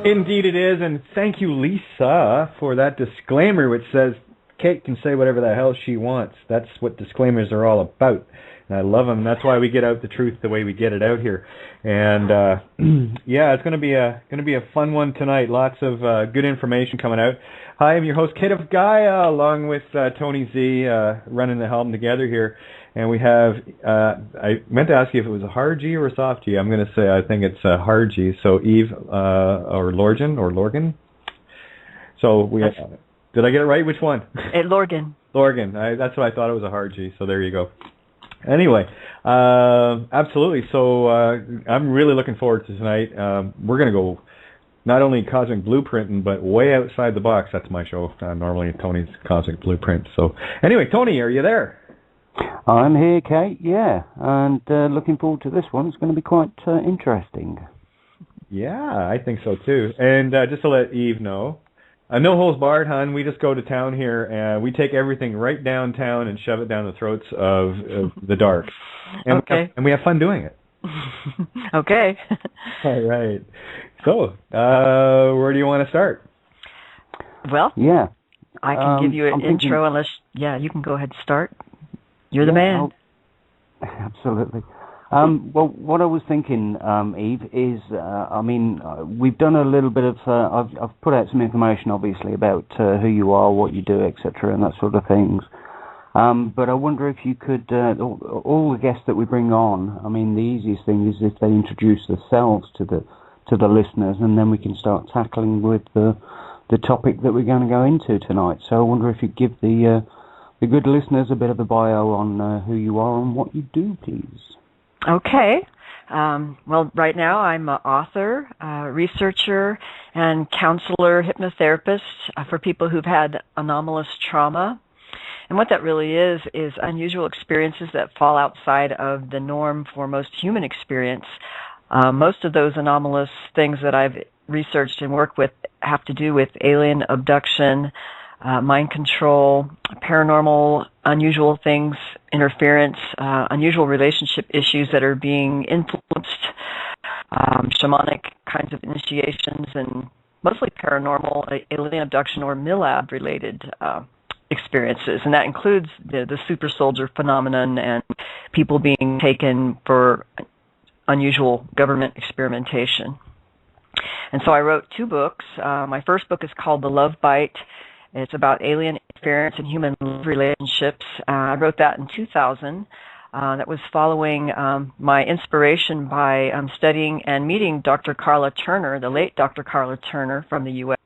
Indeed it is, and thank you, Lisa, for that disclaimer which says Kate can say whatever the hell she wants. That's what disclaimers are all about. And I love them. That's why we get out the truth the way we get it out here. And yeah, it's going to be a fun one tonight. Lots of good information coming out. Hi, I'm your host, Kate of Gaia, along with Tony Z, running the helm together here. And we have, I meant to ask you if it was a hard G or a soft G. I'm going to say I think it's a hard G. So Eve or Lorgen. So we did I get it right? Which one? Lorgen. Lorgen. That's what I thought. It was a hard G. So there you go. Anyway, absolutely. So I'm really looking forward to tonight. We're going to go not only cosmic blueprinting, but way outside the box. That's my show. Normally Tony's Cosmic Blueprint. So anyway, Tony, are you there? I'm here, Kate, yeah, and looking forward to this one. It's going to be quite interesting. Yeah, I think so, too. And just to let Eve know, no holds barred, hon. We just go to town here, and we take everything right downtown and shove it down the throats of the dark. And okay. We have fun doing it. Okay. All right. So, where do you want to start? Well, yeah, I can give you an intro unless, you can go ahead and start. You're the man. Absolutely. Well, what I was thinking, Eve, is, we've done a little bit of, I've put out some information, obviously, about who you are, what you do, etc., and that sort of things. But I wonder if you could, all the guests that we bring on, the easiest thing is if they introduce themselves to the listeners, and then we can start tackling with the topic that we're going to go into tonight. So I wonder if you give the good listeners a bit of a bio on who you are and what you do, please. Okay. Well, right now I'm an author, researcher, and counselor, hypnotherapist for people who've had anomalous trauma. And what that really is unusual experiences that fall outside of the norm for most human experience. Most of those anomalous things that I've researched and worked with have to do with alien abduction, mind control, paranormal, unusual things, interference, unusual relationship issues that are being influenced, shamanic kinds of initiations, and mostly paranormal, alien abduction, or MILAB-related experiences. And that includes the super soldier phenomenon and people being taken for unusual government experimentation. And so I wrote 2 books. My first book is called The Love Bite. It's about alien interference and human relationships. I wrote that in 2000. That was following my inspiration by studying and meeting Dr. Carla Turner, the late Dr. Carla Turner from the U.S.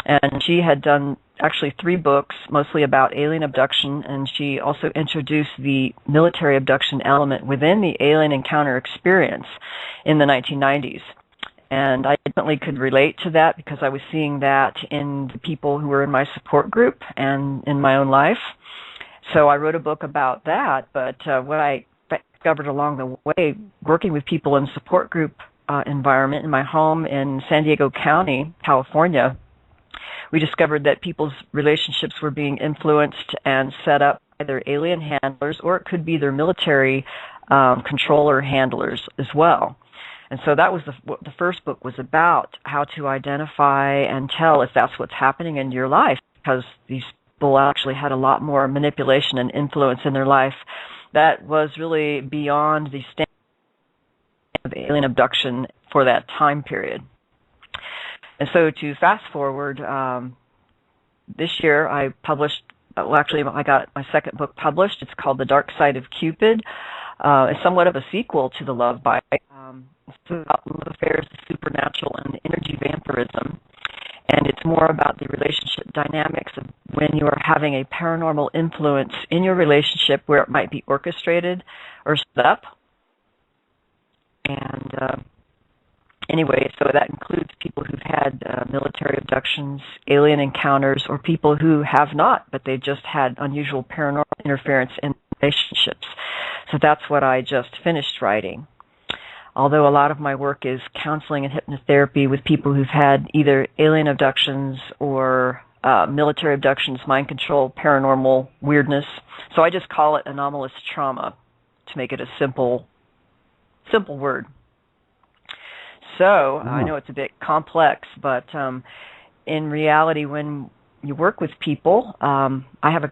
And she had done actually 3 books, mostly about alien abduction, and she also introduced the military abduction element within the alien encounter experience in the 1990s. And I definitely could relate to that because I was seeing that in the people who were in my support group and in my own life. So I wrote a book about that, but what I discovered along the way, working with people in support group environment in my home in San Diego County, California, we discovered that people's relationships were being influenced and set up by their alien handlers, or it could be their military controller handlers as well. And so that was what the first book was about, how to identify and tell if that's what's happening in your life, because these people actually had a lot more manipulation and influence in their life that was really beyond the standard of alien abduction for that time period. And so to fast forward, this year I published, I got my second book published. It's called The Dark Side of Cupid. It's somewhat of a sequel to The Love Bite. It's about love affairs, the supernatural, and energy vampirism. And it's more about the relationship dynamics of when you are having a paranormal influence in your relationship where it might be orchestrated or set up. And anyway, so that includes people who've had military abductions, alien encounters, or people who have not, but they just had unusual paranormal interference in relationships. So that's what I just finished writing. Although a lot of my work is counseling and hypnotherapy with people who've had either alien abductions or military abductions, mind control, paranormal weirdness. So I just call it anomalous trauma to make it a simple word. so. I know it's a bit complex, but in reality, when you work with people, I have a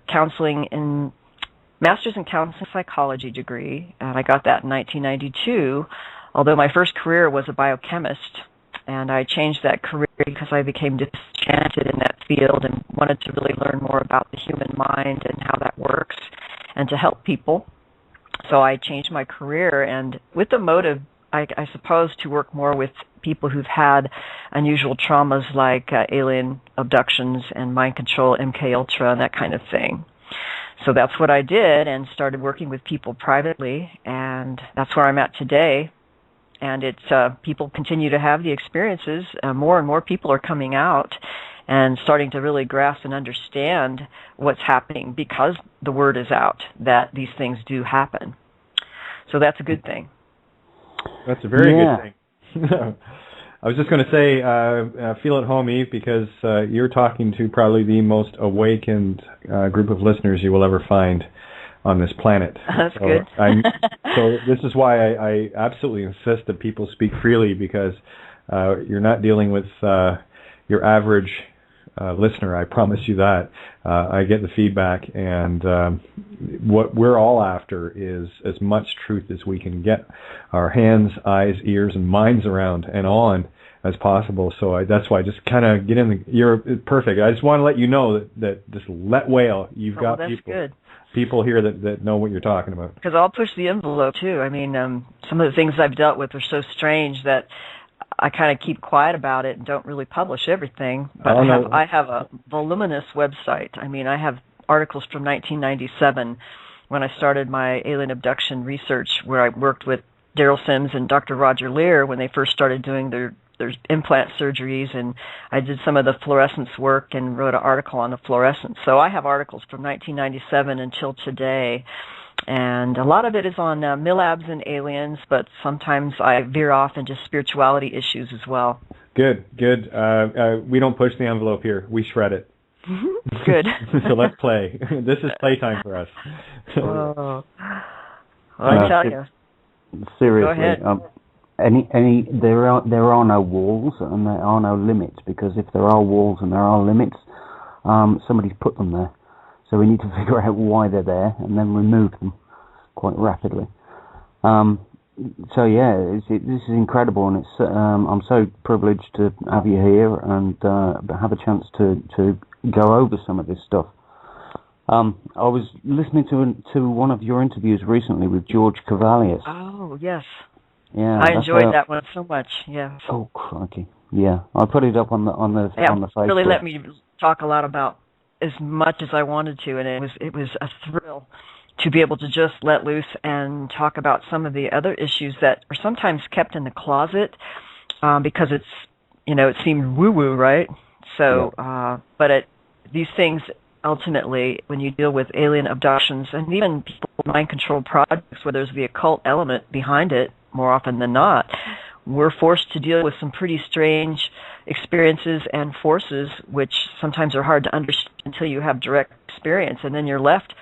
master's in counseling psychology degree, and I got that in 1992, although my first career was a biochemist, and I changed that career because I became disenchanted in that field and wanted to really learn more about the human mind and how that works and to help people. So I changed my career, and with the motive, I suppose, to work more with people who've had unusual traumas like alien abductions and mind control, MK Ultra, and that kind of thing. So that's what I did, and started working with people privately, and that's where I'm at today. And it's people continue to have the experiences. More and more people are coming out and starting to really grasp and understand what's happening because the word is out that these things do happen. So that's a good thing. That's a very good thing. I was just going to say, feel at home, Eve, because you're talking to probably the most awakened group of listeners you will ever find on this planet. That's good. So this is why I absolutely insist that people speak freely, because you're not dealing with your average listener. I promise you that. I get the feedback, and what we're all after is as much truth as we can get our hands, eyes, ears, and minds around and on as possible. So that's why I just kind of get in. You're perfect. I just want to let you know that just let whale. You've got people here that know what you're talking about. Because I'll push the envelope too. I mean, some of the things I've dealt with are so strange that I kind of keep quiet about it and don't really publish everything. But I have a voluminous website. I mean, I have articles from 1997 when I started my alien abduction research, where I worked with Daryl Sims and Dr. Roger Lear when they first started doing their implant surgeries, and I did some of the fluorescence work and wrote an article on the fluorescence. So I have articles from 1997 until today, and a lot of it is on MILABs and aliens, but sometimes I veer off into spirituality issues as well. Good. We don't push the envelope here. We shred it. Good. So let's play. This is playtime for us. I tell you. Seriously. Go ahead. There are no walls and there are no limits, because if there are walls and there are limits, somebody's put them there. So we need to figure out why they're there and then remove them quite rapidly. So yeah, this is incredible, and it's I'm so privileged to have you here and have a chance to go over some of this stuff. I was listening to one of your interviews recently with George Cavallius. Oh yes. Yeah, I enjoyed that one so much. Yeah. Oh crikey! Yeah, I put it up on the Facebook. Really let me talk a lot about as much as I wanted to, and it was a thrill to be able to just let loose and talk about some of the other issues that are sometimes kept in the closet because it seemed woo-woo, right? So, yeah. These things ultimately, when you deal with alien abductions and even people mind control projects where there's the occult element behind it, more often than not, we're forced to deal with some pretty strange experiences and forces which sometimes are hard to understand until you have direct experience, and then you're left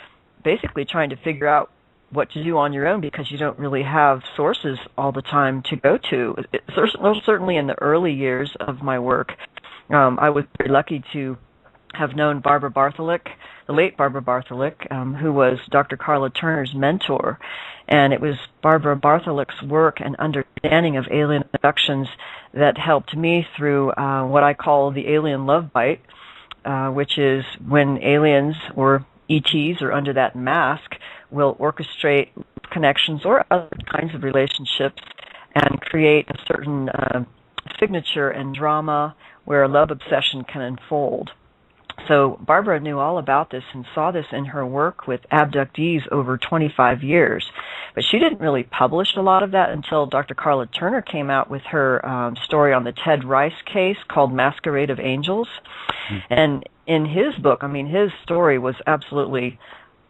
basically trying to figure out what to do on your own because you don't really have sources all the time to go to. Certainly in the early years of my work, I was very lucky to have known Barbara Bartholic, the late Barbara Bartholic, who was Dr. Carla Turner's mentor. And it was Barbara Bartholic's work and understanding of alien abductions that helped me through what I call the alien love bite, which is when aliens or ETs or under that mask will orchestrate connections or other kinds of relationships and create a certain signature and drama where a love obsession can unfold. So Barbara knew all about this and saw this in her work with abductees over 25 years. But she didn't really publish a lot of that until Dr. Carla Turner came out with her story on the Ted Rice case called Masquerade of Angels. Mm-hmm. And in his book, his story was absolutely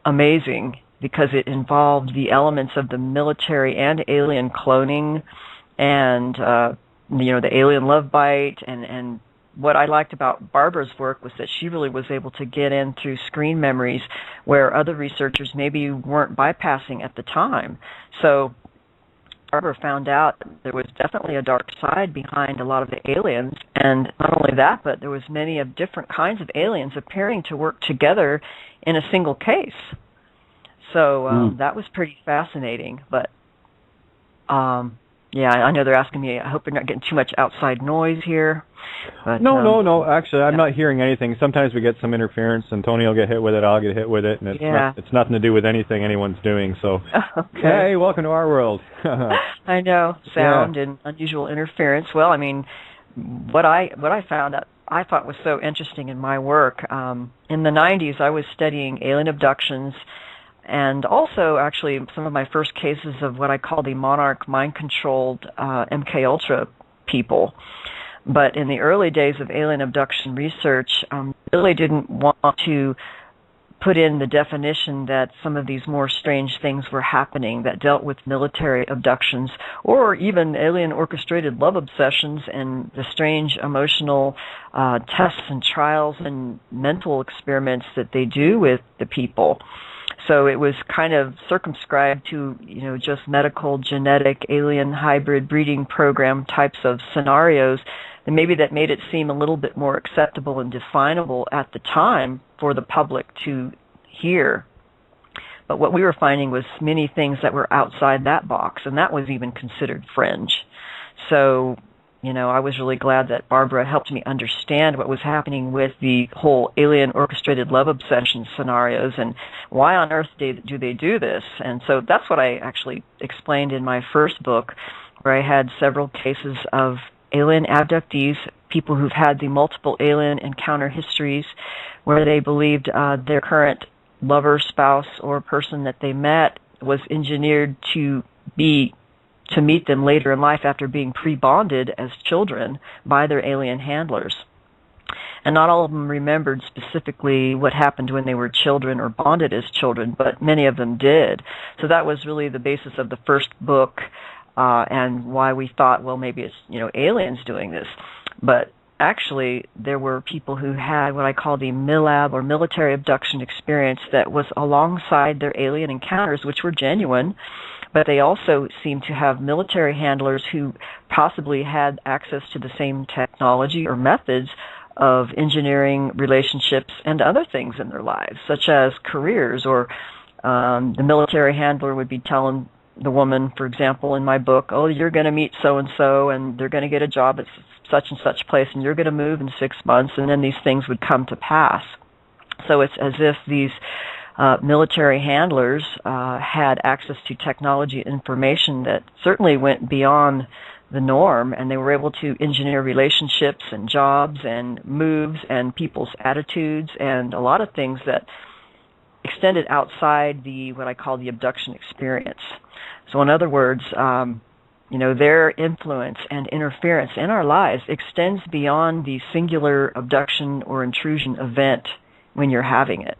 amazing because it involved the elements of the military and alien cloning and, the alien love bite and what I liked about Barbara's work was that she really was able to get in through screen memories where other researchers maybe weren't bypassing at the time. So Barbara found out there was definitely a dark side behind a lot of the aliens, and not only that, but there was many of different kinds of aliens appearing to work together in a single case. So that was pretty fascinating. But yeah, I know they're asking me. I hope they're not getting too much outside noise here. But, no. Actually, I'm not hearing anything. Sometimes we get some interference, and Tony will get hit with it. I'll get hit with it, and it's nothing to do with anything anyone's doing. So, okay. Hey, welcome to our world. I know, sound and unusual interference. Well, I mean, what I found out I thought was so interesting in my work. In the 90s, I was studying alien abductions, and also actually some of my first cases of what I call the monarch mind-controlled MK-Ultra people. But in the early days of alien abduction research, really didn't want to put in the definition that some of these more strange things were happening that dealt with military abductions or even alien orchestrated love obsessions and the strange emotional tests and trials and mental experiments that they do with the people. So it was kind of circumscribed to, just medical, genetic, alien hybrid breeding program types of scenarios. And maybe that made it seem a little bit more acceptable and definable at the time for the public to hear. But what we were finding was many things that were outside that box, and that was even considered fringe. So, I was really glad that Barbara helped me understand what was happening with the whole alien orchestrated love obsession scenarios and why on earth do they do this. And so that's what I actually explained in my first book, where I had several cases of alien abductees, people who've had the multiple alien encounter histories where they believed their current lover, spouse, or person that they met was engineered to meet them later in life after being pre-bonded as children by their alien handlers. And not all of them remembered specifically what happened when they were children or bonded as children, but many of them did. So that was really the basis of the first book, and why we thought, well, maybe it's, aliens doing this. But actually, there were people who had what I call the MILAB, or military abduction experience, that was alongside their alien encounters, which were genuine, but they also seemed to have military handlers who possibly had access to the same technology or methods of engineering relationships and other things in their lives, such as careers, or the military handler would be telling the woman, for example, in my book, oh, you're going to meet so-and-so, and they're going to get a job at such and such place, and you're going to move in 6 months, and then these things would come to pass. So it's as if these military handlers had access to technology information that certainly went beyond the norm, and they were able to engineer relationships and jobs and moves and people's attitudes and a lot of things that extended outside what I call the abduction experience. So in other words, their influence and interference in our lives extends beyond the singular abduction or intrusion event when you're having it.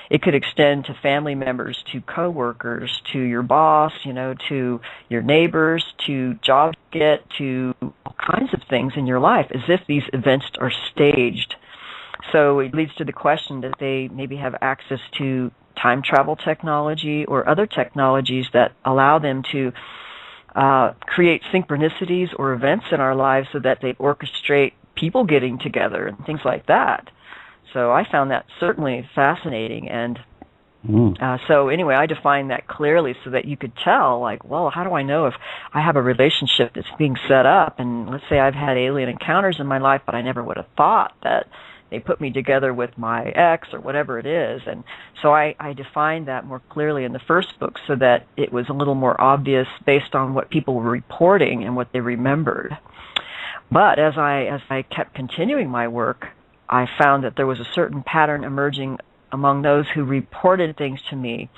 It could extend to family members, to coworkers, to your boss, to your neighbors, to job get, to all kinds of things in your life, as if these events are staged. So it leads to the question that they maybe have access to time travel technology or other technologies that allow them to create synchronicities or events in our lives so that they orchestrate people getting together and things like that. So I found that certainly fascinating. And so anyway, I defined that clearly so that you could tell, like, well, how do I know if I have a relationship that's being set up? And let's say I've had alien encounters in my life, but I never would have thought that they put me together with my ex or whatever it is. And so I defined that more clearly in the first book so that it was a little more obvious based on what people were reporting and what they remembered. But as I kept continuing my work, I found that there was a certain pattern emerging among those who reported things to me.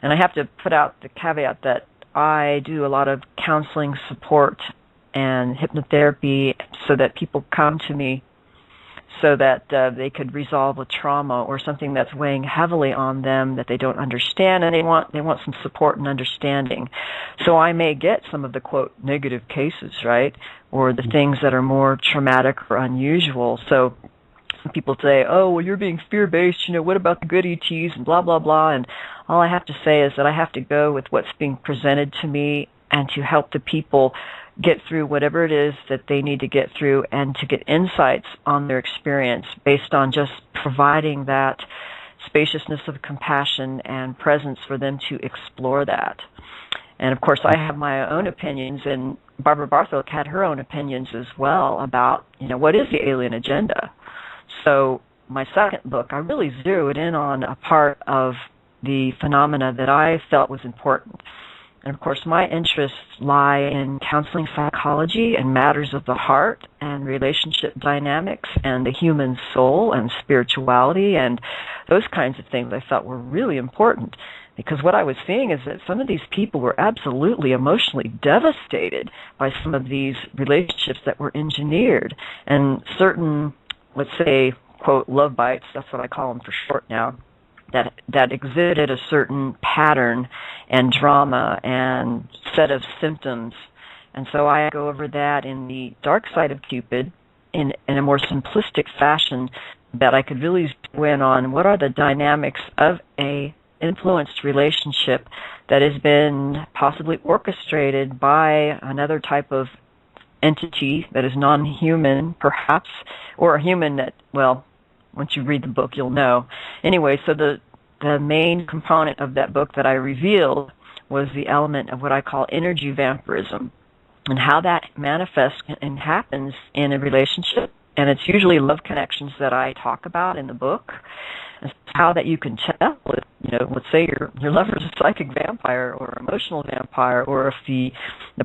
And I have to put out the caveat that I do a lot of counseling support and hypnotherapy so that people come to me so that they could resolve a trauma or something that's weighing heavily on them that they don't understand, and they want some support and understanding. So I may get some of the, quote, negative cases, right, or the things that are more traumatic or unusual. So some people say, oh, well, you're being fear-based, what about the good ETs and blah, blah, blah. And all I have to say is that I have to go with what's being presented to me and to help the people get through whatever it is that they need to get through, and to get insights on their experience based on just providing that spaciousness of compassion and presence for them to explore that. And of course, I have my own opinions, and Barbara Bartholock had her own opinions as well about, what is the alien agenda. So my second book, I really zeroed in on a part of the phenomena that I felt was important. And of course, my interests lie in counseling psychology and matters of the heart and relationship dynamics and the human soul and spirituality and those kinds of things I felt were really important. Because what I was seeing is that some of these people were absolutely emotionally devastated by some of these relationships that were engineered. And certain, let's say, quote, love bites, that's what I call them for short now, that exhibited a certain pattern and drama and set of symptoms. And so I go over that in the dark side of Cupid in a more simplistic fashion, that I could really win on what are the dynamics of a influenced relationship that has been possibly orchestrated by another type of entity that is non-human, perhaps, or a human that, well, once you read the book, you'll know. Anyway, so the main component of that book that I revealed was the element of what I call energy vampirism, and how that manifests and happens in a relationship. And it's usually love connections that I talk about in the book. And how that you can tell if, let's say your lover is a psychic vampire or emotional vampire, or if the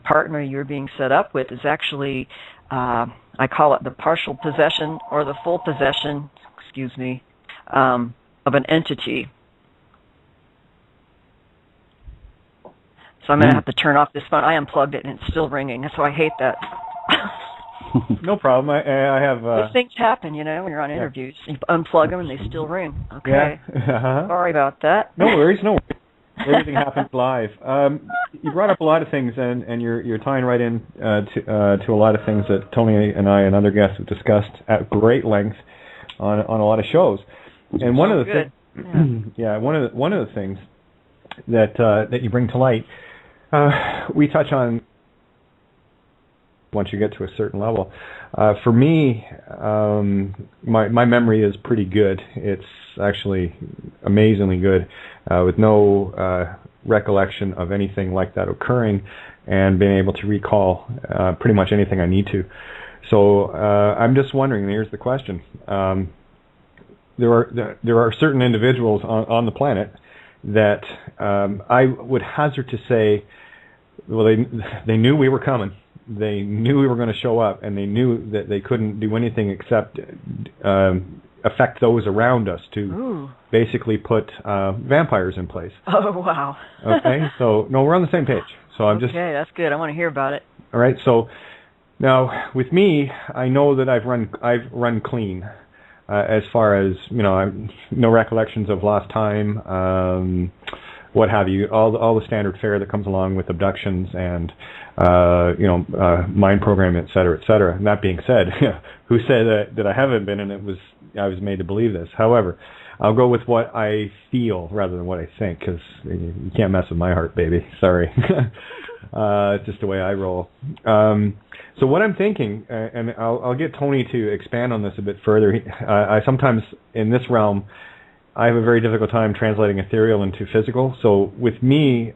partner you're being set up with is actually, I call it the partial possession or the full possession, of an entity. So I'm going to have to turn off this phone. I unplugged it and it's still ringing, so I hate that. No problem. I have... These things happen, when you're on interviews. You unplug them and they still ring. Okay. Yeah. Uh-huh. Sorry about that. No worries. Everything happens live. You brought up a lot of things, and you're tying right in to a lot of things that Tony and I and other guests have discussed at great length on a lot of shows. And one of the one of the things that you bring to light, we touch on once you get to a certain level. For me, my memory is pretty good. It's actually amazingly good, with no recollection of anything like that occurring, and being able to recall pretty much anything I need to. So I'm just wondering, and here's the question. There are certain individuals on the planet that I would hazard to say, well, they knew we were coming. They knew we were going to show up, and they knew that they couldn't do anything except affect those around us to basically put vampires in place. Oh, wow. Okay, so no, we're on the same page. So I'm just okay. That's good. I want to hear about it. All right. So now with me, I know that I've run clean. As far as, no recollections of lost time, what have you, all the standard fare that comes along with abductions and, mind programming, et cetera, et cetera. And that being said, who said that I haven't been, and I was made to believe this. However, I'll go with what I feel rather than what I think, because you can't mess with my heart, baby. Sorry. It's just the way I roll. So what I'm thinking, and I'll get Tony to expand on this a bit further. I sometimes, in this realm, I have a very difficult time translating ethereal into physical. So with me,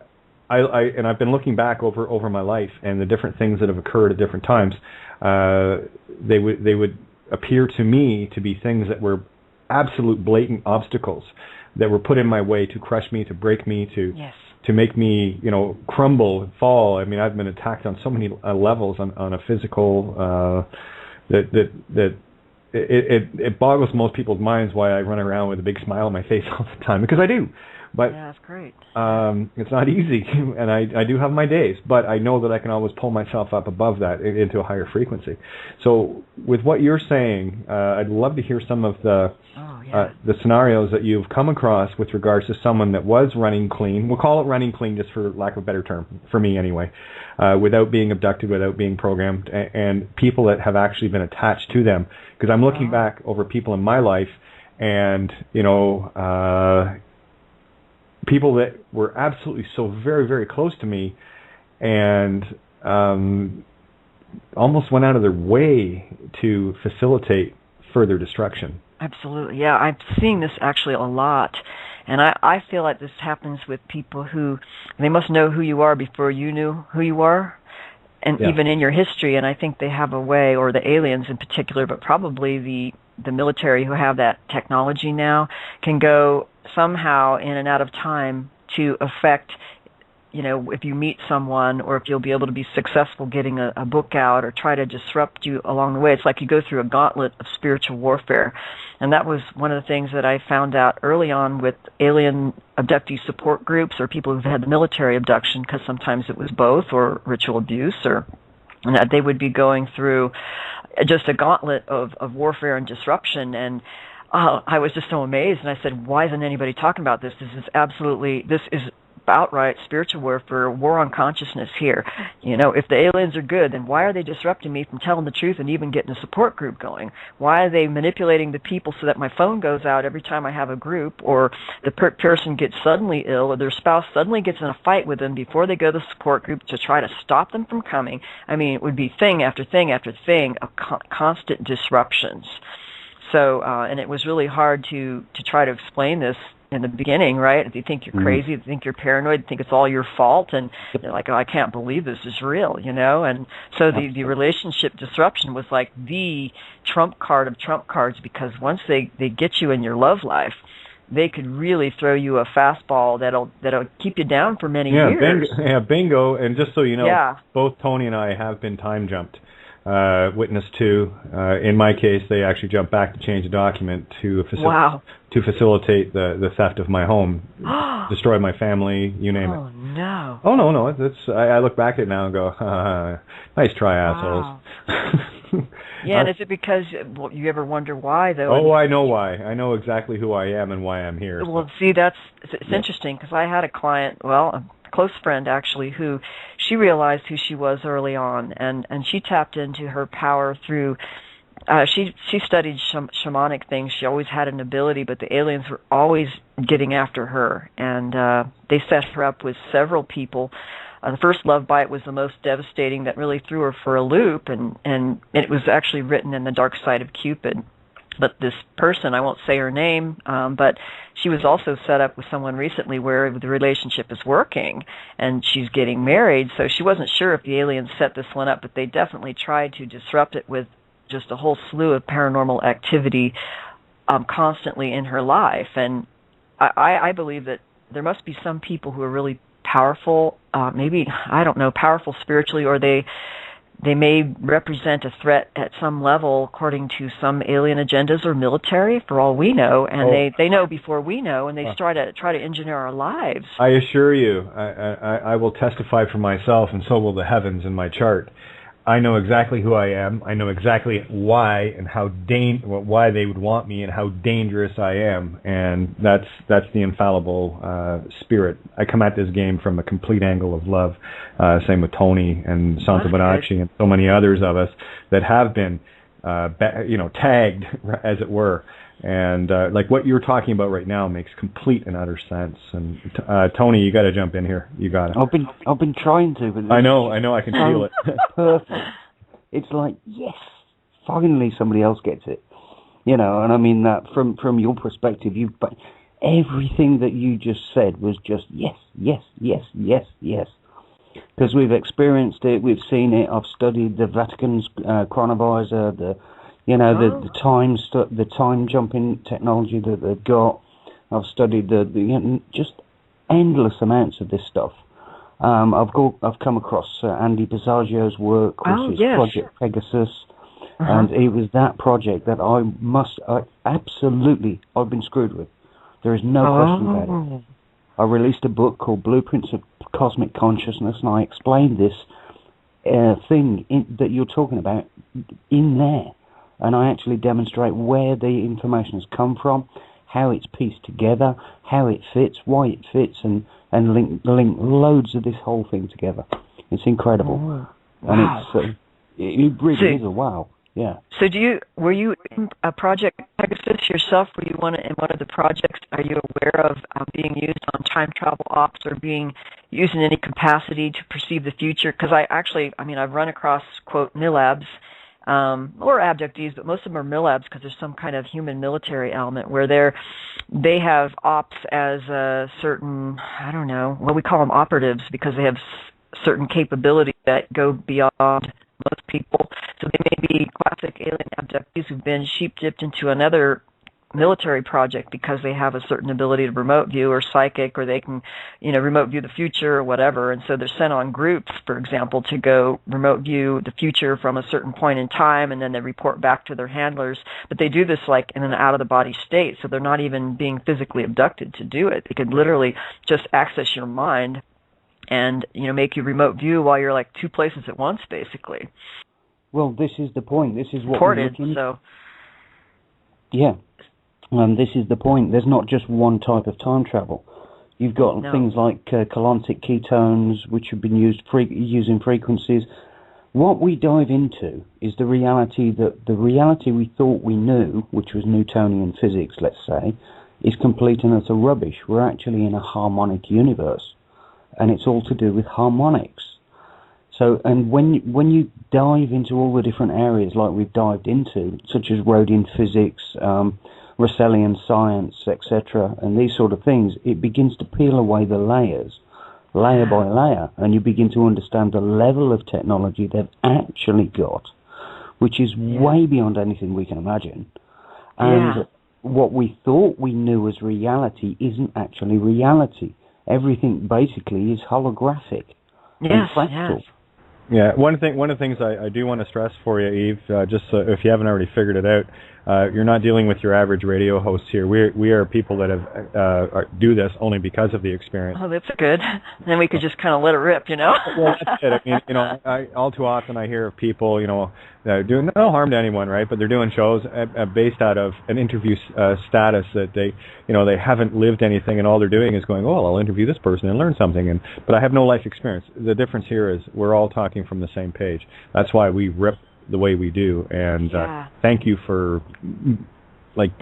I've been looking back over my life and the different things that have occurred at different times. They would appear to me to be things that were absolute blatant obstacles that were put in my way to crush me, to break me, to make me, crumble, fall. I mean, I've been attacked on so many levels on a physical that it boggles most people's minds why I run around with a big smile on my face all the time, because I do. But yeah, that's great. It's not easy, and I do have my days, but I know that I can always pull myself up above that into a higher frequency. So with what you're saying, I'd love to hear some of the scenarios that you've come across with regards to someone that was running clean. We'll call it running clean just for lack of a better term, for me anyway, without being abducted, without being programmed, and people that have actually been attached to them. Because I'm looking back over people in my life, and, people that were absolutely so very, very close to me, and almost went out of their way to facilitate further destruction. Absolutely. Yeah, I'm seeing this actually a lot. And I feel like this happens with people who, they must know who you are before you knew who you are, and even in your history. And I think they have a way, or the aliens in particular, but probably the military who have that technology now, can go somehow in and out of time to affect, if you meet someone, or if you'll be able to be successful getting a book out, or try to disrupt you along the way. It's like you go through a gauntlet of spiritual warfare. And that was one of the things that I found out early on with alien abductee support groups, or people who've had the military abduction, because sometimes it was both, or ritual abuse, and that they would be going through just a gauntlet of warfare and disruption. And I was just so amazed, and I said, why isn't anybody talking about this? This is outright spiritual warfare, war on consciousness here. If the aliens are good, then why are they disrupting me from telling the truth and even getting a support group going? Why are they manipulating the people so that my phone goes out every time I have a group, or the person gets suddenly ill, or their spouse suddenly gets in a fight with them before they go to the support group to try to stop them from coming? I mean, it would be thing after thing after thing of constant disruptions. So, and it was really hard to try to explain this in the beginning, right? If you think you're crazy, if you think you're paranoid, you think it's all your fault, and you're like, oh, I can't believe this is real, And so the relationship disruption was like the trump card of trump cards, because once they get you in your love life, they could really throw you a fastball that'll keep you down for many years. Bingo. And just so you know, both Tony and I have been time jumped. Witness to, in my case, they actually jumped back to change the document to facilitate the theft of my home, destroy my family, you name it. Oh no! Oh no! I look back at it now and go, nice try, assholes. Yeah, and is it because you ever wonder why, though? Oh, I know why. I know exactly who I am and why I'm here. Well, see, it's interesting, because I had a client, a close friend actually, who she realized who she was early on, and she tapped into her power through she studied shamanic things. She always had an ability, but the aliens were always getting after her, and they set her up with several people. The first love bite was the most devastating, that really threw her for a loop, and it was actually written in The Dark Side of Cupid. But this person, I won't say her name, but she was also set up with someone recently where the relationship is working and she's getting married. So she wasn't sure if the aliens set this one up, but they definitely tried to disrupt it with just a whole slew of paranormal activity constantly in her life. And I believe that there must be some people who are really powerful, maybe, I don't know, powerful spiritually, or they may represent a threat at some level according to some alien agendas or military, for all we know, and they know before we know, and they try to engineer our lives. I assure you, I will testify for myself, and so will the heavens in my chart. I know exactly who I am. I know exactly why and why they would want me and how dangerous I am, and that's the infallible spirit. I come at this game from a complete angle of love. Same with Tony and Santa Bonacci and so many others of us that have been, tagged, as it were. And like what you're talking about right now makes complete and utter sense. And Tony, you got to jump in here. You got it. I've been trying to, but I know, I can feel it. Perfect. It's like, yes, finally somebody else gets it. And I mean that from your perspective, but everything that you just said was just yes. Because we've experienced it, we've seen it. I've studied the Vatican's chronovisor, the time jumping technology that they've got. I've studied the just endless amounts of this stuff. I've come across Andy Bisaggio's work, which is Project Pegasus, and it was that project that I've been screwed with. There is no question about it. I released a book called Blueprints of Cosmic Consciousness, and I explained this thing that you're talking about in there. And I actually demonstrate where the information has come from, how it's pieced together, how it fits, why it fits, and link loads of this whole thing together. It's incredible. Wow. And it really is a wow. Yeah. So were you in a Project Pegasus yourself? Were you in one of the projects? Are you aware of being used on time travel ops or being used in any capacity to perceive the future? Because I've run across, quote, MILABs, or abductees, but most of them are MILABs because there's some kind of human military element where they have ops as a certain, I don't know, well, we call them operatives because they have certain capabilities that go beyond most people. So they may be classic alien abductees who've been sheep-dipped into another military project because they have a certain ability to remote view or psychic, or they can, remote view the future or whatever. And so they're sent on groups, for example, to go remote view the future from a certain point in time, and then they report back to their handlers. But they do this like in an out-of-the-body state, so they're not even being physically abducted to do it. They could literally just access your mind and make you remote view while you're like two places at once, basically. Well, this is the point. This is what Reported, we're looking. so Yeah, this is the point. There's not just one type of time travel. You've got things like colontic ketones, which have been using frequencies. What we dive into is the reality we thought we knew, which was Newtonian physics, let's say, is complete and utter rubbish. We're actually in a harmonic universe, and it's all to do with harmonics. So, and when you dive into all the different areas like we've dived into, such as Rhodian physics, Russellian science, etc., and these sort of things, it begins to peel away the layers, layer by layer, and you begin to understand the level of technology they've actually got, which is way beyond anything we can imagine. And what we thought we knew as reality isn't actually reality. Everything basically is holographic and fractal. Yeah, one of the things I do want to stress for you, Eve, just so if you haven't already figured it out, you're not dealing with your average radio hosts here. We are people that have do this only because of the experience. Oh, that's good. Then we could just kind of let it rip, Well, that's it. I mean, I all too often I hear of people, doing no harm to anyone, right? But they're doing shows based out of an interview status that they haven't lived anything, and all they're doing is going, oh, I'll interview this person and learn something. But I have no life experience. The difference here is we're all talking from the same page. That's why we rip the way we do, and thank you for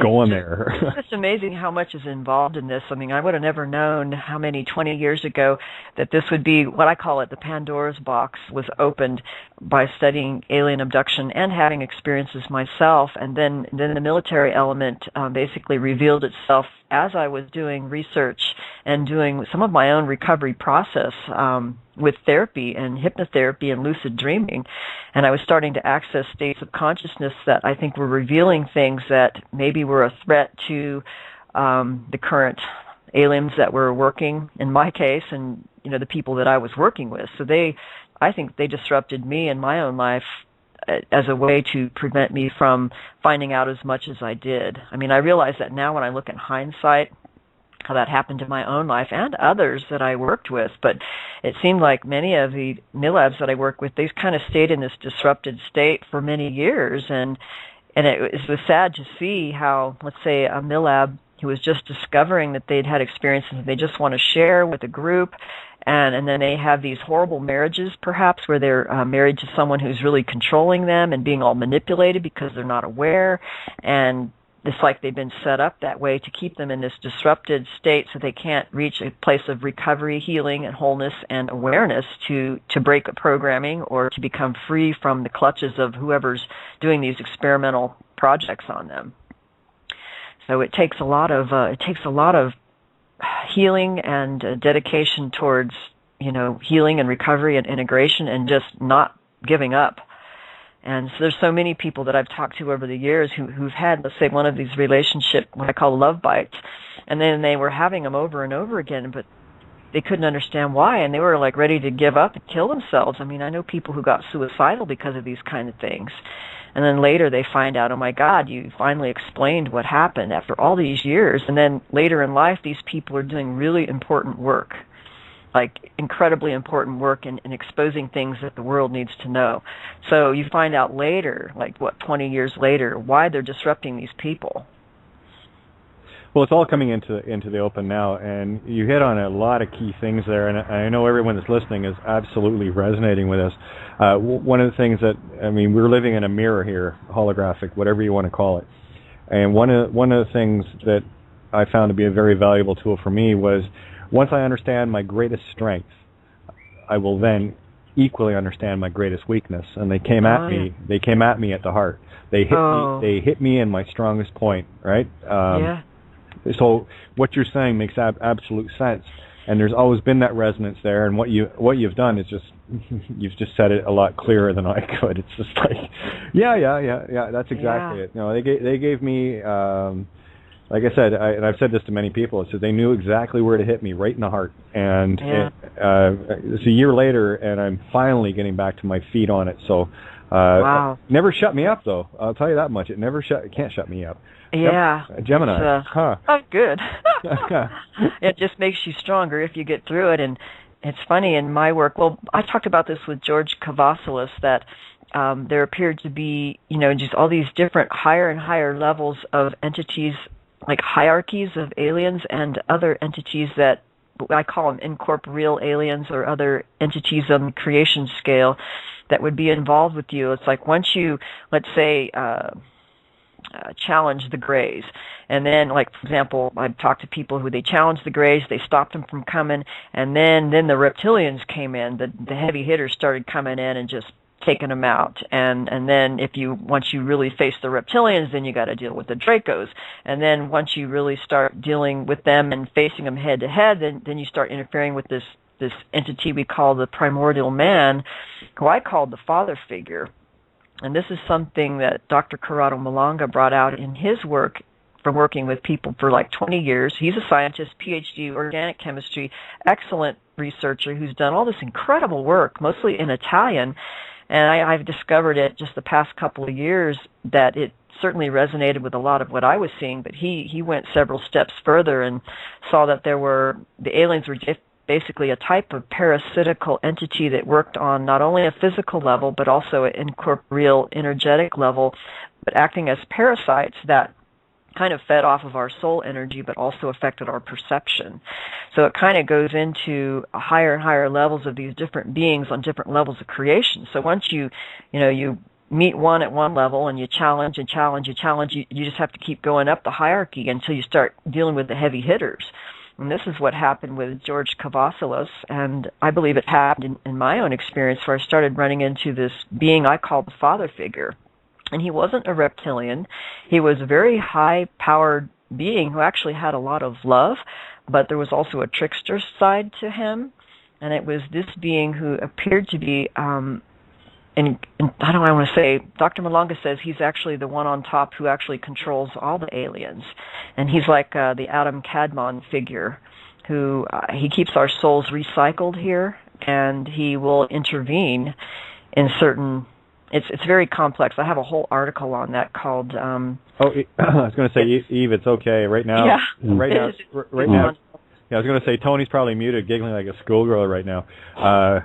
going there. It's just amazing how much is involved in this. I mean, I would have never known 20 years ago that this would be what I call it, the Pandora's box was opened by studying alien abduction and having experiences myself, and then the military element basically revealed itself as I was doing research and doing some of my own recovery process with therapy and hypnotherapy and lucid dreaming. And I was starting to access states of consciousness that I think were revealing things that maybe were a threat to the current aliens that were working, in my case, and the people that I was working with. So I think they disrupted me in my own life as a way to prevent me from finding out as much as I did. I mean, I realize that now when I look in hindsight, how that happened in my own life and others that I worked with. But it seemed like many of the MILABs that I worked with, they kind of stayed in this disrupted state for many years. And it was sad to see how, let's say, a MILAB who was just discovering that they'd had experiences that they just want to share with a group, and then they have these horrible marriages, perhaps, where they're married to someone who's really controlling them and being all manipulated because they're not aware, and it's like they've been set up that way to keep them in this disrupted state so they can't reach a place of recovery, healing, and wholeness and awareness to break a programming or to become free from the clutches of whoever's doing these experimental projects on them. So it takes a lot of healing and dedication towards healing and recovery and integration and just not giving up. And so there's so many people that I've talked to over the years who've had, let's say, one of these relationship, what I call love bites, and then they were having them over and over again, but they couldn't understand why, and they were like ready to give up and kill themselves. I mean, I know people who got suicidal because of these kind of things. And then later they find out, oh my God, you finally explained what happened after all these years. And then later in life, these people are doing really important work, like incredibly important work in exposing things that the world needs to know. So you find out later, 20 years later, why they're disrupting these people. Well, it's all coming into the open now, and you hit on a lot of key things there, and I know everyone that's listening is absolutely resonating with us. One of the things that, I mean, we're living in a mirror here, holographic, whatever you want to call it, and one of the things that I found to be a very valuable tool for me was, once I understand my greatest strength, I will then equally understand my greatest weakness, and they came at me. They came at me at the heart. They hit me. They hit me in my strongest point, right? Yeah. So what you're saying makes absolute sense, and there's always been that resonance there. And what you've done is just you've just said it a lot clearer than I could. It's just like, yeah. That's exactly it. You know, they gave me, like I said, and I've said this to many people. So they knew exactly where to hit me, right in the heart. And it's a year later, and I'm finally getting back to my feet on it. So. Wow. Never shut me up, though. I'll tell you that much. It can't shut me up. Yeah. Gemini. Oh, good. It just makes you stronger if you get through it. And it's funny in my work. Well, I talked about this with George Kavassilis, that there appeared to be, just all these different higher and higher levels of entities, like hierarchies of aliens and other entities that I call them incorporeal aliens or other entities on the creation scale that would be involved with you. It's like once you, let's say, challenge the Greys, and then, like, for example, I've talked to people who they challenged the Greys, they stopped them from coming, and then the reptilians came in, the heavy hitters started coming in and just taking them out. And then once you really face the reptilians, then you got to deal with the Dracos. And then once you really start dealing with them and facing them head to head, then you start interfering with this entity we call the primordial man, who I called the father figure. And this is something that Dr. Corrado Malanga brought out in his work from working with people for like 20 years. He's a scientist, PhD, organic chemistry, excellent researcher who's done all this incredible work, mostly in Italian. And I've discovered it just the past couple of years that it certainly resonated with a lot of what I was seeing, but he went several steps further and saw that the aliens were basically a type of parasitical entity that worked on not only a physical level, but also an incorporeal, energetic level, but acting as parasites that kind of fed off of our soul energy, but also affected our perception. So it kind of goes into higher and higher levels of these different beings on different levels of creation. So once you meet one at one level and you challenge, you just have to keep going up the hierarchy until you start dealing with the heavy hitters. And this is what happened with George Kavassilis, and I believe it happened in my own experience, where I started running into this being I call the father figure. And he wasn't a reptilian. He was a very high-powered being who actually had a lot of love, but there was also a trickster side to him. And it was this being who appeared to be, and I don't want to say, Dr. Malanga says he's actually the one on top who actually controls all the aliens. And he's like the Adam Kadmon figure, who he keeps our souls recycled here, and he will intervene in certain... It's very complex. I have a whole article on that called... I was going to say, Eve, it's okay. Right now... Yeah. Right now... Yeah, I was going to say, Tony's probably muted, giggling like a schoolgirl right now. I'm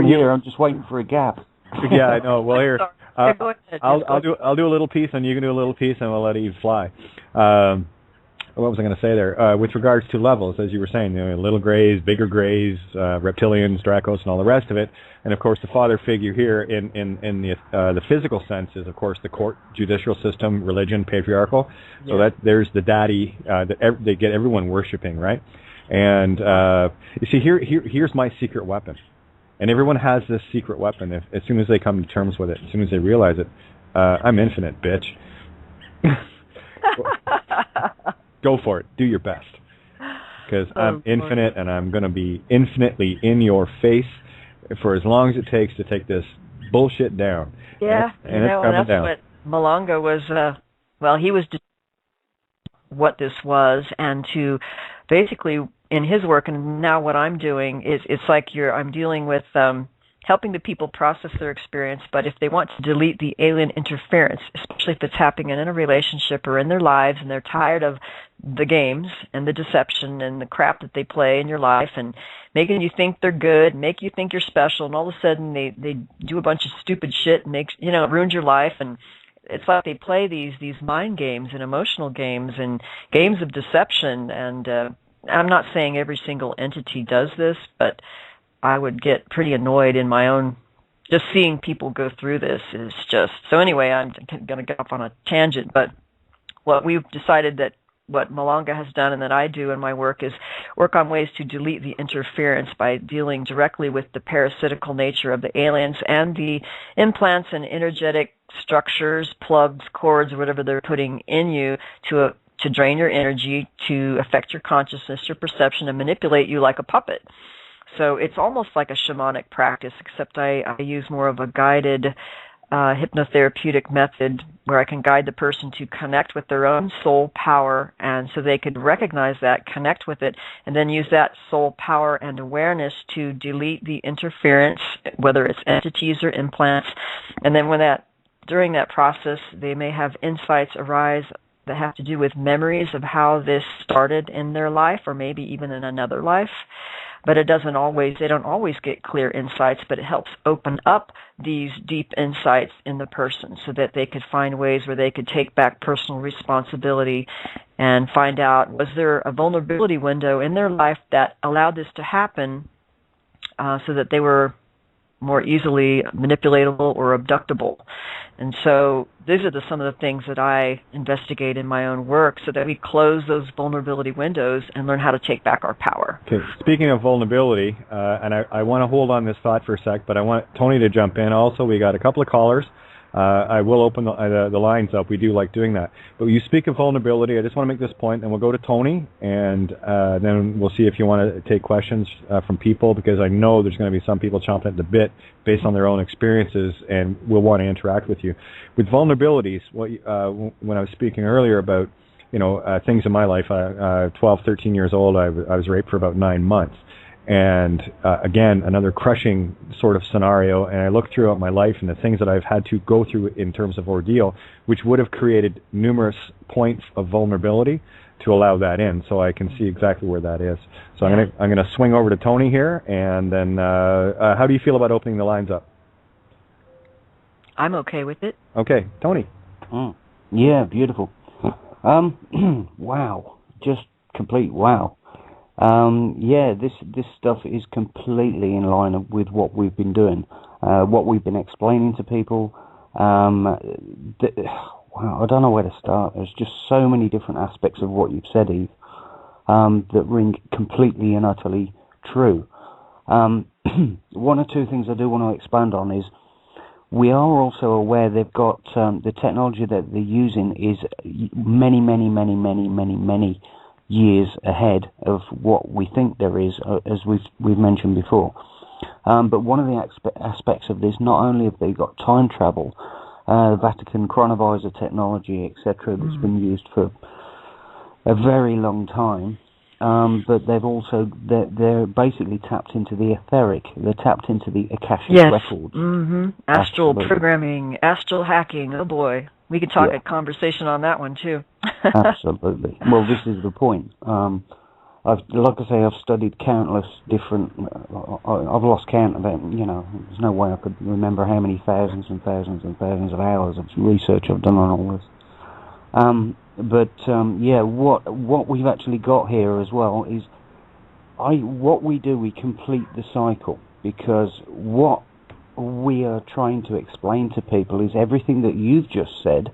here. I'm just waiting for a gap. Yeah, I know. Well, here, I'll do a little piece, and you can do a little piece, and we'll let Eve fly. What was I going to say there? With regards to levels, as you were saying, little Greys, bigger Greys, reptilians, Dracos, and all the rest of it, and of course the father figure here in the physical sense is, of course, the court, judicial system, religion, patriarchal. Yeah. So that there's the daddy that they get everyone worshiping, right? And you see, here's my secret weapon. And everyone has this secret weapon as soon as they come to terms with it, as soon as they realize it. I'm infinite, bitch. Go for it. Do your best. Because I'm infinite, and I'm going to be infinitely in your face for as long as it takes to take this bullshit down. Yeah, and it's coming that's down. What Malanga was, he was what this was, and to basically, in his work, and now what I'm doing is it's like I'm dealing with helping the people process their experience, but if they want to delete the alien interference, especially if it's happening in a relationship or in their lives, and they're tired of the games and the deception and the crap that they play in your life and making you think they're good, make you think you're special, and all of a sudden they do a bunch of stupid shit and it ruins your life, and it's like they play these mind games and emotional games and games of deception. And I'm not saying every single entity does this, but I would get pretty annoyed in my own, just seeing people go through this is just, so anyway, I'm going to get off on a tangent, but what we've decided that what Malanga has done and that I do in my work is work on ways to delete the interference by dealing directly with the parasitical nature of the aliens and the implants and energetic structures, plugs, cords, whatever they're putting in you to drain your energy, to affect your consciousness, your perception, and manipulate you like a puppet. So it's almost like a shamanic practice, except I use more of a guided hypnotherapeutic method where I can guide the person to connect with their own soul power, and so they could recognize that, connect with it, and then use that soul power and awareness to delete the interference, whether it's entities or implants. And then during that process, they may have insights arise that have to do with memories of how this started in their life, or maybe even in another life. But they don't always get clear insights, but it helps open up these deep insights in the person so that they could find ways where they could take back personal responsibility and find out, was there a vulnerability window in their life that allowed this to happen so that they were more easily manipulatable or abductable. And so these are some of the things that I investigate in my own work so that we close those vulnerability windows and learn how to take back our power. Okay, speaking of vulnerability, and I want to hold on this thought for a sec, but I want Tony to jump in also. We got a couple of callers. I will open the lines up. We do like doing that. But you speak of vulnerability. I just want to make this point, and we'll go to Tony, and then we'll see if you want to take questions from people, because I know there's going to be some people chomping at the bit based on their own experiences, and we'll want to interact with you. With vulnerabilities, when I was speaking earlier about things in my life, 12, 13 years old, I was raped for about 9 months. And again, another crushing sort of scenario, and I look throughout my life and the things that I've had to go through in terms of ordeal, which would have created numerous points of vulnerability to allow that in, so I can see exactly where that is. So I'm gonna swing over to Tony here, and then how do you feel about opening the lines up? I'm okay with it. Okay, Tony. Yeah, beautiful. Wow, just complete wow. This stuff is completely in line with what we've been doing, what we've been explaining to people. Wow, I don't know where to start. There's just so many different aspects of what you've said, Eve, that ring completely and utterly true. One or two things I do want to expand on is we are also aware they've got the technology that they're using is many years ahead of what we think there is, as we've mentioned before. But one of the aspects of this, not only have they got time travel, the Vatican chronovisor technology, etc., that's been used for a very long time, but they're basically tapped into the etheric. They're tapped into the Akashic records. Astral programming, astral hacking. Oh boy. We could talk a conversation on that one, too. Absolutely. Well, this is the point. I've studied countless different... I've lost count of it. There's no way I could remember how many thousands and thousands and thousands of hours of research I've done on all this. What we've actually got here as well is... what we do, we complete the cycle, because what we are trying to explain to people is everything that you've just said,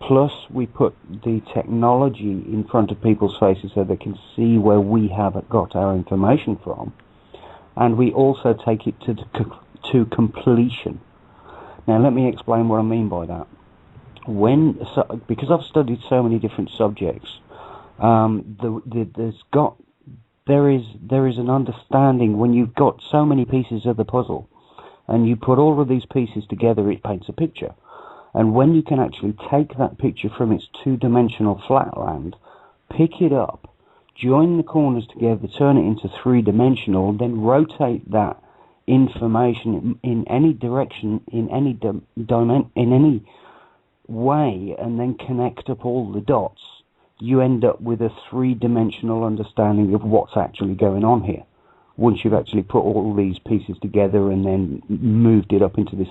plus we put the technology in front of people's faces so they can see where we have got our information from, and we also take it to completion. Now let me explain what I mean by that. Because I've studied so many different subjects, there is an understanding when you've got so many pieces of the puzzle, and you put all of these pieces together, it paints a picture. And when you can actually take that picture from its two-dimensional flatland, pick it up, join the corners together, turn it into three-dimensional, then rotate that information in any direction, in any in any way, and then connect up all the dots, you end up with a three-dimensional understanding of what's actually going on here. Once you've actually put all these pieces together and then moved it up into this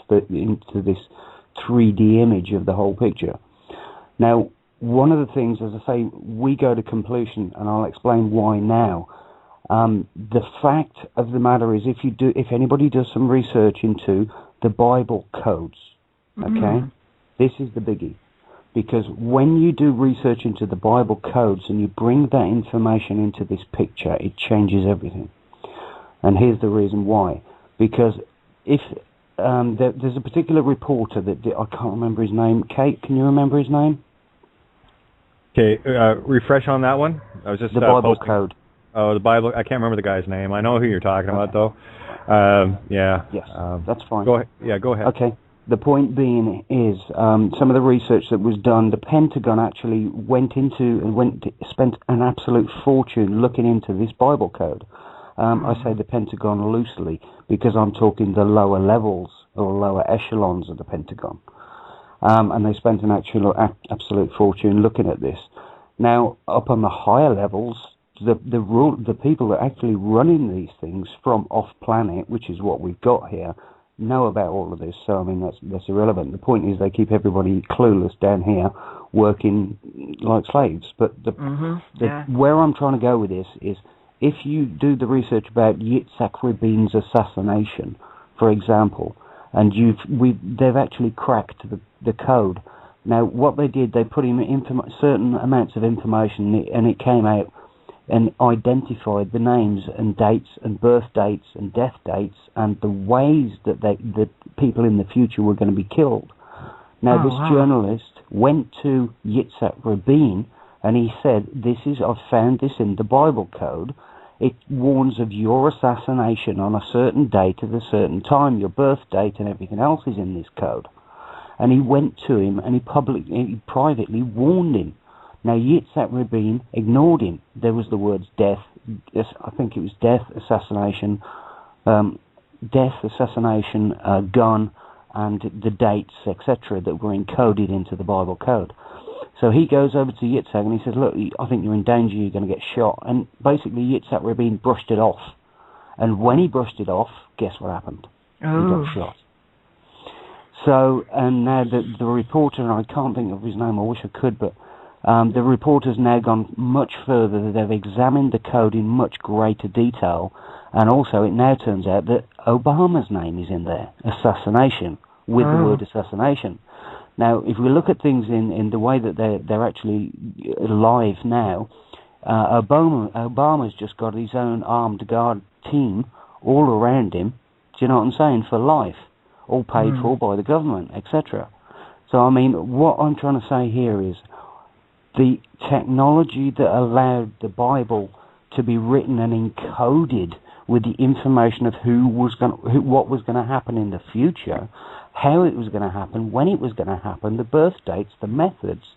3D image of the whole picture. Now, one of the things, as I say, we go to completion, and I'll explain why now. The fact of the matter is, if anybody does some research into the Bible codes, okay, this is the biggie. Because when you do research into the Bible codes and you bring that information into this picture, it changes everything. And here's the reason why. Because if there's a particular reporter that I can't remember his name. Kate, can you remember his name? Okay, refresh on that one. I was just the Bible code. Oh, the Bible. I can't remember the guy's name. I know who you're talking about, though. Yeah. Yes, that's fine. Go ahead. Yeah, go ahead. Okay. The point being is, some of the research that was done, the Pentagon actually spent an absolute fortune looking into this Bible code. I say the Pentagon loosely because I'm talking the lower levels or lower echelons of the Pentagon. And they spent an absolute fortune looking at this. Now, up on the higher levels, the people that are actually running these things from off-planet, which is what we've got here, know about all of this. So, I mean, that's irrelevant. The point is they keep everybody clueless down here, working like slaves. But where I'm trying to go with this is, if you do the research about Yitzhak Rabin's assassination, for example, and they've actually cracked the code. Now, what they did, they put in certain amounts of information, and it came out and identified the names and dates and birth dates and death dates and the ways that the people in the future were going to be killed. Now, journalist went to Yitzhak Rabin, and he said, I've found this in the Bible code. It warns of your assassination on a certain date at a certain time. Your birth date and everything else is in this code. And he went to him and he privately warned him. Now, Yitzhak Rabin ignored him. There was the words death, I think it was death, assassination, gun, and the dates, etc., that were encoded into the Bible code. So he goes over to Yitzhak and he says, look, I think you're in danger, you're going to get shot. And basically Yitzhak Rabin brushed it off. And when he brushed it off, guess what happened? He got shot. So, and now the reporter, and I can't think of his name, I wish I could, but the reporter's now gone much further. They've examined the code in much greater detail. And also it now turns out that Obama's name is in there, assassination, with the word assassination. Now, if we look at things in the way that they're actually live now, Obama's just got his own armed guard team all around him, do you know what I'm saying, for life, all paid for by the government, etc. So, I mean, what I'm trying to say here is the technology that allowed the Bible to be written and encoded with the information of what was going to happen in the future, how it was going to happen, when it was going to happen, the birth dates, the methods,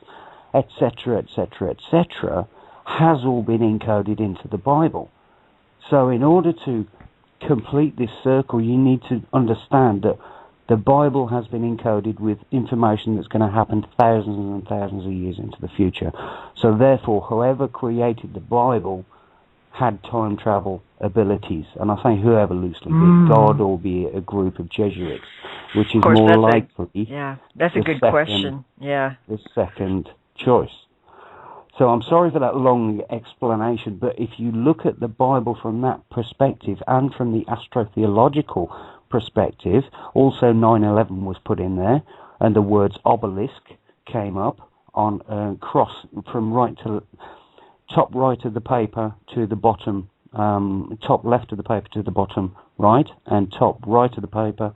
etc., etc., etc., has all been encoded into the Bible. So in order to complete this circle, you need to understand that the Bible has been encoded with information that's going to happen thousands and thousands of years into the future. So therefore, whoever created the Bible had time travel abilities, and I say whoever loosely, be it God or be it a group of Jesuits, which is more likely. That's a good question. Yeah, the second choice. So I'm sorry for that long explanation, but if you look at the Bible from that perspective and from the astrotheological perspective, also 9/11 was put in there, and the words obelisk came up on a cross from top right of the paper to the bottom, top left of the paper to the bottom right, and top right of the paper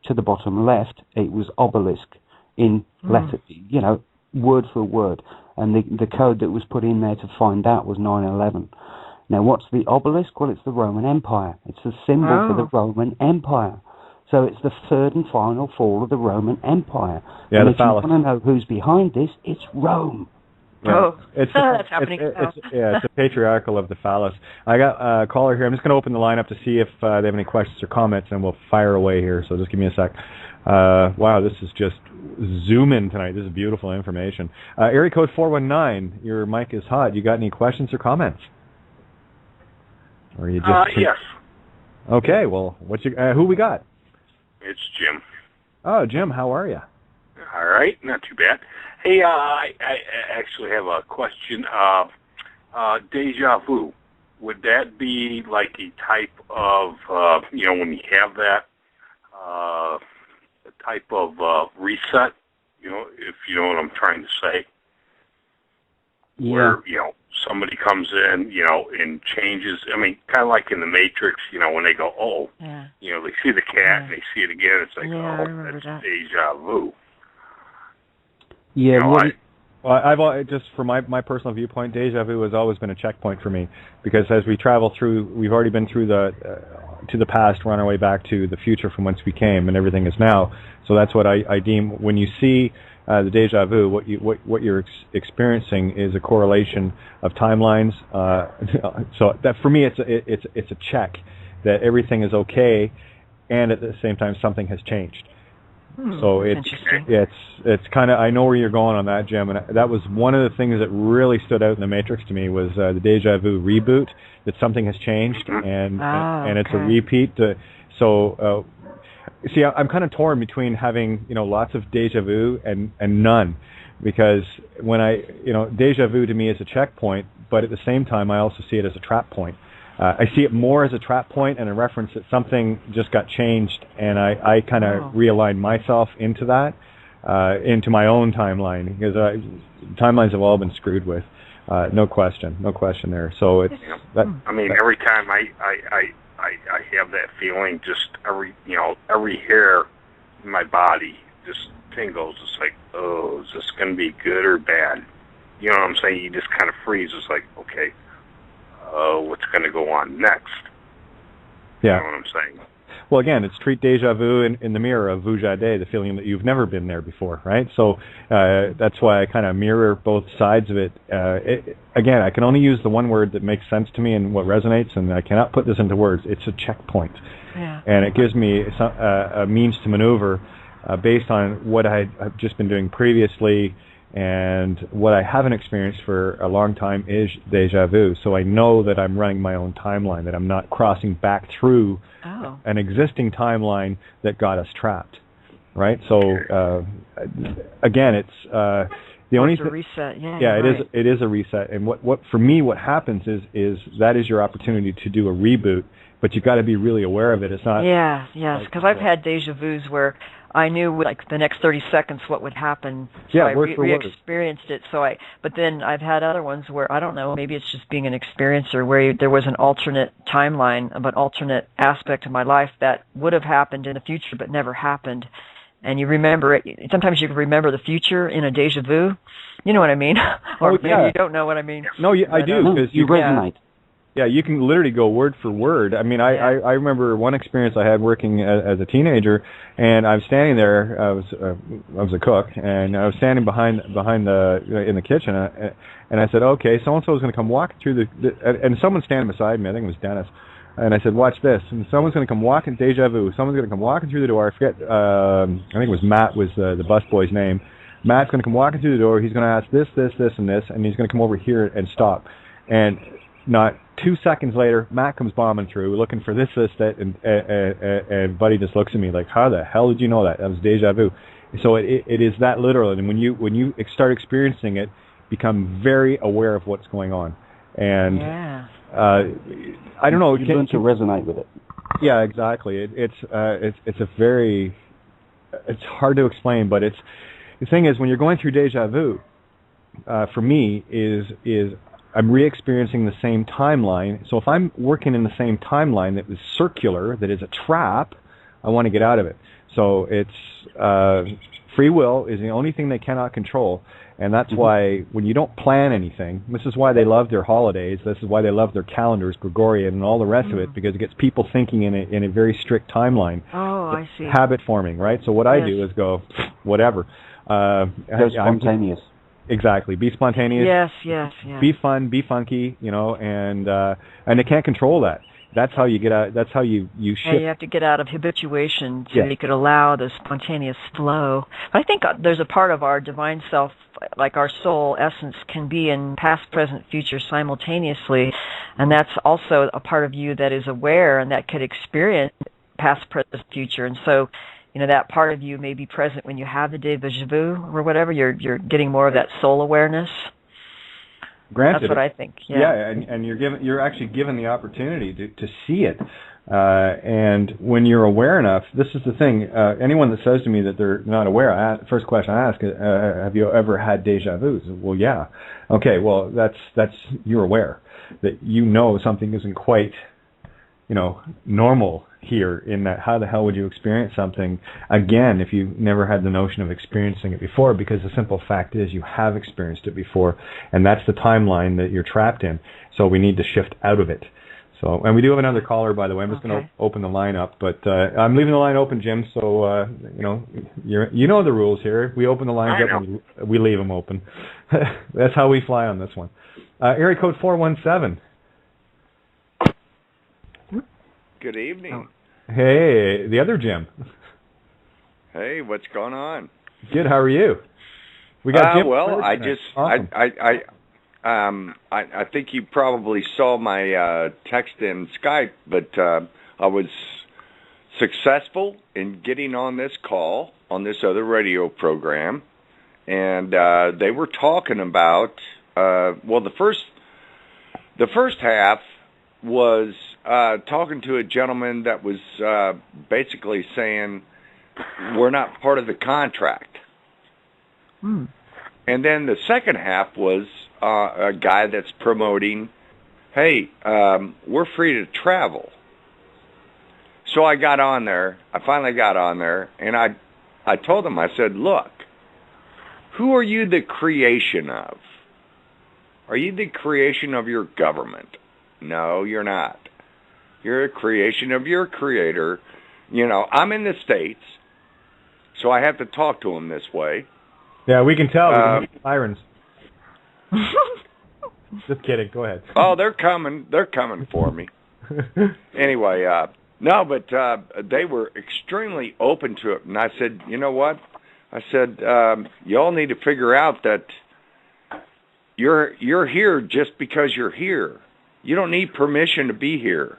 to the bottom left. It was obelisk in letter, word for word. And the code that was put in there to find that was 9/11. Now, what's the obelisk? Well, it's the Roman Empire. It's the symbol for the Roman Empire. So it's the third and final fall of the Roman Empire. Yeah, and the if you want to know who's behind this, it's Rome. Yeah. That's happening now. It's a patriarchal of the phallus. I got a caller here. I'm just going to open the line up to see if they have any questions or comments, and we'll fire away here. So just give me a sec. Wow, this is just zoom in tonight. This is beautiful information. Area code 419. Your mic is hot. You got any questions or comments? Or you just yes. Okay. Well, who we got? It's Jim. Oh, Jim, how are you? right, not too bad. Hey, I actually have a question. Deja vu, would that be like a type of, when you have that, a type of reset, if you know what I'm trying to say? Yeah. Where, somebody comes in, and changes, kind of like in the Matrix, when they go, oh, they see the cat and they see it again, it's like, that's deja vu. Yeah, I've just from my personal viewpoint, deja vu has always been a checkpoint for me, because as we travel through, we've already been through to the past, we're on our way back to the future from whence we came, and everything is now. So that's what I deem when you see the deja vu. What you're experiencing is a correlation of timelines. So that for me, it's a check that everything is okay, and at the same time something has changed. So it's kind of, I know where you're going on that, Jim, and that was one of the things that really stood out in the Matrix to me was the deja vu reboot, that something has changed and it's a repeat. See, I'm kind of torn between having lots of deja vu and none, because when deja vu to me is a checkpoint, but at the same time I also see it as a trap point. I see it more as a trap point and a reference that something just got changed, and I kind of realign myself into that, into my own timeline, because timelines have all been screwed with, no question there. So it's that. Every time I have that feeling, just every hair in my body just tingles. It's like, oh, is this going to be good or bad? You know what I'm saying? You just kind of freeze. It's like, okay. What's going to go on next? Yeah. You know what I'm saying? Well, again, it's treat deja vu in the mirror of Vujade, the feeling that you've never been there before, right? So that's why I kind of mirror both sides of it. Again, I can only use the one word that makes sense to me and what resonates, and I cannot put this into words. It's a checkpoint. Yeah. And it gives me a means to maneuver based on what I've just been doing previously. And what I haven't experienced for a long time is deja vu. So I know that I'm running my own timeline, that I'm not crossing back through an existing timeline that got us trapped, right? So again, it's the only thing. Reset. It is a reset. And what for me, what happens is that is your opportunity to do a reboot, but you've got to be really aware of it. It's not. Yes, because I've had deja vus where I knew like the next 30 seconds what would happen. So I re-experienced it. But then I've had other ones where, I don't know, maybe it's just being an experiencer, where there was an alternate timeline of an alternate aspect of my life that would have happened in the future but never happened. And you remember it. Sometimes you can remember the future in a deja vu. You know what I mean? Or maybe you don't know what I mean. No, I do. Because you resonate. Yeah, you can literally go word for word. I remember one experience I had working as a teenager, and I was standing there. I was a cook, and I was standing behind in the kitchen, and I said, "Okay, so and so is going to come walking through and someone's standing beside me. I think it was Dennis, and I said, "Watch this." And someone's going to come walking. Deja vu. Someone's going to come walking through the door. I forget. I think it was Matt was the busboy's name. Matt's going to come walking through the door. He's going to ask this, and this, and he's going to come over here and stop. And not 2 seconds later, Matt comes bombing through, looking for this, that, and Buddy just looks at me like, "How the hell did you know that?" That was deja vu. So it is that literal, and when you start experiencing it, become very aware of what's going on. And I don't know. You learn to resonate with it. Yeah, exactly. It's hard to explain, but the thing is, when you're going through deja vu, for me is I'm re-experiencing the same timeline. So if I'm working in the same timeline that is circular, that is a trap, I want to get out of it. So it's free will is the only thing they cannot control. And that's why when you don't plan anything, this is why they love their holidays, this is why they love their calendars, Gregorian, and all the rest of it, because it gets people thinking in a very strict timeline. Oh, I see. Habit forming, right? So what I do is go, whatever. They're spontaneous. Exactly. Be spontaneous. Yes. Be fun. Be funky. And they can't control that. That's how you get out. That's how you shift. Yeah, you have to get out of habituation so you could allow the spontaneous flow. I think there's a part of our divine self, like our soul essence, can be in past, present, future simultaneously, and that's also a part of you that is aware and that could experience past, present, future. And so that part of you may be present when you have the déjà vu or whatever. You're getting more of that soul awareness. Granted, that's what I think. Yeah, and you're actually given the opportunity to see it. And when you're aware enough, this is the thing. Anyone that says to me that they're not aware, first question I ask, have you ever had déjà vus? Well, yeah. Okay, well, that's you're aware that something isn't quite, normal here. In that, how the hell would you experience something again if you never had the notion of experiencing it before? Because the simple fact is you have experienced it before, and that's the timeline that you're trapped in. So we need to shift out of it. So, and we do have another caller, by the way. I'm just going to open the line up, but I'm leaving the line open, Jim. So you know the rules here. We open the lines up and we leave them open. That's how we fly on this one. Area code 417. Good evening. Hey, the other Jim. Hey, what's going on? Good. How are you? We got Jim. Well, I awesome. I think you probably saw my text in Skype, but I was successful in getting on this call on this other radio program, and they were talking about the first half was talking to a gentleman that was basically saying we're not part of the contract. And then the second half was a guy that's promoting, hey, we're free to travel. So I got on there. I finally got on there, and I told him, I said, look, who are you the creation of? Are you the creation of your government? No, you're not. You're a creation of your creator. I'm in the States, so I have to talk to him this way. Yeah, we can tell. We can make sirens. Just kidding. Go ahead. Oh, they're coming. They're coming for me. Anyway, no, but they were extremely open to it. And I said, you know what? I said, y'all need to figure out that you're here just because you're here. You don't need permission to be here.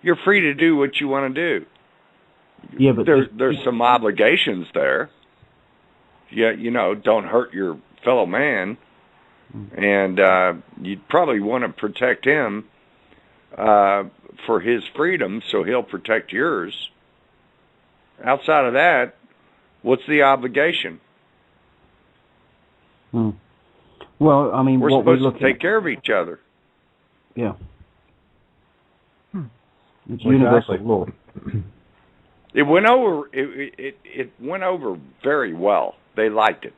You're free to do what you want to do. Yeah, but there's some obligations there. Yeah, don't hurt your fellow man, and you'd probably want to protect him for his freedom, so he'll protect yours. Outside of that, what's the obligation? Well, I mean, we're supposed to take care of each other. Yeah. It's universal law. It went over. It went over very well. They liked it.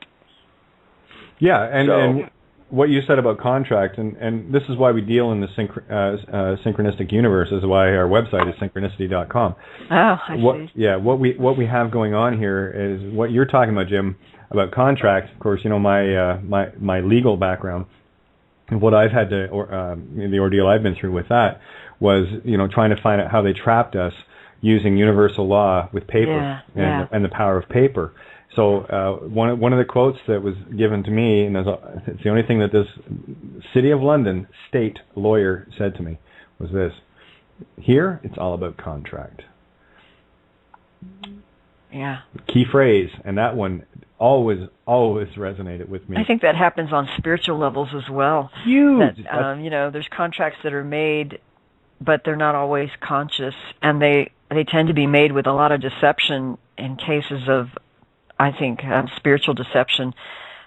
Yeah, and what you said about contract, and this is why we deal in the synchronistic universe. Is why our website is synchronicity.com. Oh, I see. Yeah, what we have going on here is what you're talking about, Jim, about contract. Of course, my legal background, and what I've had to, the ordeal I've been through with that was, trying to find out how they trapped us using universal law with paper and the power of paper. So one of the quotes that was given to me, and it's the only thing that this City of London state lawyer said to me, was this: here, it's all about contract. Yeah. Key phrase, and that one always resonated with me. I think that happens on spiritual levels as well. Huge. That, there's contracts that are made, but they're not always conscious, and they tend to be made with a lot of deception in cases of, I think, spiritual deception.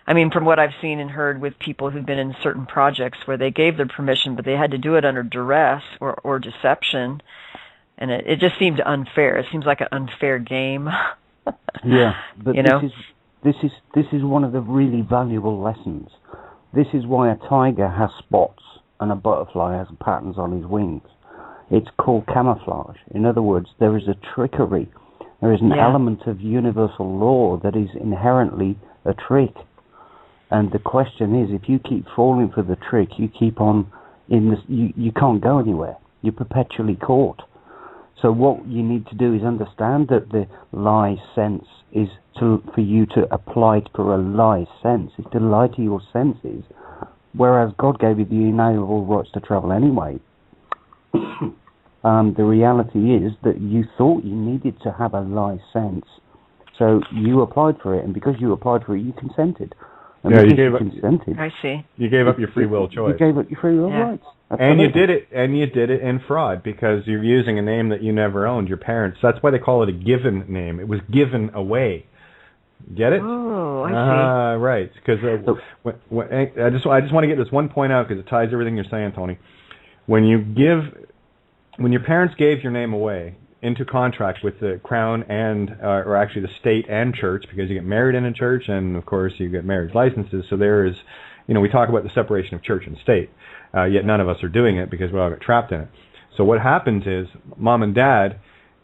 I mean, from what I've seen and heard with people who've been in certain projects where they gave their permission, but they had to do it under duress or deception, and it just seemed unfair. It seems like an unfair game. Yeah, but this is one of the really valuable lessons. This is why a tiger has spots and a butterfly has patterns on his wings. It's called camouflage. In other words, there is a trickery. There is an element of universal law that is inherently a trick. And the question is, if you keep falling for the trick, you keep on in this. You can't go anywhere. You're perpetually caught. So what you need to do is understand that the lie sense is for you to apply it for a lie sense. Is to lie to your senses, whereas God gave you the inalienable rights to travel anyway. The reality is that you thought you needed to have a license, so you applied for it, and because you applied for it, you consented. And yeah, consented. I see. You gave up your free will choice. You gave up your free will rights. And you did it in fraud because you're using a name that you never owned. Your parents. That's why they call it a given name. It was given away. Get it? Oh, I see. Right. Because I just want to get this one point out because it ties everything you're saying, Tony. When your parents gave your name away into contract with the crown and, or actually the state and church, because you get married in a church and of course you get marriage licenses. So there is, we talk about the separation of church and state, yet none of us are doing it because we all get trapped in it. So what happens is mom and dad,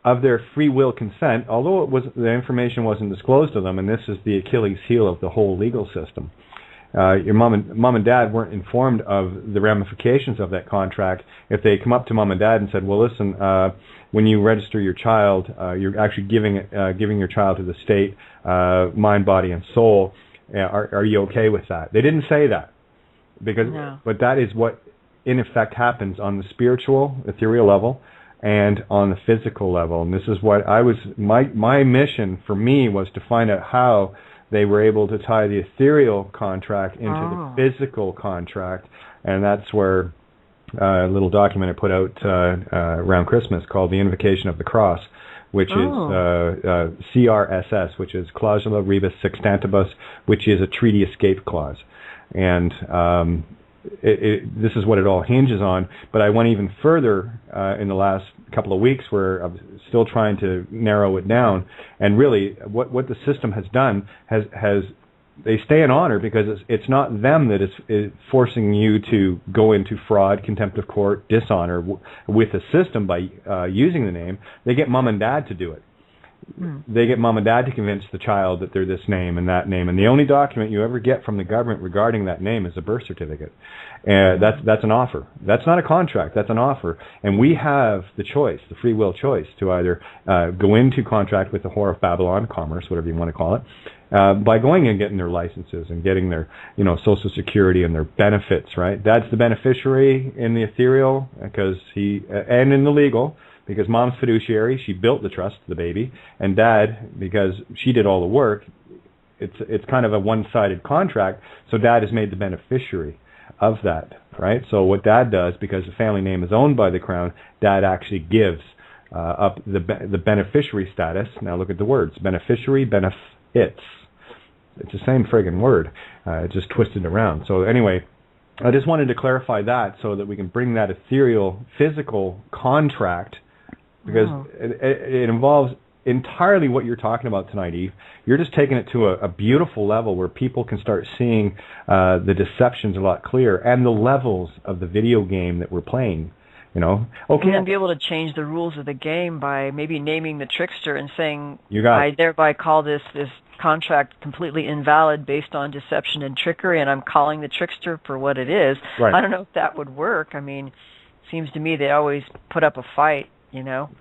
of their free will consent, although the information wasn't disclosed to them, and this is the Achilles heel of the whole legal system. Your mom and dad weren't informed of the ramifications of that contract. If they come up to mom and dad and said, "Well, listen, when you register your child, you're actually giving your child to the state, mind, body, and soul. Are you okay with that?" They didn't say that, but that is what in effect happens on the spiritual, ethereal level, and on the physical level. And this is what my mission for me was to find out how they were able to tie the ethereal contract into the physical contract, and that's where a little document I put out around Christmas called The Invocation of the Cross, which is CRSS, which is Clausula Rebus Sextantibus, which is a treaty escape clause. And this is what it all hinges on, but I went even further in the last couple of weeks where I'm still trying to narrow it down. And really, what the system has done has they stay in honor because it's not them that is forcing you to go into fraud, contempt of court, dishonor with the system by using the name. They get mom and dad to do it. They get mom and dad to convince the child that they're this name and that name, and the only document you ever get from the government regarding that name is a birth certificate. That's an offer. That's not a contract. That's an offer, and we have the choice, the free will choice, to either go into contract with the Whore of Babylon, commerce, whatever you want to call it, by going and getting their licenses and getting their Social Security and their benefits. Right? Dad's the beneficiary in the ethereal because and in the legal. Because mom's fiduciary, she built the trust, the baby, and dad, because she did all the work, it's kind of a one-sided contract, so dad is made the beneficiary of that, right? So what dad does, because the family name is owned by the crown, dad actually gives up the beneficiary status. Now look at the words, beneficiary, benefits. It's the same friggin' word, just twisted around. So anyway, I just wanted to clarify that so that we can bring that ethereal, physical contract, because it involves entirely what you're talking about tonight, Eve. You're just taking it to a beautiful level where people can start seeing the deceptions a lot clearer and the levels of the video game that we're playing. Okay. And be able to change the rules of the game by maybe naming the trickster and saying, I thereby call this contract completely invalid based on deception and trickery, and I'm calling the trickster for what it is. Right. I don't know if that would work. I mean, it seems to me they always put up a fight,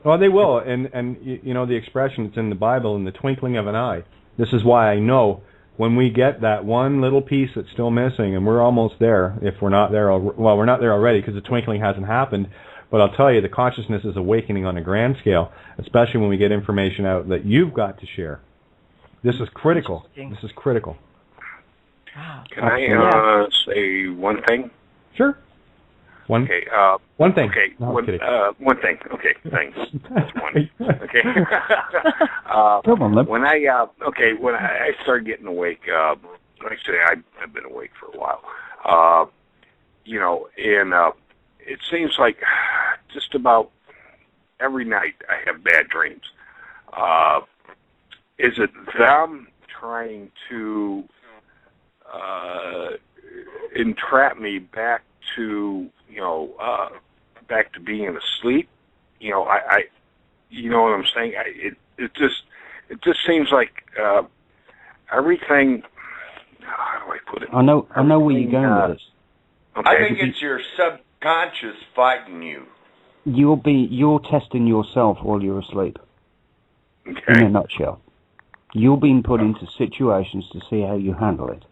Well, they will, and the expression, it's in the Bible, in the twinkling of an eye. This is why I know when we get that one little piece that's still missing, and we're almost there, if we're not there, we're not there already because the twinkling hasn't happened, but I'll tell you, the consciousness is awakening on a grand scale, especially when we get information out that you've got to share. This is critical. This is critical. Can I say one thing? Sure. One thing. Okay. No, one thing. Okay. Thanks. That's one. Okay. Come on, when I started getting awake, actually I've been awake for a while. And it seems like just about every night I have bad dreams. Is it them trying to entrap me back to back to being asleep? I what I'm saying? It just seems like everything. How do I put it? I know where you're going with this. Okay. I think it's your subconscious fighting you. You're testing yourself while you're asleep. Okay. In a nutshell, you're being put into situations to see how you handle it.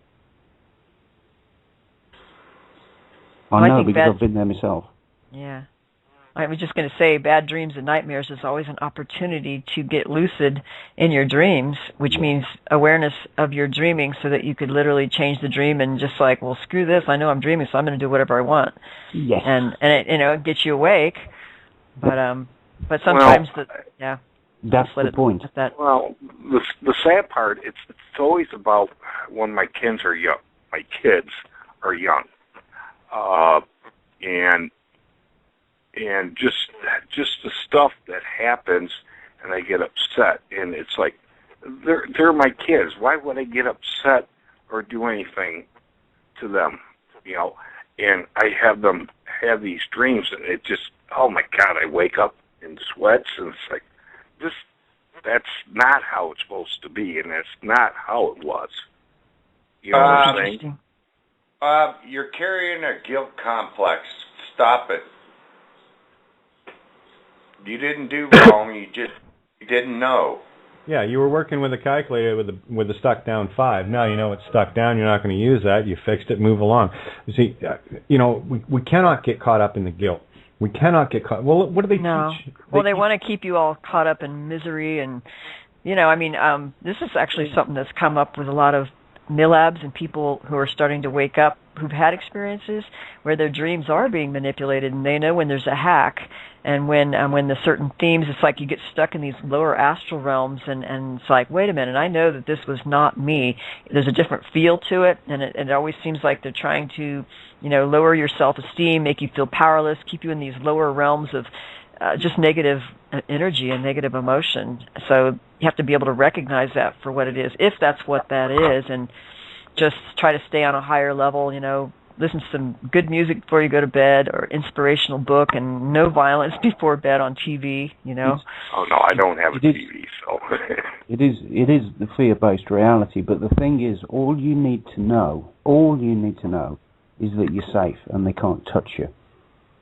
I know because I've been there myself. Yeah. I was just going to say, bad dreams and nightmares is always an opportunity to get lucid in your dreams, which means awareness of your dreaming, so that you could literally change the dream and just like, well, screw this. I know I'm dreaming, so I'm going to do whatever I want. Yes. And it, it gets you awake. But sometimes that's the point. Well, the sad part, it's always about when my kids are young. My kids are young, and just the stuff that happens, and I get upset, and it's like they're my kids. Why would I get upset or do anything to them? And I have them have these dreams, and it just, oh my God, I wake up in sweats, and it's like, that's not how it's supposed to be, and that's not how it was. You know what I'm saying? You're carrying a guilt complex. Stop it. You didn't do wrong. You didn't know. Yeah, you were working with a calculator with the stuck down 5. Now you know it's stuck down. You're not going to use that. You fixed it. Move along. You see, we cannot get caught up in the guilt. We cannot get caught. Well, what do they teach? Well, they want to keep you all caught up in misery, and this is actually something that's come up with a lot of MILABs and people who are starting to wake up, who've had experiences where their dreams are being manipulated, and they know when there's a hack, and when the certain themes, it's like you get stuck in these lower astral realms, and it's like, wait a minute, I know that this was not me. There's a different feel to it, and it always seems like they're trying to, lower your self-esteem, make you feel powerless, keep you in these lower realms of just negative energy and negative emotion. So you have to be able to recognize that for what it is, if that's what that is, and just try to stay on a higher level, listen to some good music before you go to bed, or inspirational book, and no violence before bed on TV, Oh, no, I don't have a TV, so... It is the fear-based reality, but the thing is, all you need to know is that you're safe and they can't touch you.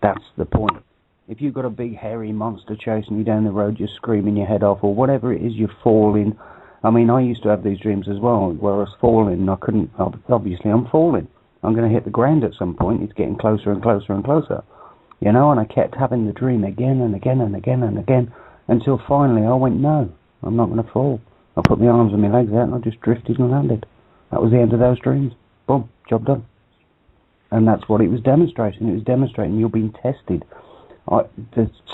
That's the point. If you've got a big hairy monster chasing you down the road, just screaming your head off, or whatever it is, you're falling. I mean, I used to have these dreams as well, where I was falling, and I couldn't, obviously I'm falling. I'm going to hit the ground at some point. It's getting closer and closer and closer. And I kept having the dream again and again and again and again, until finally I went, no, I'm not going to fall. I put my arms and my legs out, and I just drifted and landed. That was the end of those dreams. Boom, job done. And that's what it was demonstrating. It was demonstrating you're being tested.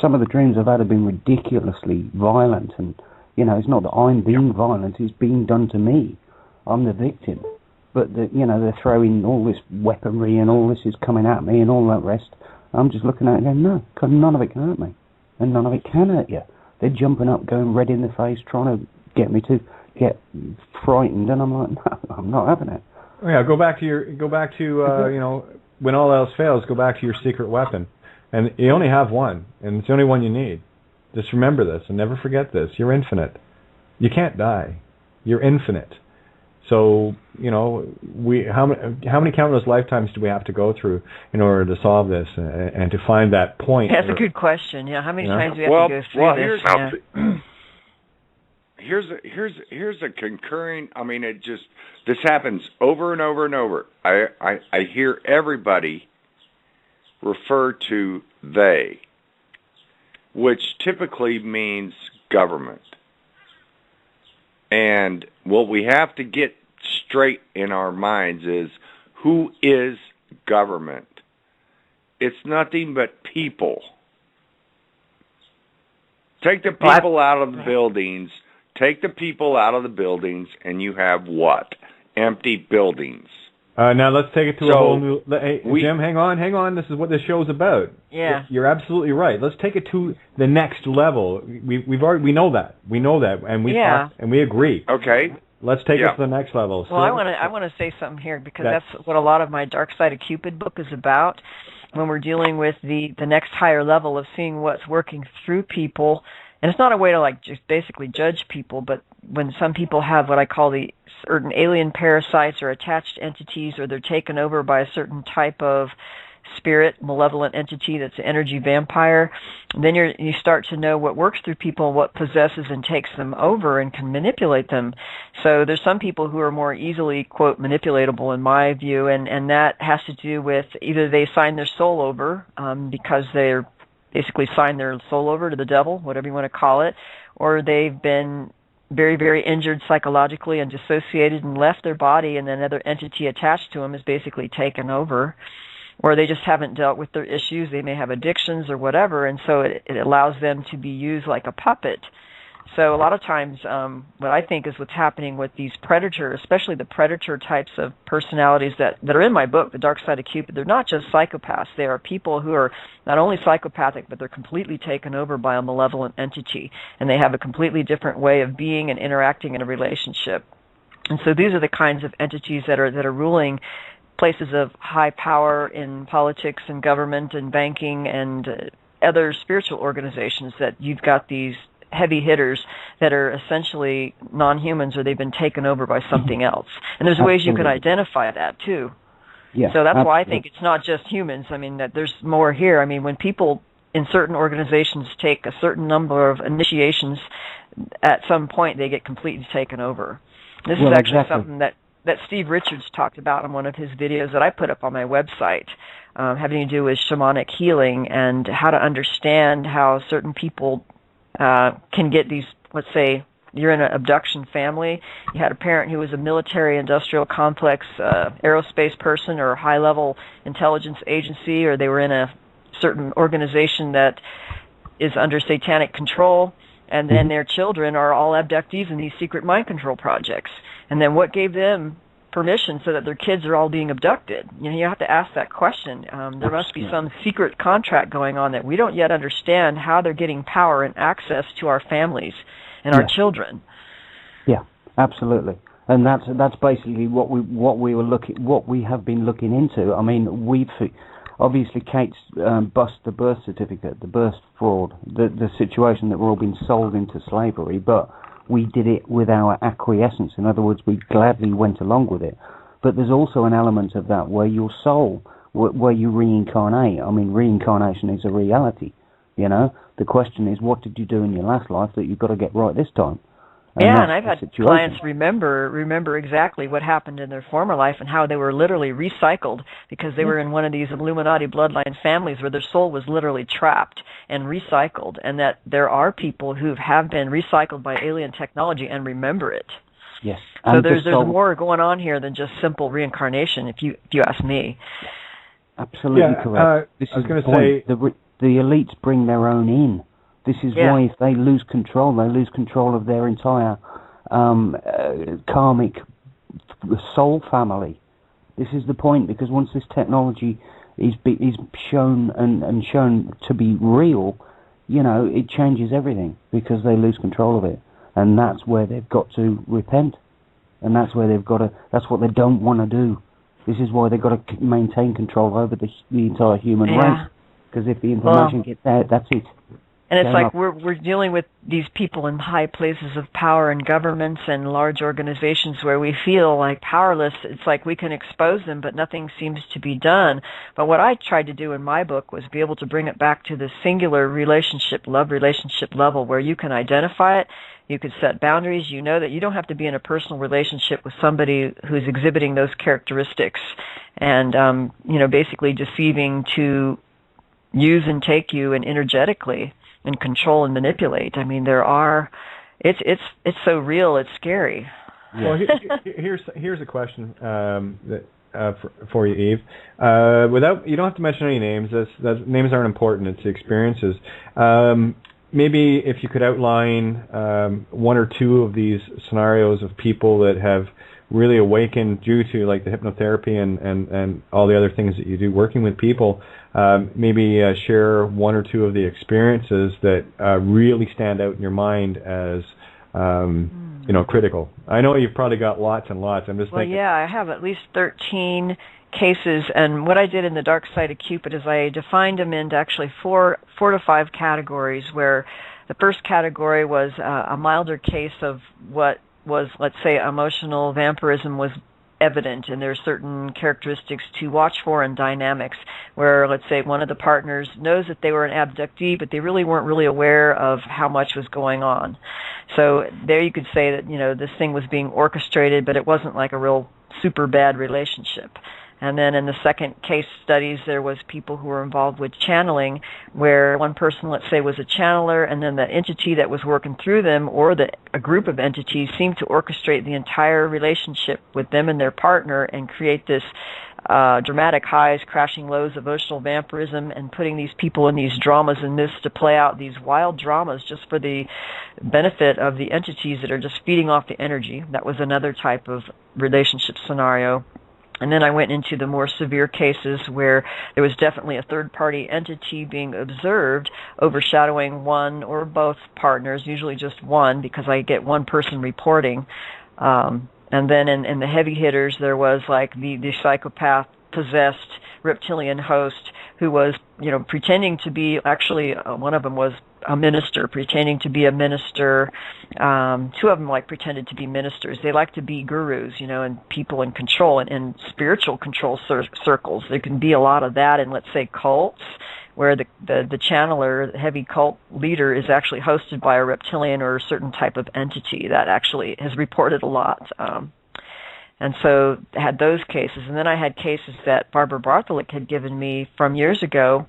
Some of the dreams I've had have been ridiculously violent, and it's not that I'm being violent; it's being done to me. I'm the victim, but they're throwing all this weaponry, and all this is coming at me, and all that rest. I'm just looking at it and going, no, because none of it can hurt me, and none of it can hurt you. They're jumping up, going red in the face, trying to get me to get frightened, and I'm like, no, I'm not having it. Oh, yeah, go back to when all else fails, go back to your secret weapon. And you only have one, and it's the only one you need. Just remember this, and never forget this. You're infinite. You can't die. You're infinite. So, how many countless lifetimes do we have to go through in order to solve this and to find that point? That's a good question. Yeah, how many times do we have to go through this? Here's a concurring. I mean, this happens over and over and over. I hear everybody refer to they, which typically means government. And what we have to get straight in our minds is, who is government? It's nothing but people. Take the people out of the buildings. Take the people out of the buildings, and you have what? Empty buildings. Now let's take it to a whole new... Hey, Jim, hang on. This is what this show's about. Yeah. You're absolutely right. Let's take it to the next level. We know that, and we agree. Okay. Let's take it to the next level. Well, I want to say something here, because that's what a lot of my Dark Side of Cupid book is about. When we're dealing with the next higher level of seeing what's working through people, and it's not a way to just basically judge people, but when some people have what I call the certain alien parasites or attached entities, or they're taken over by a certain type of spirit, malevolent entity that's an energy vampire, then you start to know what works through people, what possesses and takes them over and can manipulate them. So there's some people who are more easily, quote, manipulatable in my view, and that has to do with either they sign their soul over because they're basically signed their soul over to the devil, whatever you want to call it, or they've been very, very injured psychologically and dissociated and left their body, and then another entity attached to them is basically taken over, or they just haven't dealt with their issues. They may have addictions or whatever, and so it allows them to be used like a puppet. So a lot of times what I think is what's happening with these predator, especially the predator types of personalities that are in my book, The Dark Side of Cupid, they're not just psychopaths. They are people who are not only psychopathic, but they're completely taken over by a malevolent entity, and they have a completely different way of being and interacting in a relationship. And so these are the kinds of entities that are ruling places of high power in politics and government and banking and other spiritual organizations, that you've got these heavy hitters that are essentially non-humans, or they've been taken over by something else. And there's ways you can identify that too. Yeah, so that's why I think it's not just humans. I mean, that there's more here. I mean, when people in certain organizations take a certain number of initiations, at some point they get completely taken over. This is actually something that Steve Richards talked about in one of his videos that I put up on my website, having to do with shamanic healing and how to understand how certain people can get these, let's say, you're in an abduction family, you had a parent who was a military industrial complex aerospace person or a high-level intelligence agency, or they were in a certain organization that is under satanic control, and then their children are all abductees in these secret mind control projects. And then what gave them permission so that their kids are all being abducted? You know, you have to ask that question. There must be some secret contract going on that we don't yet understand, how they're getting power and access to our families and our children. Yeah, absolutely. And that's basically what we have been looking into. I mean, we've obviously Kate's bust the birth certificate, the birth fraud, the situation that we're all being sold into slavery, but we did it with our acquiescence. In other words, we gladly went along with it. But there's also an element of that where your soul, where you reincarnate. I mean, reincarnation is a reality, you know. The question is, what did you do in your last life that you've got to get right this time? And I've had clients remember exactly what happened in their former life and how they were literally recycled because they were in one of these Illuminati bloodline families where their soul was literally trapped and recycled, and that there are people who have been recycled by alien technology and remember it. Yes. So there's more going on here than just simple reincarnation, if you ask me. Absolutely correct. I was going to say the elites bring their own in. This is why if they lose control of their entire karmic soul family. This is the point, because once this technology is shown and shown to be real, you know, it changes everything because they lose control of it. And that's where they've got to repent. And that's where they've got to, that's what they don't want to do. This is why they've got to maintain control over the entire human race. Because if the information gets out, that's it. And it's like we're dealing with these people in high places of power in governments and large organizations where we feel like powerless. It's like we can expose them, but nothing seems to be done. But what I tried to do in my book was be able to bring it back to the singular love relationship level where you can identify it, you can set boundaries, you know that you don't have to be in a personal relationship with somebody who's exhibiting those characteristics and, you know, basically deceiving to use and take you and energetically and control and manipulate. I mean, it's so real, it's scary. Well, here's a question for you, Eve. You don't have to mention any names. Names aren't important. It's the experiences. Maybe if you could outline one or two of these scenarios of people that have really awakened due to like the hypnotherapy and all the other things that you do working with people. Maybe share one or two of the experiences that really stand out in your mind as critical. I know you've probably got lots and lots. I'm just thinking. Well, yeah, I have at least 13 cases, and what I did in The Dark Side of Cupid is I defined them into actually four to five categories, where the first category was a milder case of what was, let's say, emotional vampirism was evident, and there are certain characteristics to watch for and dynamics where, let's say, one of the partners knows that they were an abductee, but they really weren't really aware of how much was going on. So there you could say that, you know, this thing was being orchestrated, but it wasn't like a real super bad relationship. And then in the second case studies, there was people who were involved with channeling, where one person, let's say, was a channeler, and then the entity that was working through them, or a group of entities, seemed to orchestrate the entire relationship with them and their partner and create this dramatic highs, crashing lows, emotional vampirism, and putting these people in these dramas and myths to play out these wild dramas just for the benefit of the entities that are just feeding off the energy. That was another type of relationship scenario. And then I went into the more severe cases where there was definitely a third-party entity being observed, overshadowing one or both partners, usually just one, because I get one person reporting. And then in the heavy hitters, there was like the psychopath possessed reptilian host who was, pretending to be, actually one of them was a minister, pretending to be a minister. Two of them pretended to be ministers. They like to be gurus, and people in control and spiritual control circles. There can be a lot of that in, let's say, cults, where the channeler, the heavy cult leader, is actually hosted by a reptilian or a certain type of entity. That actually has reported a lot. And so I had those cases. And then I had cases that Barbara Bartholick had given me from years ago,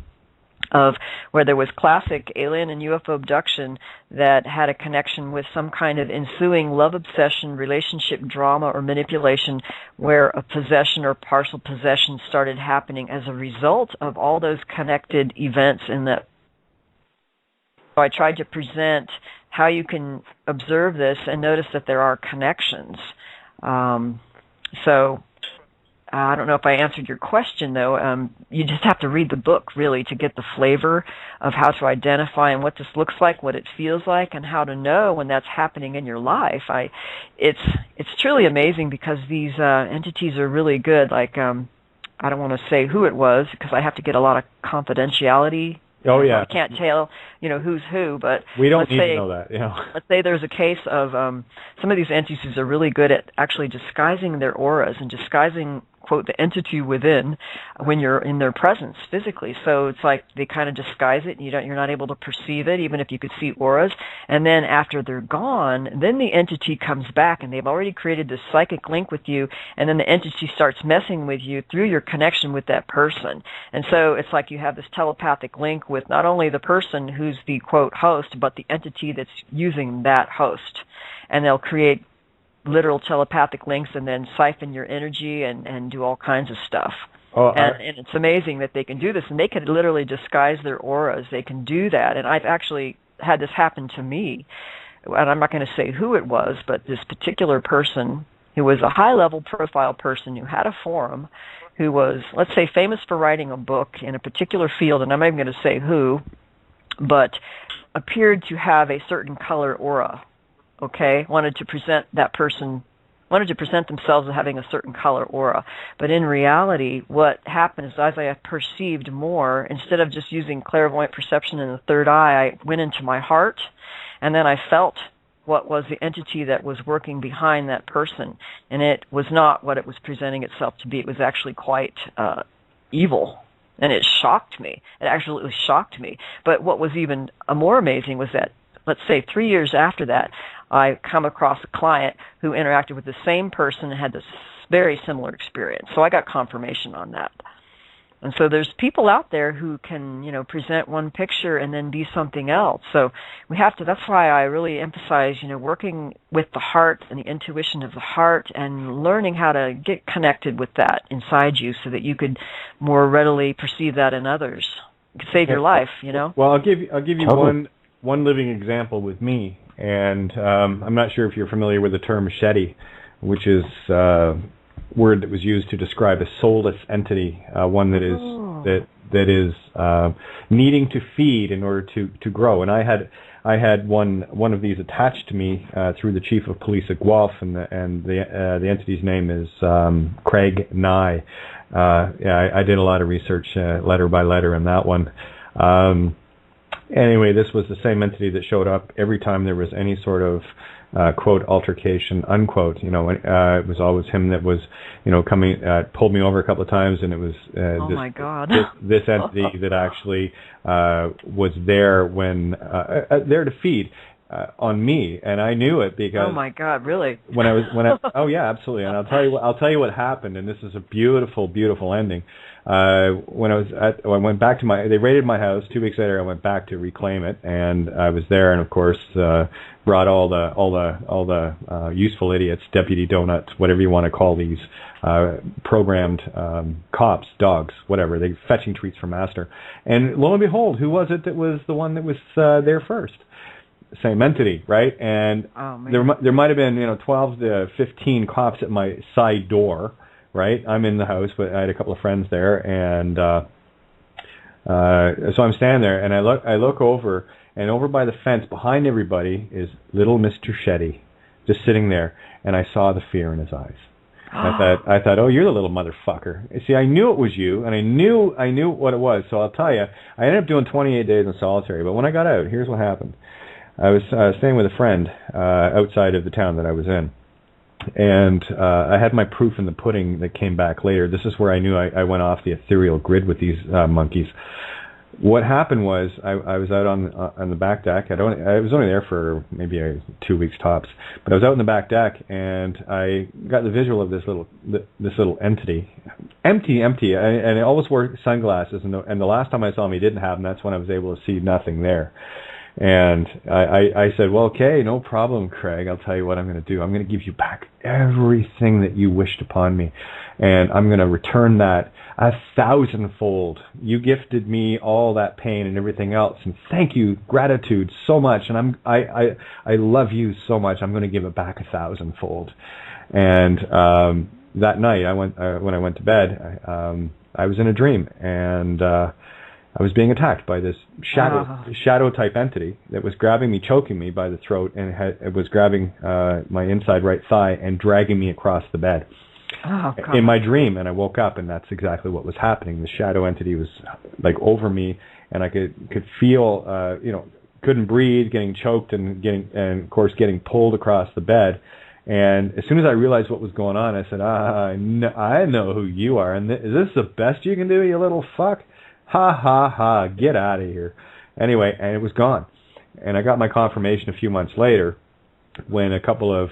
of where there was classic alien and UFO abduction that had a connection with some kind of ensuing love obsession, relationship drama, or manipulation, where a possession or partial possession started happening as a result of all those connected events in that. So I tried to present how you can observe this and notice that there are connections. So I don't know if I answered your question, though. You just have to read the book, really, to get the flavor of how to identify and what this looks like, what it feels like, and how to know when that's happening in your life. It's truly amazing because these entities are really good. I don't want to say who it was because I have to get a lot of confidentiality. Oh, yeah. I can't tell, who's who, but we don't need to know that. Let's say there's a case of some of these entities are really good at actually disguising their auras and disguising, quote, the entity within when you're in their presence physically. So it's like they kind of disguise it, and you're not able to perceive it, even if you could see auras. And then after they're gone, then the entity comes back, and they've already created this psychic link with you, and then the entity starts messing with you through your connection with that person. And so it's like you have this telepathic link with not only the person who's the, quote, host, but the entity that's using that host. And they'll create literal telepathic links and then siphon your energy and do all kinds of stuff. And it's amazing that they can do this, and they can literally disguise their auras. They can do that, and I've actually had this happen to me. And I'm not going to say who it was, but this particular person who was a high-level profile person who had a forum, who was, let's say, famous for writing a book in a particular field, and I'm not even going to say who, but appeared to have a certain color aura. Okay, wanted to present themselves as having a certain color aura. But in reality, what happened is, as I perceived more, instead of just using clairvoyant perception in the third eye, I went into my heart, and then I felt what was the entity that was working behind that person. And it was not what it was presenting itself to be. It was actually quite evil. And it shocked me. It absolutely shocked me. But what was even more amazing was that, let's say 3 years after that, I come across a client who interacted with the same person and had this very similar experience. So I got confirmation on that. And so there's people out there who can, present one picture and then be something else. So we have to, that's why I really emphasize, working with the heart and the intuition of the heart and learning how to get connected with that inside you so that you could more readily perceive that in others. It could save your life, Well, I'll give you one living example with me. And I'm not sure if you're familiar with the term Shetty, which is a word that was used to describe a soulless entity, one that is needing to feed in order to grow. And I had one of these attached to me through the chief of police at Guelph, and the entity's name is Craig Nye. I did a lot of research, letter by letter, on that one. Anyway, this was the same entity that showed up every time there was any sort of quote altercation, unquote. It was always him that was, coming, pulled me over a couple of times, and it was my God. this entity that actually was there when there to feed. on me, and I knew it because. Oh my God! Really? Oh yeah, absolutely. And I'll tell you what happened, and this is a beautiful, beautiful ending. I went back to they raided my house. 2 weeks later, I went back to reclaim it, and I was there, and of course, brought all the useful idiots, deputy donuts, whatever you want to call these, programmed cops, dogs, whatever. They fetching treats from master, and lo and behold, who was it that was the one that was there first? Same entity, right? And there might have been 12 to 15 cops at my side door, right? I'm in the house, but I had a couple of friends there, and so I'm standing there, and I look over, and over by the fence behind everybody is little Mr. Shetty, just sitting there, and I saw the fear in his eyes. I thought, oh, you're the little motherfucker. See, I knew it was you, and I knew what it was. So I'll tell you, I ended up doing 28 days in solitary. But when I got out, here's what happened. I was staying with a friend outside of the town that I was in, and I had my proof in the pudding that came back later. This is where I knew I went off the ethereal grid with these monkeys. What happened was I was out on the back deck. I was only there for maybe 2 weeks tops, but I was out on the back deck, and I got the visual of this little entity, empty, and I always wore sunglasses. And the last time I saw him, he didn't have them. That's when I was able to see nothing there. And I said, well, okay, no problem, Craig. I'll tell you what I'm going to do. I'm going to give you back everything that you wished upon me, and I'm going to return that 1,000-fold. You gifted me all that pain and everything else, and thank you, gratitude so much. And I love you so much. I'm going to give it back 1,000-fold. And that night, when I went to bed, I was in a dream, and I was being attacked by this shadow type entity that was grabbing me, choking me by the throat, and it was grabbing my inside right thigh and dragging me across the bed. In my dream, and I woke up, and that's exactly what was happening. The shadow entity was like over me, and I could feel, couldn't breathe, getting choked, and of course getting pulled across the bed. And as soon as I realized what was going on, I said, I know who you are, and is this the best you can do, you little fuck? Ha, ha, ha, get out of here. Anyway, and it was gone. And I got my confirmation a few months later when a couple of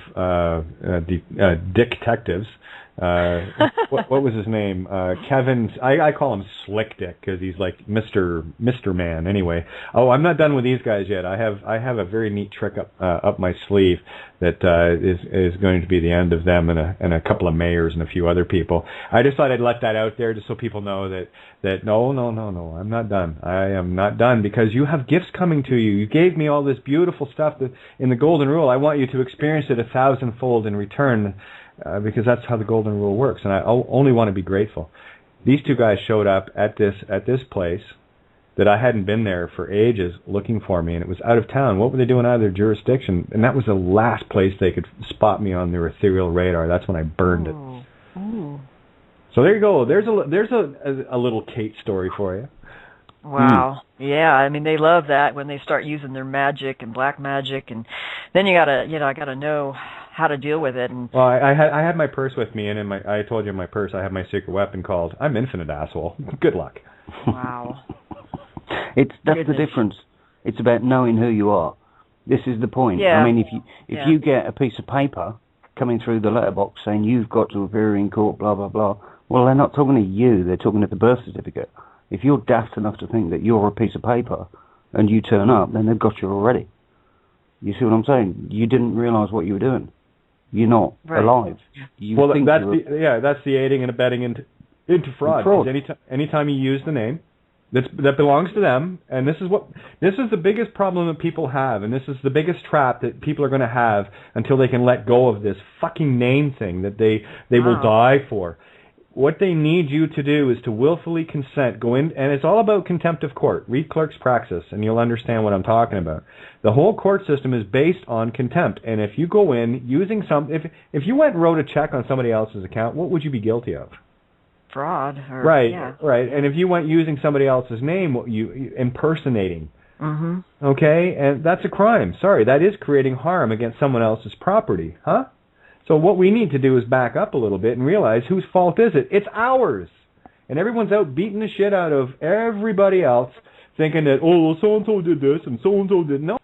detectives, what was his name? Kevin, I call him Slick Dick because he's like Mr. Man. Anyway, I'm not done with these guys yet. I have a very neat trick up my sleeve that is going to be the end of them and a couple of mayors and a few other people. I just thought I'd let that out there just so people know that no, I'm not done. I am not done because you have gifts coming to you. You gave me all this beautiful stuff in the Golden Rule. I want you to experience it 1,000-fold in return. Because that's how the Golden Rule works, and I only want to be grateful. These two guys showed up at this place that I hadn't been there for ages looking for me, and it was out of town. What were they doing out of their jurisdiction? And that was the last place they could spot me on their ethereal radar. That's when I burned it. Ooh. So there you go. There's a little Kate story for you. Wow. Yeah, I mean they love that when they start using their magic and black magic, and then I gotta know how to deal with it. And well, I had my purse with me, and I told you in my purse I have my secret weapon called I'm Infinite Asshole. Good luck. Wow. That's the difference. It's about knowing who you are. This is the point. Yeah. I mean, if you get a piece of paper coming through the letterbox saying you've got to appear in court, blah blah blah, well, they're not talking to you. They're talking to the birth certificate. If you're daft enough to think that you're a piece of paper and you turn up, then they've got you already. You see what I'm saying? You didn't realise what you were doing. You're not alive. That's the aiding and abetting into fraud. Anytime you use the name that belongs to them, and this is the biggest problem that people have, and this is the biggest trap that people are going to have until they can let go of this fucking name thing that they will die for. What they need you to do is to willfully consent, go in, and it's all about contempt of court. Read Clerk's Praxis, and you'll understand what I'm talking about. The whole court system is based on contempt, and if you go in using if you went and wrote a check on somebody else's account, what would you be guilty of? Fraud. Right. And if you went using somebody else's name, you impersonating. Mm-hmm. Okay, and that's a crime. Sorry, that is creating harm against someone else's property, huh? So what we need to do is back up a little bit and realize whose fault is it? It's ours. And everyone's out beating the shit out of everybody else, thinking that, oh, well, so-and-so did this and so-and-so did... No.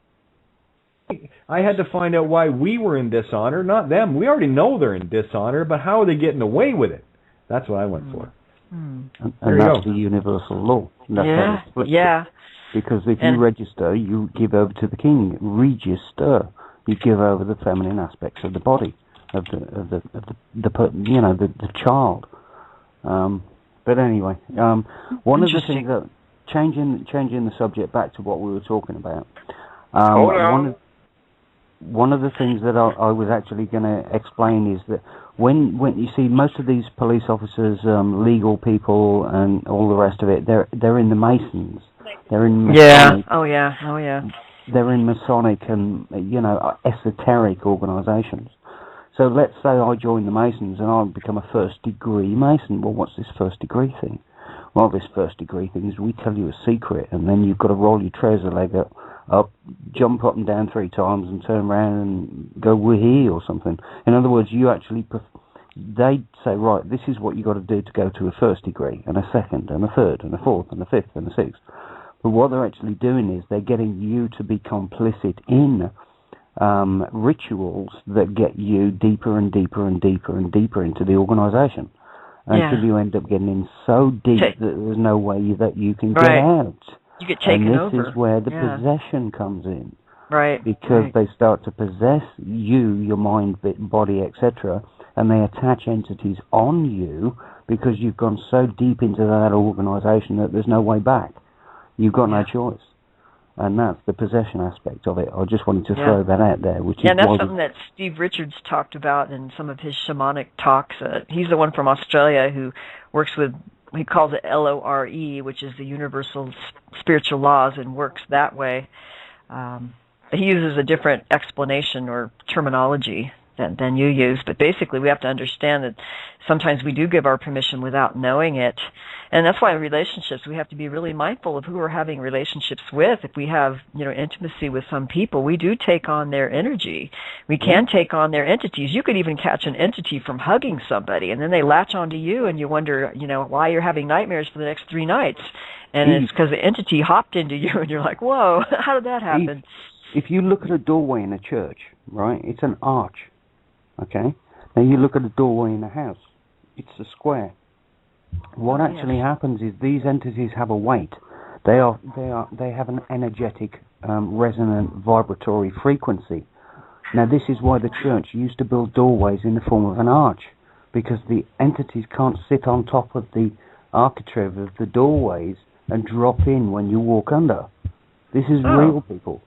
I had to find out why we were in dishonor, not them. We already know they're in dishonor, but how are they getting away with it? That's what I went for. And that's the universal law. That's yeah. Because if you register, you give over to the king. Register, you give over the feminine aspects of the body, of the child. But anyway, one of the things that changing the subject back to what we were talking about. One of the things that I was actually going to explain is that when you see most of these police officers, legal people, and all the rest of it, they're in the Masons. They're in Masonic. They're in Masonic and esoteric organisations. So let's say I join the Masons and I become a first degree Mason. Well, what's this first degree thing? Well, this first degree thing is we tell you a secret, and then you've got to roll your trouser leg up, jump up and down 3 times, and turn around and go wee or something. In other words, you actually they say, right, this is what you got to do to go to a first degree, and a second, and a third, and a fourth, and a fifth, and a sixth. But what they're actually doing is they're getting you to be complicit in rituals that get you deeper and deeper and deeper and deeper into the organisation until you end up getting in so deep that there's no way that you can get out. You get taken over. And this is where the possession comes in. Right. Because they start to possess you, your mind, body, etc., and they attach entities on you because you've gone so deep into that organisation that there's no way back. You've got no choice. And that's the possession aspect of it. I just wanted to throw that out there. Which is that's something that Steve Richards talked about in some of his shamanic talks. He's the one from Australia who works with, he calls it LORE, which is the Universal Spiritual Laws, and works that way. He uses a different explanation or terminology than you use. But basically, we have to understand that sometimes we do give our permission without knowing it. And that's why in relationships, we have to be really mindful of who we're having relationships with. If we have, intimacy with some people, we do take on their energy. We can take on their entities. You could even catch an entity from hugging somebody, and then they latch onto you, and you wonder, why you're having nightmares for the next 3 nights. And it's because the entity hopped into you, and you're like, whoa, how did that happen? If you look at a doorway in a church, right, it's an arch, okay? Now you look at a doorway in a house, it's a square. What actually happens is these entities have a weight. They have an energetic, resonant, vibratory frequency. Now this is why the church used to build doorways in the form of an arch, because the entities can't sit on top of the architrave of the doorways and drop in when you walk under. This is real, people.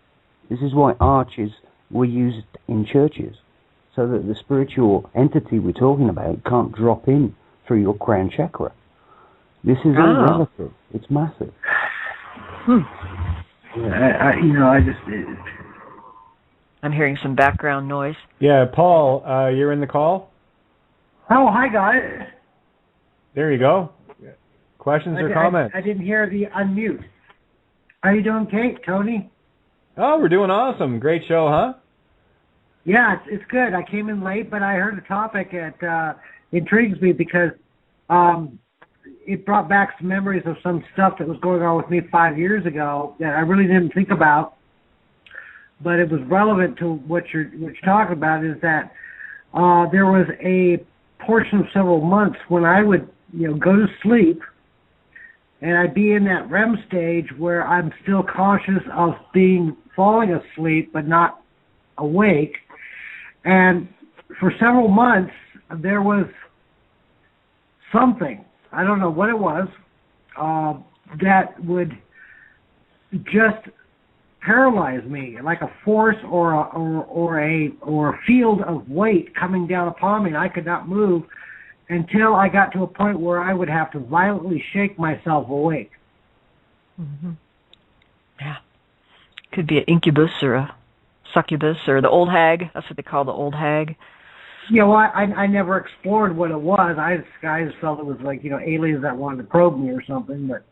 This is why arches were used in churches, so that the spiritual entity we're talking about can't drop in through your crown chakra. This is all relative. It's massive. I'm hearing some background noise. Yeah, Paul, you're in the call? Oh, hi, guys. There you go. Questions or comments? I didn't hear the unmute. How you doing, Kate, Tony? Oh, we're doing awesome. Great show, huh? Yeah, it's good. I came in late, but I heard a topic that intrigues me because it brought back some memories of some stuff that was going on with me 5 years ago that I really didn't think about, but it was relevant to what you're talking about. Is that there was a portion of several months when I would go to sleep, and I'd be in that REM stage where I'm still conscious of falling asleep but not awake. And for several months, there was something, I don't know what it was, that would just paralyze me, like a force or a field of weight coming down upon me, and I could not move until I got to a point where I would have to violently shake myself awake. Mm-hmm. Yeah. Could be an incubus or a succubus or the old hag. That's what they call the old hag. Yeah, well, I never explored what it was. I just felt it was like, aliens that wanted to probe me or something. But,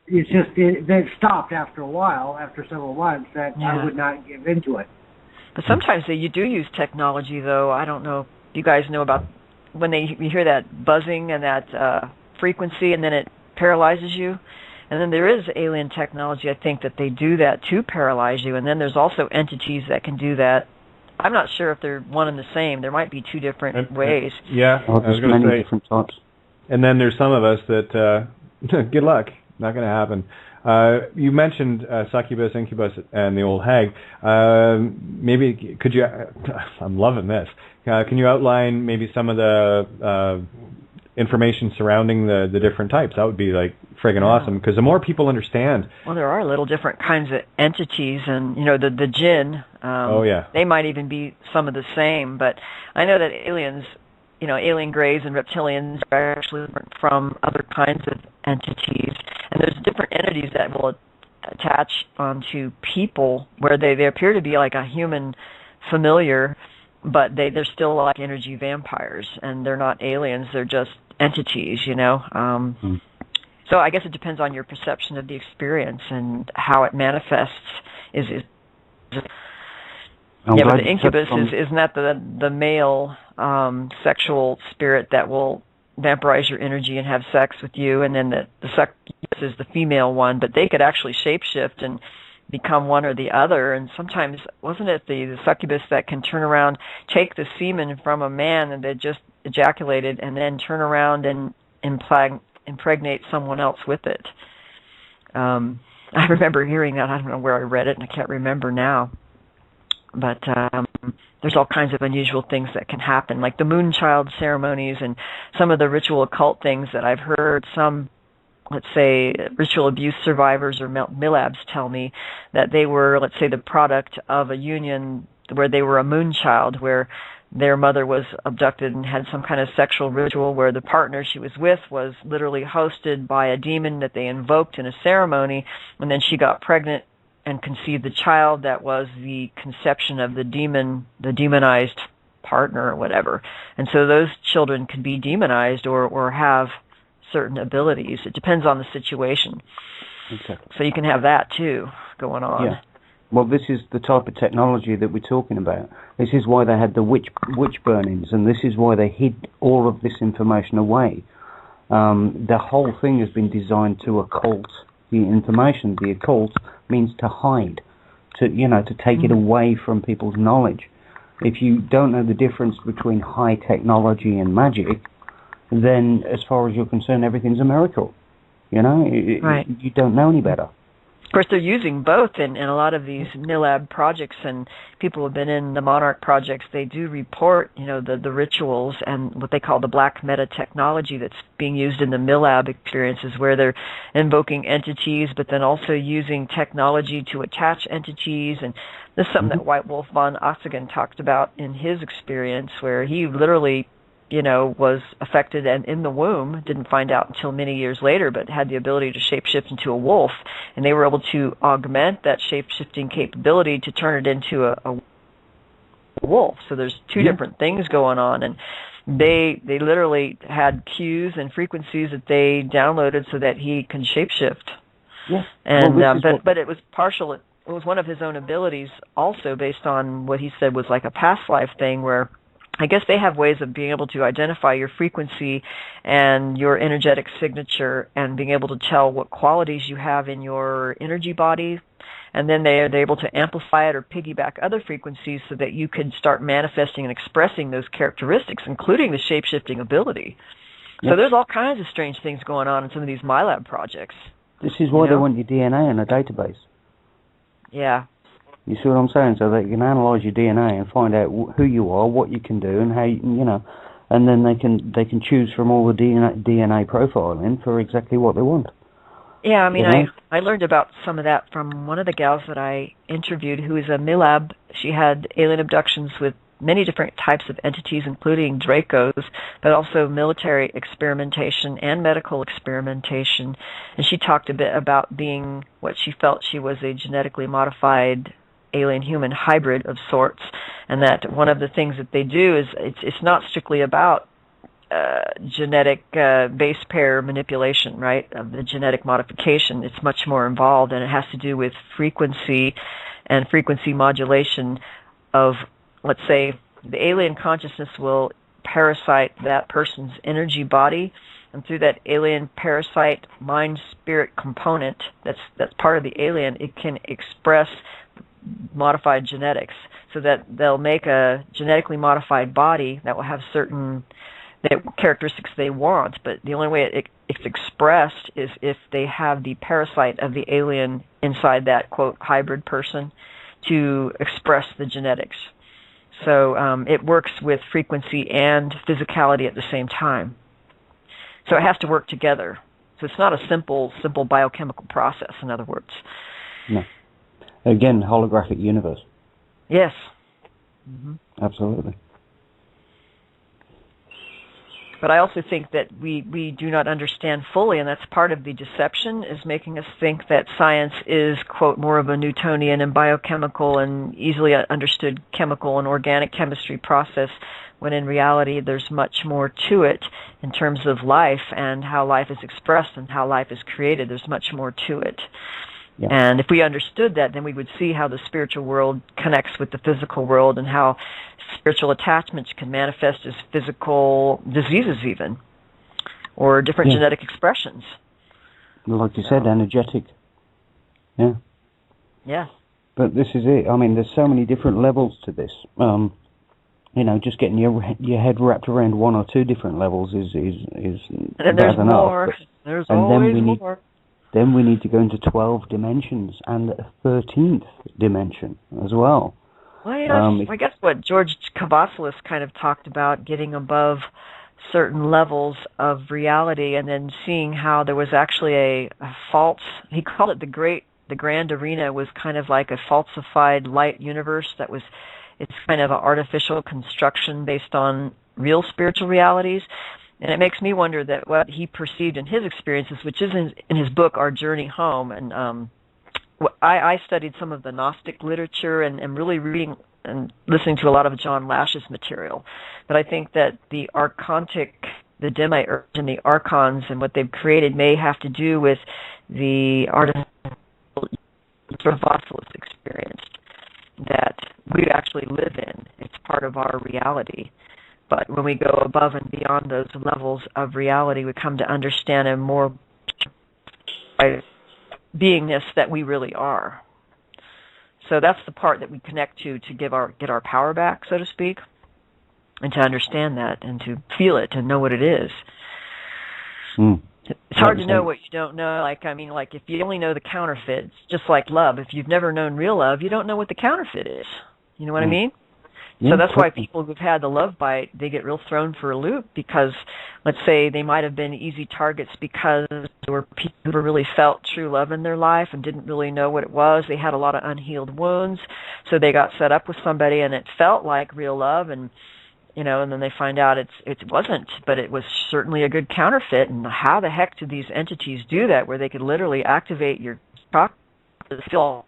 it stopped after a while, after several months, that I would not give into it. But sometimes you do use technology, though. I don't know if you guys know about when you hear that buzzing and that frequency and then it paralyzes you. And then there is alien technology, I think, that they do that to paralyze you. And then there's also entities that can do that. I'm not sure if they're one and the same. There might be two different ways. Yeah, I was going to say. Different types. And then there's some of us that, good luck, not going to happen. You mentioned succubus, incubus, and the old hag. Maybe could you? I'm loving this. Can you outline maybe some of the information surrounding the different types? That would be like friggin' awesome, because the more people understand. Well, there are little different kinds of entities, and the jinn. They might even be some of the same. But I know that aliens, alien greys and reptilians are actually different from other kinds of entities. And there's different entities that will attach onto people where they appear to be like a human familiar, but they're still like energy vampires, and they're not aliens. They're just entities, So I guess it depends on your perception of the experience and how it manifests. But the incubus isn't that the male sexual spirit that will vampirize your energy and have sex with you, and then the succubus is the female one, but they could actually shapeshift and become one or the other. And sometimes, wasn't it the succubus that can turn around, take the semen from a man and that just ejaculated, and then turn around and impregnate someone else with it? I remember hearing that. I don't know where I read it, and I can't remember now. But there's all kinds of unusual things that can happen, like the moonchild ceremonies and some of the ritual occult things that I've heard some, let's say, ritual abuse survivors or MILABs tell me that they were, let's say, the product of a union where they were a moonchild, where their mother was abducted and had some kind of sexual ritual where the partner she was with was literally hosted by a demon that they invoked in a ceremony, and then she got pregnant and conceived the child that was the conception of the demonized partner or whatever. And so those children can be demonized or have certain abilities. It depends on the situation. Exactly. So you can have that too going on. Yeah. Well, this is the type of technology that we're talking about. This is why they had the witch burnings, and this is why they hid all of this information away. The whole thing has been designed to occult the information. The occult means to hide, to take it away from people's knowledge. If you don't know the difference between high technology and magic, then as far as you're concerned, everything's a miracle. Right. You don't know any better. Of course, they're using both in a lot of these MILAB projects, and people who have been in the Monarch projects, they do report, the rituals and what they call the black meta technology that's being used in the MILAB experiences, where they're invoking entities, but then also using technology to attach entities. And this is something that White Wolf von Ossigen talked about in his experience, where he literally was affected and in the womb, didn't find out until many years later, but had the ability to shapeshift into a wolf. And they were able to augment that shapeshifting capability to turn it into a wolf. So there's two different things going on. And they literally had cues and frequencies that they downloaded so that he can shapeshift. Yeah. And but it was partial. It was one of his own abilities also, based on what he said was like a past life thing, where I guess they have ways of being able to identify your frequency and your energetic signature and being able to tell what qualities you have in your energy body. And then they're able to amplify it or piggyback other frequencies so that you can start manifesting and expressing those characteristics, including the shape-shifting ability. Yep. So there's all kinds of strange things going on in some of these MILAB projects. This is why they want your DNA in a database. Yeah. You see what I'm saying? So they can analyze your DNA and find out who you are, what you can do, and how and then they can choose from all the DNA profiling for exactly what they want. Yeah, I mean, I learned about some of that from one of the gals that I interviewed, who is a MILAB. She had alien abductions with many different types of entities, including Dracos, but also military experimentation and medical experimentation. And she talked a bit about being what she felt she was a genetically modified alien-human hybrid of sorts, and that one of the things that they do is it's not strictly about genetic base pair manipulation, right, of the genetic modification. It's much more involved, and it has to do with frequency and frequency modulation of, let's say, the alien consciousness will parasite that person's energy body, And through that alien parasite mind-spirit component that's part of the alien, it can express modified genetics, so that they'll make a genetically modified body that will have certain characteristics they want, but the only way it's expressed is if they have the parasite of the alien inside that, quote, hybrid person to express the genetics. So it works with frequency and physicality at the same time. So it has to work together. So it's not a simple biochemical process, in other words. No. Again, holographic universe. Yes. Mm-hmm. Absolutely. But I also think that we do not understand fully, and that's part of the deception, is making us think that science is, quote, more of a Newtonian and biochemical and easily understood chemical and organic chemistry process, when in reality there's much more to it in terms of life and how life is expressed and how life is created. There's much more to it. Yeah. And if we understood that, then we would see how the spiritual world connects with the physical world and how spiritual attachments can manifest as physical diseases even, or different genetic expressions. Like you said, energetic. Yeah. Yeah. But this is it. I mean, there's so many different levels to this. Just getting your head wrapped around one or two different levels is and then there's enough. More. There's always more. Then we need to go into 12 dimensions and a 13th dimension as well. Well, yeah, I guess what George Kavasilis kind of talked about, getting above certain levels of reality and then seeing how there was actually a false, he called it the grand arena was kind of like a falsified light universe it's kind of an artificial construction based on real spiritual realities. And it makes me wonder that what he perceived in his experiences, which is in his book, Our Journey Home, and I studied some of the Gnostic literature and really reading and listening to a lot of John Lash's material. But I think that the demiurge and the archons and what they've created may have to do with the artificial experience that we actually live in. It's part of our reality. But when we go above and beyond those levels of reality, we come to understand a more beingness that we really are. So that's the part that we connect to get our power back, so to speak, and to understand that and to feel it and know what it is. It's hard to know what you don't know. Like if you only know the counterfeit, it's just like love. If you've never known real love, you don't know what the counterfeit is. You know what I mean? So that's why people who've had the love bite, they get real thrown for a loop because, let's say, they might have been easy targets because there were people who really felt true love in their life and didn't really know what it was. They had a lot of unhealed wounds, so they got set up with somebody and it felt like real love, and and then they find out it wasn't, but it was certainly a good counterfeit. And how the heck did these entities do that, where they could literally activate your chakra to feel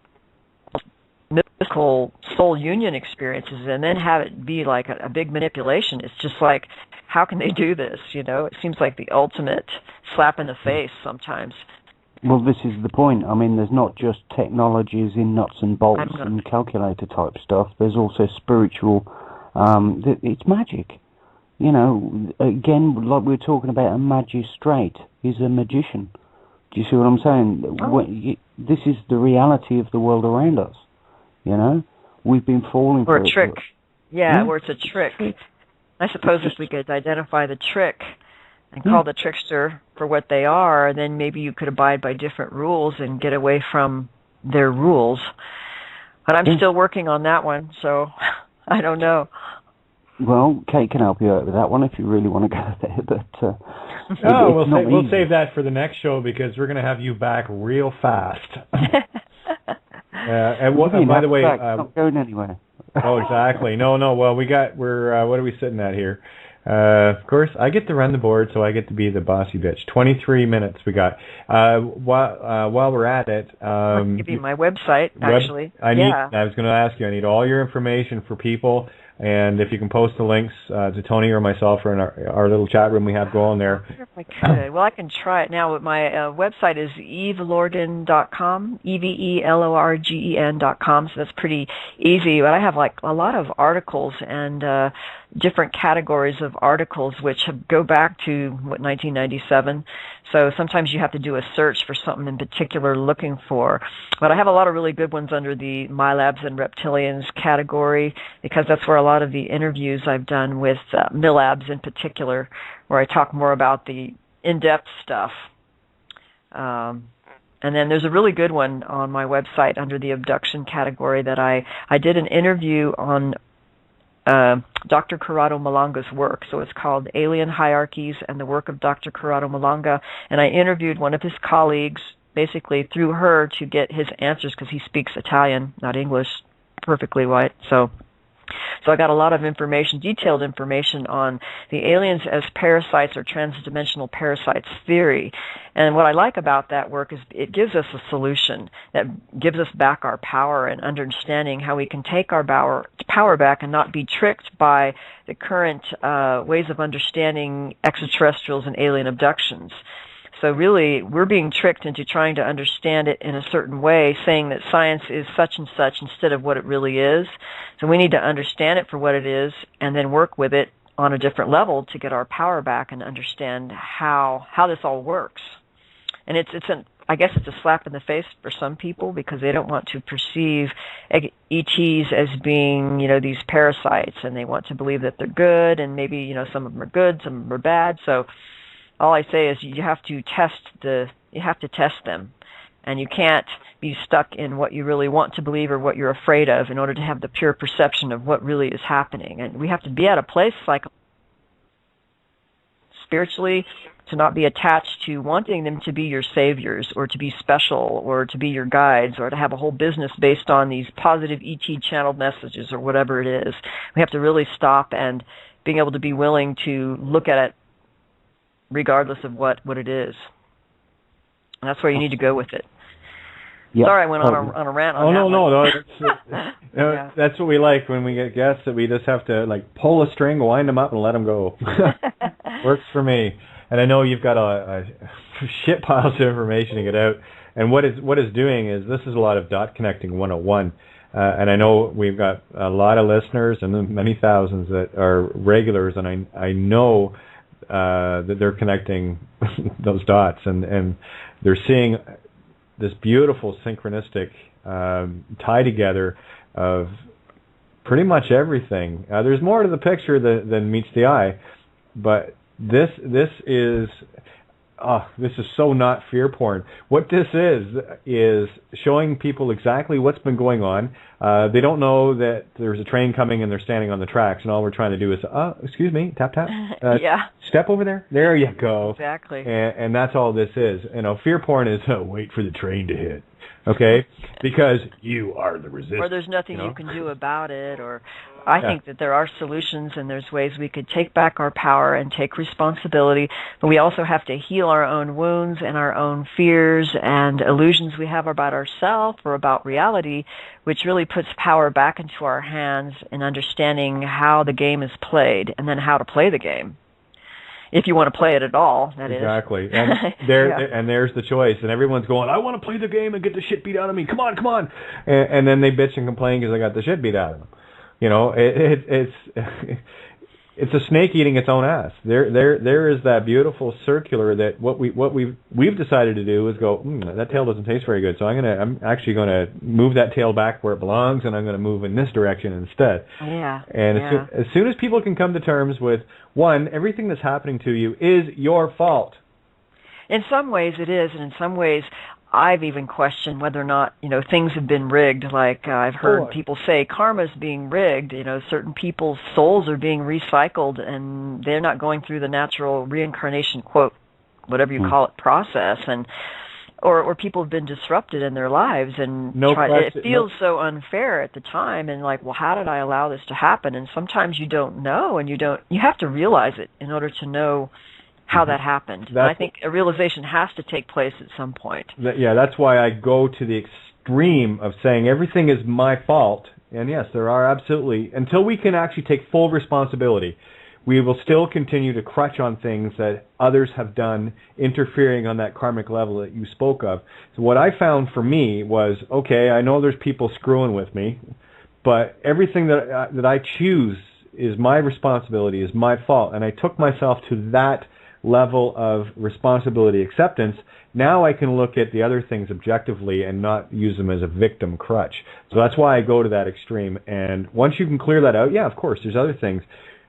mystical soul union experiences and then have it be like a big manipulation? It's just like, how can they do this? It seems like the ultimate slap in the face sometimes. Well, this is the point. I mean, there's not just technologies in nuts and bolts and calculator type stuff. There's also spiritual. It's magic. Again, like we were talking about, a magistrate is a magician. Do you see what I'm saying? This is the reality of the world around us. We've been falling for a trick. Or it's a trick. I suppose if we could identify the trick and call the trickster for what they are, then maybe you could abide by different rules and get away from their rules. But I'm still working on that one, so I don't know. Well, Kate can help you out with that one if you really want to go there. But we'll save that for the next show because we're going to have you back real fast. And by the way, not going anywhere. Oh, exactly. No. Well, we're what are we sitting at here? Of course, I get to run the board, so I get to be the bossy bitch. 23 minutes we got. While we're at it, I'll give you my website. Actually, I was going to ask you. I need all your information for people. And if you can post the links to Tony or myself or in our little chat room we have going there. I wonder if I could. Well, I can try it now. My website is evelorgen.com, EVELORGEN.com, so that's pretty easy. But I have like a lot of articles and different categories of articles which go back to, 1997. So sometimes you have to do a search for something in particular looking for. But I have a lot of really good ones under the My Labs and Reptilians category, because that's where a lot of the interviews I've done with MilLabs in particular, where I talk more about the in-depth stuff. And then there's a really good one on my website under the abduction category that I did an interview on Dr. Corrado Malanga's work. So it's called Alien Hierarchies and the Work of Dr. Corrado Malanga. And I interviewed one of his colleagues, basically through her, to get his answers, because he speaks Italian, not English, perfectly right. So I got a lot of information, detailed information on the aliens as parasites or transdimensional parasites theory. And what I like about that work is it gives us a solution that gives us back our power and understanding how we can take our power back and not be tricked by the current ways of understanding extraterrestrials and alien abductions. So really, we're being tricked into trying to understand it in a certain way, saying that science is such and such instead of what it really is. So we need to understand it for what it is and then work with it on a different level to get our power back and understand how this all works. And I guess it's a slap in the face for some people, because they don't want to perceive ETs as being, these parasites, and they want to believe that they're good, and maybe, some of them are good, some of them are bad. So all I say is you have to test them, and you can't be stuck in what you really want to believe or what you're afraid of in order to have the pure perception of what really is happening. And we have to be at a place like spiritually to not be attached to wanting them to be your saviors or to be special or to be your guides or to have a whole business based on these positive ET channeled messages or whatever it is. We have to really stop and being able to be willing to look at it regardless of what it is. And that's where you need to go with it. Yep. Sorry, I went on a rant on that. No. That's what we like when we get guests, that we just have to pull a string, wind them up, and let them go. Works for me. And I know you've got a shit piles of information to get out. And what it's doing is, this is a lot of dot connecting 101. And I know we've got a lot of listeners and many thousands that are regulars, and I know that they're connecting those dots, and they're seeing this beautiful synchronistic tie together of pretty much everything. There's more to the picture than meets the eye, but this is so not fear porn. What this is showing people exactly what's been going on. They don't know that there's a train coming and they're standing on the tracks, and all we're trying to do is, excuse me, tap, tap. Step over there. There you go. Exactly. And that's all this is. Fear porn is, wait for the train to hit. Okay? Because you are the resistance. Or there's nothing you can do about it, or I think that there are solutions and there's ways we could take back our power and take responsibility, but we also have to heal our own wounds and our own fears and illusions we have about ourselves or about reality, which really puts power back into our hands in understanding how the game is played and then how to play the game. If you want to play it at all, that is. Exactly. And and there's the choice. And everyone's going, I want to play the game and get the shit beat out of me. Come on. And then they bitch and complain because I got the shit beat out of them. It's a snake eating its own ass. There is that beautiful circular that what we've decided to do is go, that tail doesn't taste very good, so I'm actually gonna move that tail back where it belongs, and I'm gonna move in this direction instead. Yeah. And as soon as people can come to terms with, one, everything that's happening to you is your fault. In some ways it is, and in some ways I've even questioned whether or not, things have been rigged. I've heard people say karma's being rigged. Certain people's souls are being recycled, and they're not going through the natural reincarnation, quote, whatever you call it, process, or people have been disrupted in their lives, and it feels so unfair at the time, and how did I allow this to happen? And sometimes you don't know, and you have to realize it in order to know how that happened. And I think a realization has to take place at some point. That's why I go to the extreme of saying everything is my fault. And yes, there are absolutely, until we can actually take full responsibility, we will still continue to crutch on things that others have done, interfering on that karmic level that you spoke of. So what I found for me was, okay, I know there's people screwing with me, but everything that I choose is my responsibility, is my fault, and I took myself to that level of responsibility acceptance, now I can look at the other things objectively and not use them as a victim crutch. So that's why I go to that extreme. And once you can clear that out, yeah, of course, there's other things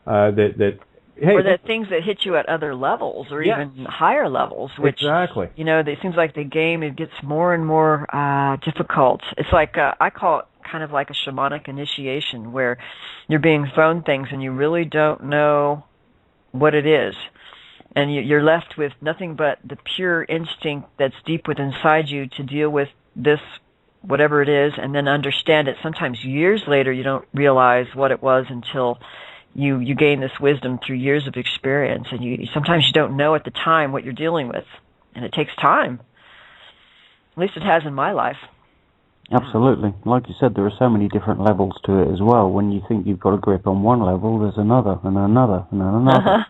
hey, or the things that hit you at other levels or even higher levels, which, exactly. It seems like the game, it gets more and more difficult. It's like, I call it kind of like a shamanic initiation where you're being thrown things and you really don't know what it is. And you're left with nothing but the pure instinct that's deep within inside you to deal with this, whatever it is, and then understand it. Sometimes years later you don't realize what it was until you gain this wisdom through years of experience. And sometimes you don't know at the time what you're dealing with. And it takes time. At least it has in my life. Absolutely. Like you said, there are so many different levels to it as well. When you think you've got a grip on one level, there's another, and another, and another.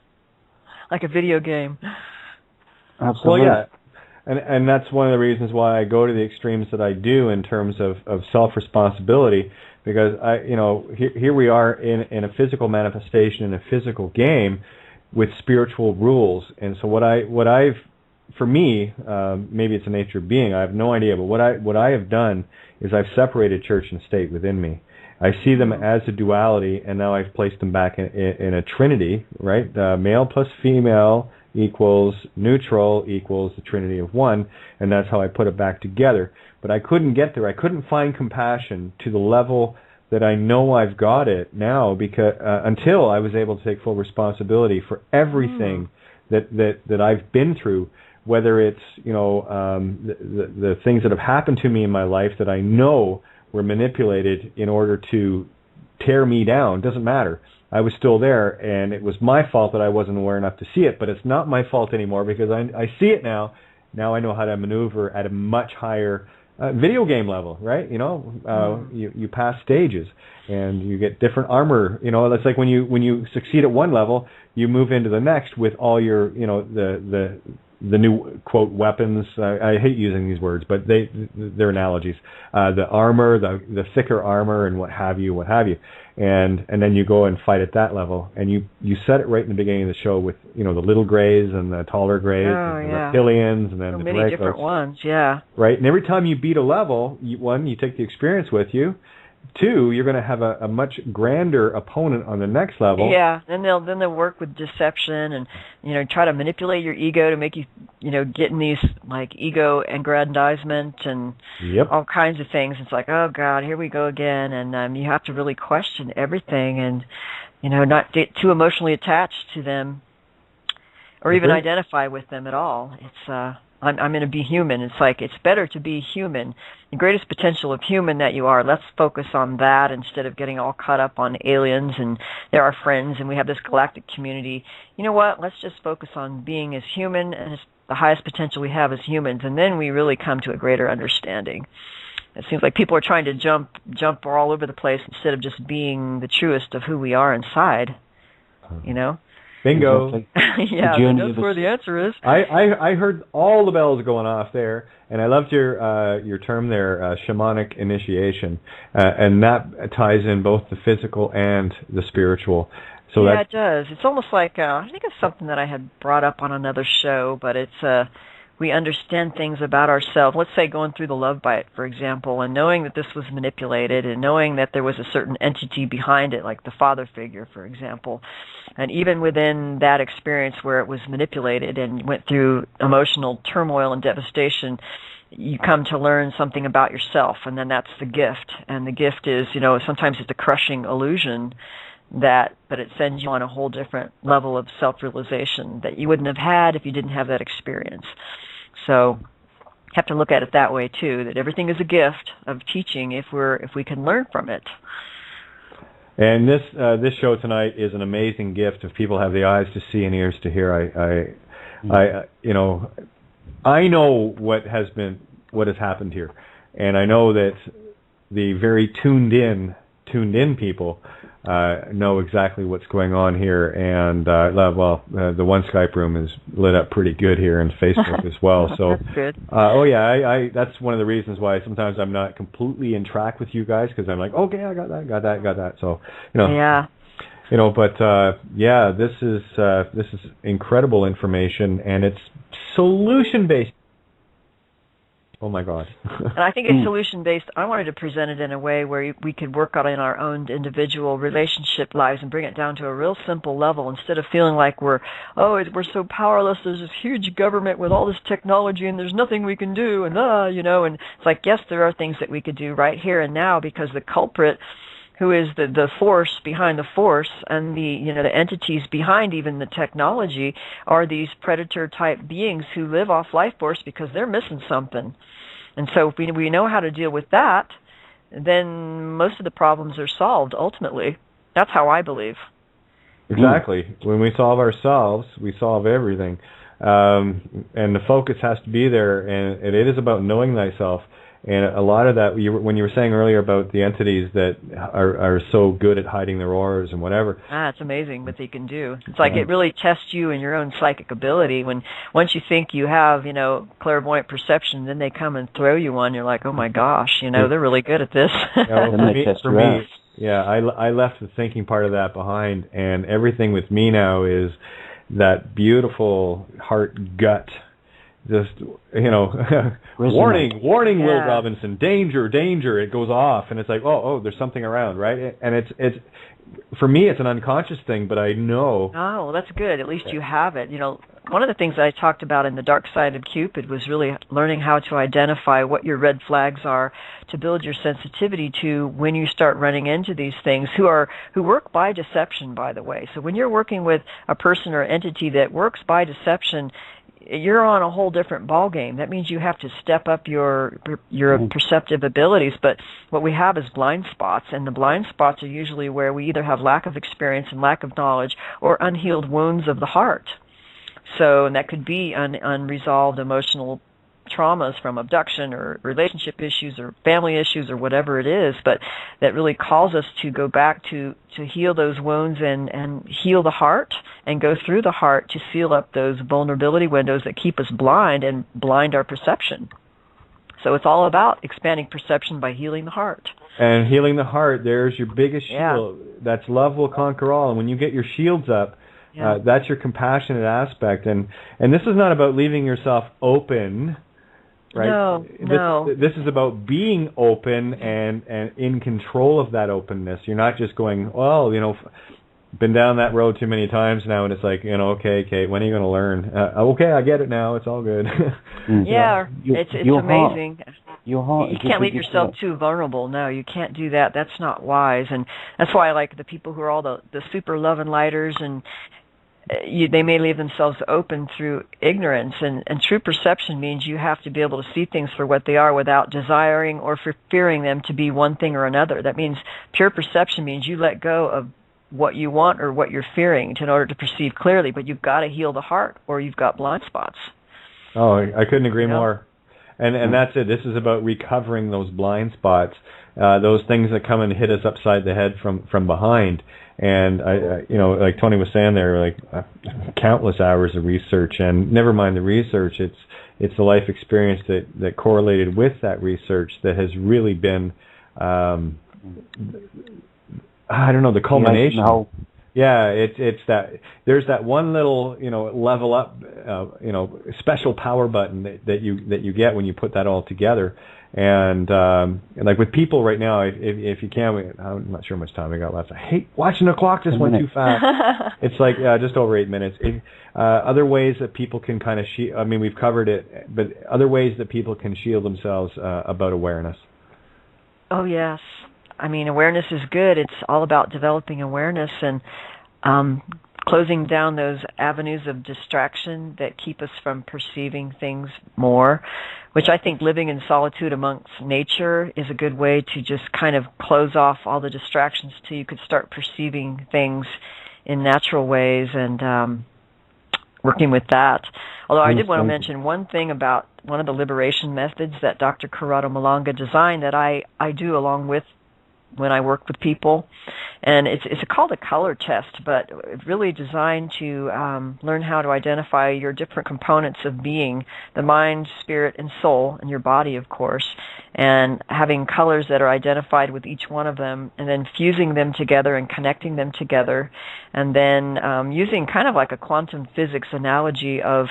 Like a video game. Absolutely. Well, yeah. And that's one of the reasons why I go to the extremes that I do in terms of self-responsibility, because here we are in a physical manifestation, in a physical game with spiritual rules. And so for me, maybe it's the nature of being, I have no idea, but what I have done is I've separated church and state within me. I see them as a duality, and now I've placed them back in a trinity, right? Male plus female equals neutral equals the trinity of one, and that's how I put it back together. But I couldn't get there. I couldn't find compassion to the level that I know I've got it now, because until I was able to take full responsibility for everything that I've been through, whether it's the things that have happened to me in my life that I know were manipulated in order to tear me down. Doesn't matter. I was still there, and it was my fault that I wasn't aware enough to see it, but it's not my fault anymore because I see it now. Now I know how to maneuver at a much higher video game level, right? You pass stages, and you get different armor. That's like when you succeed at one level, you move into the next with all your, the new, quote, weapons. I hate using these words, but they're analogies. The armor, the thicker armor, and what have you. And then you go and fight at that level. And you set it right in the beginning of the show with, the little grays and the taller grays and the reptilians and then so the many regulars. different ones, yeah. Right? And every time you beat a level, you take the experience with you. 2, you're going to have a much grander opponent on the next level. Yeah, then they'll work with deception and try to manipulate your ego to make you get in these like ego aggrandizement and all kinds of things. It's like, oh God, here we go again, and you have to really question everything and not get too emotionally attached to them or even identify with them at all. It's I'm going to be human. It's like, it's better to be human. The greatest potential of human that you are, let's focus on that instead of getting all caught up on aliens and they're our friends and we have this galactic community. You know what? Let's just focus on being as human and as the highest potential we have as humans, and then we really come to a greater understanding. It seems like people are trying to jump all over the place instead of just being the truest of who we are inside, Bingo. Yeah, that's where the answer is. I heard all the bells going off there, and I loved your term there, shamanic initiation, and that ties in both the physical and the spiritual. So yeah, it does. It's almost like, I think it's something that I had brought up on another show, but it's we understand things about ourselves. Let's say going through the love bite, for example, and knowing that this was manipulated and knowing that there was a certain entity behind it, like the father figure, for example. And even within that experience where it was manipulated and went through emotional turmoil and devastation, you come to learn something about yourself, and then that's the gift. And the gift is, sometimes it's a crushing illusion but it sends you on a whole different level of self-realization that you wouldn't have had if you didn't have that experience. So you have to look at it that way too, that everything is a gift of teaching if we can learn from it. And this show tonight is an amazing gift if people have the eyes to see and ears to hear. I know what has happened here, and I know that the very tuned in people know exactly what's going on here, and the one Skype room is lit up pretty good here, and Facebook as well. So that's good. That's one of the reasons why sometimes I'm not completely in track with you guys, because I'm like, okay, I got that. So Yeah. But yeah, this is incredible information, and it's solution-based. Oh my God. And I think it's solution-based. I wanted to present it in a way where we could work on it in our own individual relationship lives and bring it down to a real simple level instead of feeling like we're so powerless. There's this huge government with all this technology and there's nothing we can do. And, and it's like, yes, there are things that we could do right here and now because the culprit who is the force behind the force and the entities behind even the technology are these predator-type beings who live off life force because they're missing something. And so if we know how to deal with that, then most of the problems are solved ultimately. That's how I believe. Exactly. When we solve ourselves, we solve everything. And the focus has to be there, and it is about knowing thyself. And a lot of that, when you were saying earlier about the entities that are so good at hiding their auras and whatever. It's amazing what they can do. It's like it really tests you in your own psychic ability. Once you think you have, clairvoyant perception, then they come and throw you one. You're like, oh my gosh, they're really good at this. For me, I left the thinking part of that behind, and everything with me now is that beautiful heart gut. Just, warning, Will Robinson, danger. It goes off, and it's like, oh, there's something around, right? And it's for me, it's an unconscious thing, but I know. Oh, that's good. At least you have it. One of the things I talked about in the Dark Side of Cupid was really learning how to identify what your red flags are to build your sensitivity to when you start running into these things who work by deception, by the way. So when you're working with a person or entity that works by deception, you're on a whole different ball game. That means you have to step up your perceptive abilities. But what we have is blind spots, and the blind spots are usually where we either have lack of experience and lack of knowledge or unhealed wounds of the heart. And that could be unresolved emotional traumas from abduction or relationship issues or family issues or whatever it is, but that really calls us to go back to heal those wounds and heal the heart and go through the heart to seal up those vulnerability windows that keep us blind and blind our perception. So it's all about expanding perception by healing the heart. And healing the heart, there's your biggest shield. That's love will conquer all. And when you get your shields up, that's your compassionate aspect. And this is not about leaving yourself open, right? No. This is about being open and in control of that openness. You're not just going, been down that road too many times now, and it's like, okay, Kate, when are you going to learn? Okay, I get it now. It's all good. It's amazing. Your heart. You can't leave yourself too vulnerable. No, you can't do that. That's not wise. And that's why I like the people who are all the super love and lighters, and they may leave themselves open through ignorance. And true perception means you have to be able to see things for what they are without desiring or fearing them to be one thing or another. That means pure perception means you let go of what you want or what you're fearing in order to perceive clearly, but you've got to heal the heart or you've got blind spots. Oh, I couldn't agree more. And that's it. This is about recovering those blind spots, those things that come and hit us upside the head from behind. And I like Tony was saying there, like countless hours of research, and never mind the research, it's the life experience that correlated with that research that has really been, the culmination. It's that there's that one little level up special power button that you get when you put that all together. And like with people right now, if you can, I'm not sure how much time we got left. I hate watching the clock just went too fast. It's like just over 8 minutes. Other ways that people can kind of we've covered it, but other ways that people can shield themselves about awareness. Oh yes, awareness is good. It's all about developing awareness and closing down those avenues of distraction that keep us from perceiving things more, which I think living in solitude amongst nature is a good way to just kind of close off all the distractions till you could start perceiving things in natural ways and working with that. Although I did want to mention one thing about one of the liberation methods that Dr. Corrado Malanga designed that I do along with when I work with people, And it's called a color test, but it's really designed to learn how to identify your different components of being, the mind, spirit, and soul, and your body, of course, and having colors that are identified with each one of them, and then fusing them together and connecting them together, and then using kind of like a quantum physics analogy of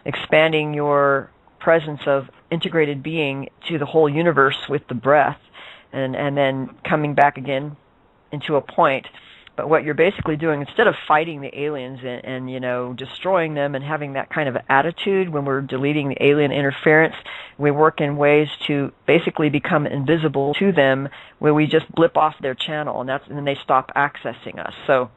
expanding your presence of integrated being to the whole universe with the breath, and then coming back again into a point. But what you're basically doing, instead of fighting the aliens and destroying them and having that kind of attitude when we're deleting the alien interference, we work in ways to basically become invisible to them, where we just blip off their channel, and then they stop accessing us. So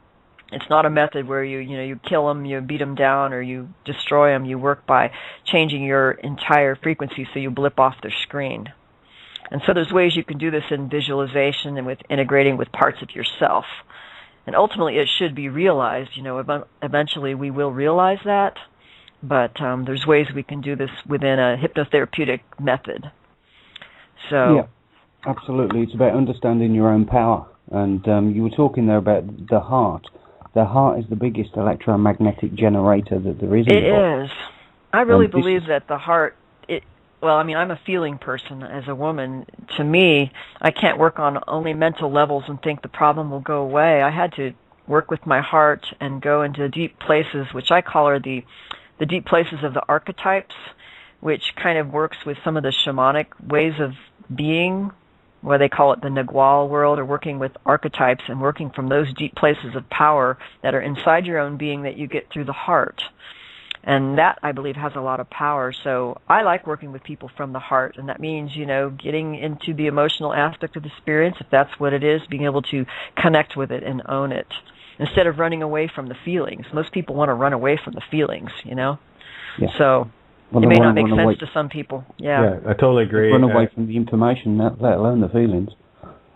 it's not a method where you kill them, you beat them down, or you destroy them. You work by changing your entire frequency so you blip off their screen. And so there's ways you can do this in visualization and with integrating with parts of yourself. And ultimately it should be realized. Eventually we will realize that, but there's ways we can do this within a hypnotherapeutic method. So yeah, absolutely. It's about understanding your own power. And you were talking there about the heart. The heart is the biggest electromagnetic generator that there is in the body. It is. I really believe that the heart, I'm a feeling person as a woman. To me, I can't work on only mental levels and think the problem will go away. I had to work with my heart and go into deep places, which I call are the deep places of the archetypes, which kind of works with some of the shamanic ways of being, where they call it the Nagual world, or working with archetypes and working from those deep places of power that are inside your own being that you get through the heart. And that, I believe, has a lot of power. So I like working with people from the heart, and that means, getting into the emotional aspect of the experience, if that's what it is, being able to connect with it and own it, instead of running away from the feelings. Most people want to run away from the feelings, Yeah. So it may not make sense to some people. Yeah, I totally agree. Run away from the information, let alone the feelings.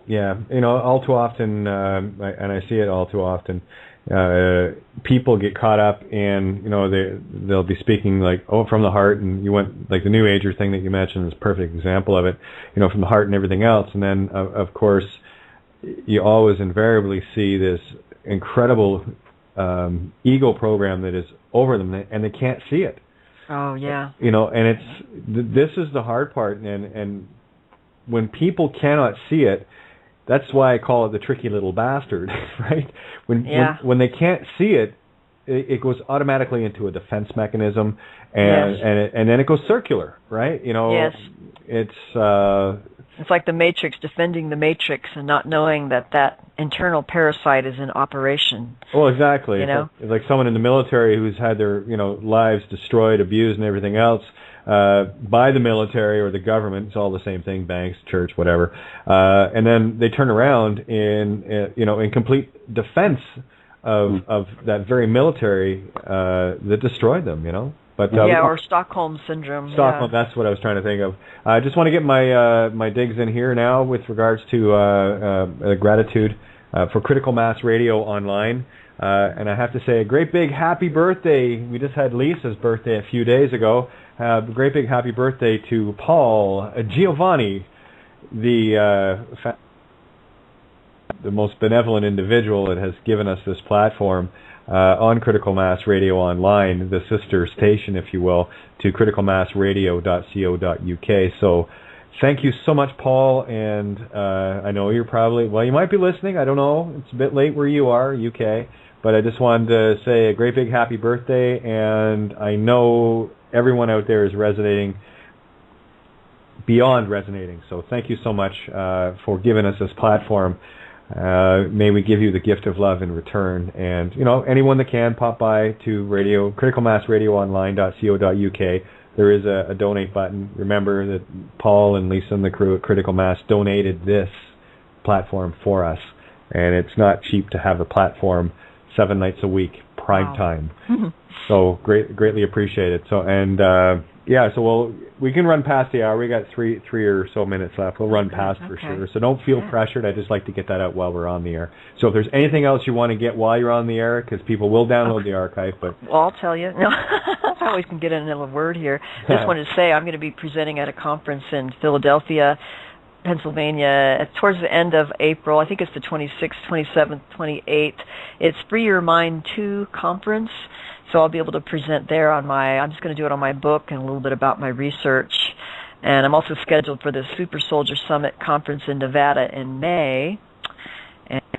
Yeah, all too often, and I see it all too often, people get caught up in, they'll be speaking like, from the heart, and you went, like the New Ager thing that you mentioned is a perfect example of it, from the heart and everything else. And then, of course, you always invariably see this incredible ego program that is over them, and they can't see it. Oh, yeah. And this is the hard part, and when people cannot see it, that's why I call it the tricky little bastard, right? When they can't see it, it goes automatically into a defense mechanism, and then it goes circular, right? Yes. It's like the Matrix, defending the Matrix and not knowing that internal parasite is in operation. Well, exactly. It's like someone in the military who's had their lives destroyed, abused, and everything else by the military or the government. It's all the same thing, banks, church, whatever. And then they turn around in complete defense of that very military that destroyed them. But, or Stockholm Syndrome. Stockholm, that's what I was trying to think of. I just want to get my digs in here now with regards to gratitude for Critical Mass Radio Online. And I have to say a great big happy birthday. We just had Lisa's birthday a few days ago. A great big happy birthday to Paul Giovanni, the most benevolent individual that has given us this platform on Critical Mass Radio Online, the sister station, if you will, to criticalmassradio.co.uk. So thank you so much, Paul, and I know you're probably, you might be listening, I don't know, it's a bit late where you are, UK, but I just wanted to say a great big happy birthday, and I know everyone out there is resonating, beyond resonating, so thank you so much for giving us this platform. May we give you the gift of love in return. And, anyone that can, pop by to criticalmassradioonline.co.uk. There is a donate button. Remember that Paul and Lisa and the crew at Critical Mass donated this platform for us. And it's not cheap to have a platform 7 nights a week, prime time. So greatly appreciated. So, and, so we can run past the hour. We got three or so minutes left. We'll run past for sure. So don't feel pressured. I just like to get that out while we're on the air. So if there's anything else you want to get while you're on the air, because people will download the archive, but I'll tell you. No, I always can get in a little word here. Just wanted to say I'm going to be presenting at a conference in Philadelphia Pennsylvania towards the end of April. I think it's the 26th, 27th, 28th. It's Free Your Mind 2 conference. So I'll be able to present there I'm just going to do it on my book and a little bit about my research. And I'm also scheduled for the Super Soldier Summit conference in Nevada in May.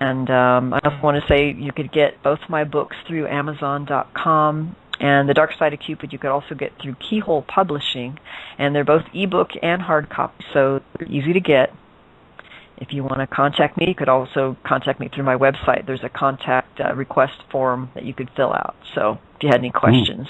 And I also want to say you could get both my books through Amazon.com, and The Dark Side of Cupid you could also get through Keyhole Publishing. And they're both ebook and hard copy, so they're easy to get. If you want to contact me, you could also contact me through my website. There's a contact request form that you could fill out. So if you had any questions.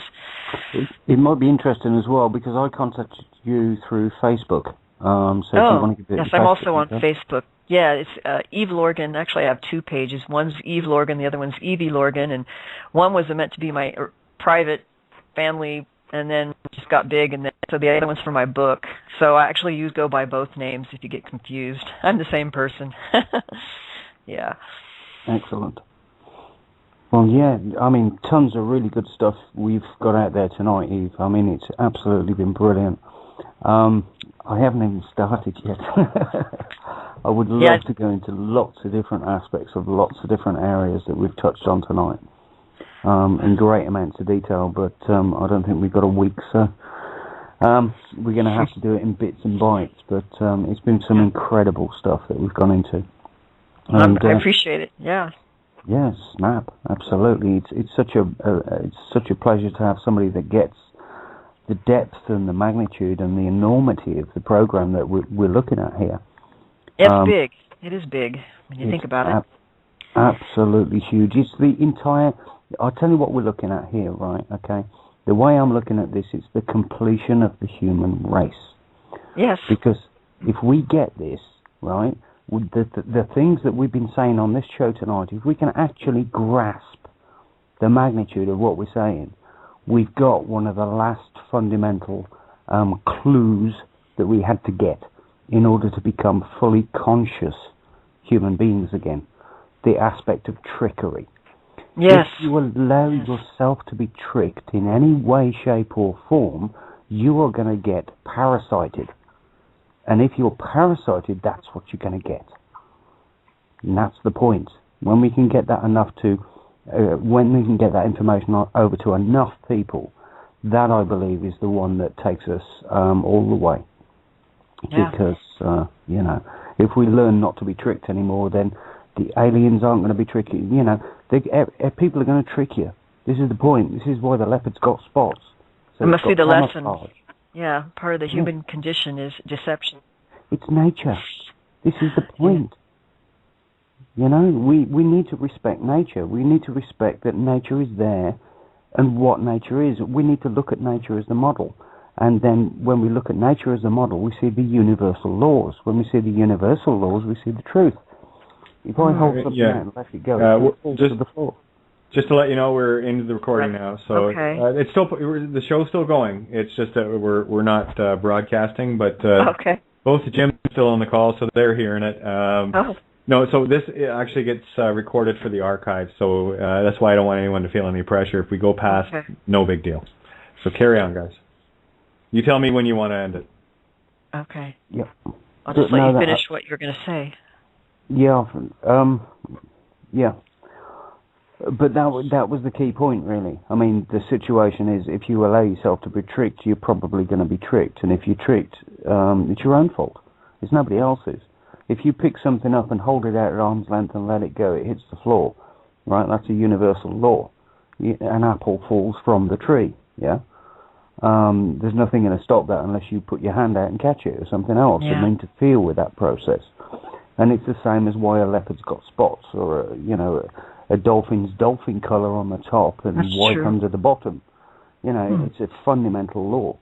It might be interesting as well, because I contacted you through Facebook. So if you want to give it yes, I'm also on Facebook. Yeah, it's Eve Lorgen. Actually, I have two pages. One's Eve Lorgen, the other one's Evie Lorgen, and one was meant to be my private family, and then just got big, and then so the other one's for my book. So I actually go by both names if you get confused. I'm the same person. Yeah. Excellent. Well, yeah, I mean, tons of really good stuff we've got out there tonight, Eve. I mean, it's absolutely been brilliant. I haven't even started yet. I would love to go into lots of different aspects of lots of different areas that we've touched on tonight in great amounts of detail, but I don't think we've got a week, so we're going to have to do it in bits and bytes, but it's been some incredible stuff that we've gone into. And, I appreciate it, yeah. Yes, snap, absolutely. It's such a pleasure to have somebody that gets the depth and the magnitude and the enormity of the program that we're looking at here. It's big. It is big when you think about it. Absolutely huge. It's the entire... I'll tell you what we're looking at here, right? Okay. The way I'm looking at this, it's the completion of the human race. Yes. Because if we get this, right, the things that we've been saying on this show tonight, if we can actually grasp the magnitude of what we're saying, we've got one of the last fundamental clues that we had to get in order to become fully conscious human beings again. The aspect of trickery. Yes. If you allow yourself to be tricked in any way, shape or form, you are going to get parasited. And if you're parasited, that's what you're going to get. And that's the point. When we can get that when we can get that information over to enough people, that I believe is the one that takes us all the way. Yeah. Because, if we learn not to be tricked anymore, then the aliens aren't going to be tricky. People are going to trick you. This is the point. This is why the leopard's got spots. So it must be the lesson. Camouflage. Yeah, part of the human condition is deception. It's nature. This is the point. We need to respect nature. We need to respect that nature is there and what nature is. We need to look at nature as the model. And then when we look at nature as a model, we see the universal laws. When we see the universal laws, we see the truth. If I hold something out and let it go, it falls to the floor. Just to let you know, we're into the recording now, so it's still the show's still going. It's just that we're not broadcasting, but both Jim's still on the call, so they're hearing it. No, so this actually gets recorded for the archive, so that's why I don't want anyone to feel any pressure. If we go past, no big deal. So carry on, guys. You tell me when you want to end it. Okay. Yep. I'll just let you finish what you're going to say. Yeah. Yeah. But that was the key point, really. I mean, the situation is, if you allow yourself to be tricked, you're probably going to be tricked. And if you're tricked, it's your own fault. It's nobody else's. If you pick something up and hold it out at arm's length and let it go, it hits the floor. Right? That's a universal law. An apple falls from the tree. Yeah. There's nothing going to stop that unless you put your hand out and catch it or something else and interfere with that process. And it's the same as why a leopard's got spots or a dolphin's dolphin colour on the top and white under the bottom. It's a fundamental law.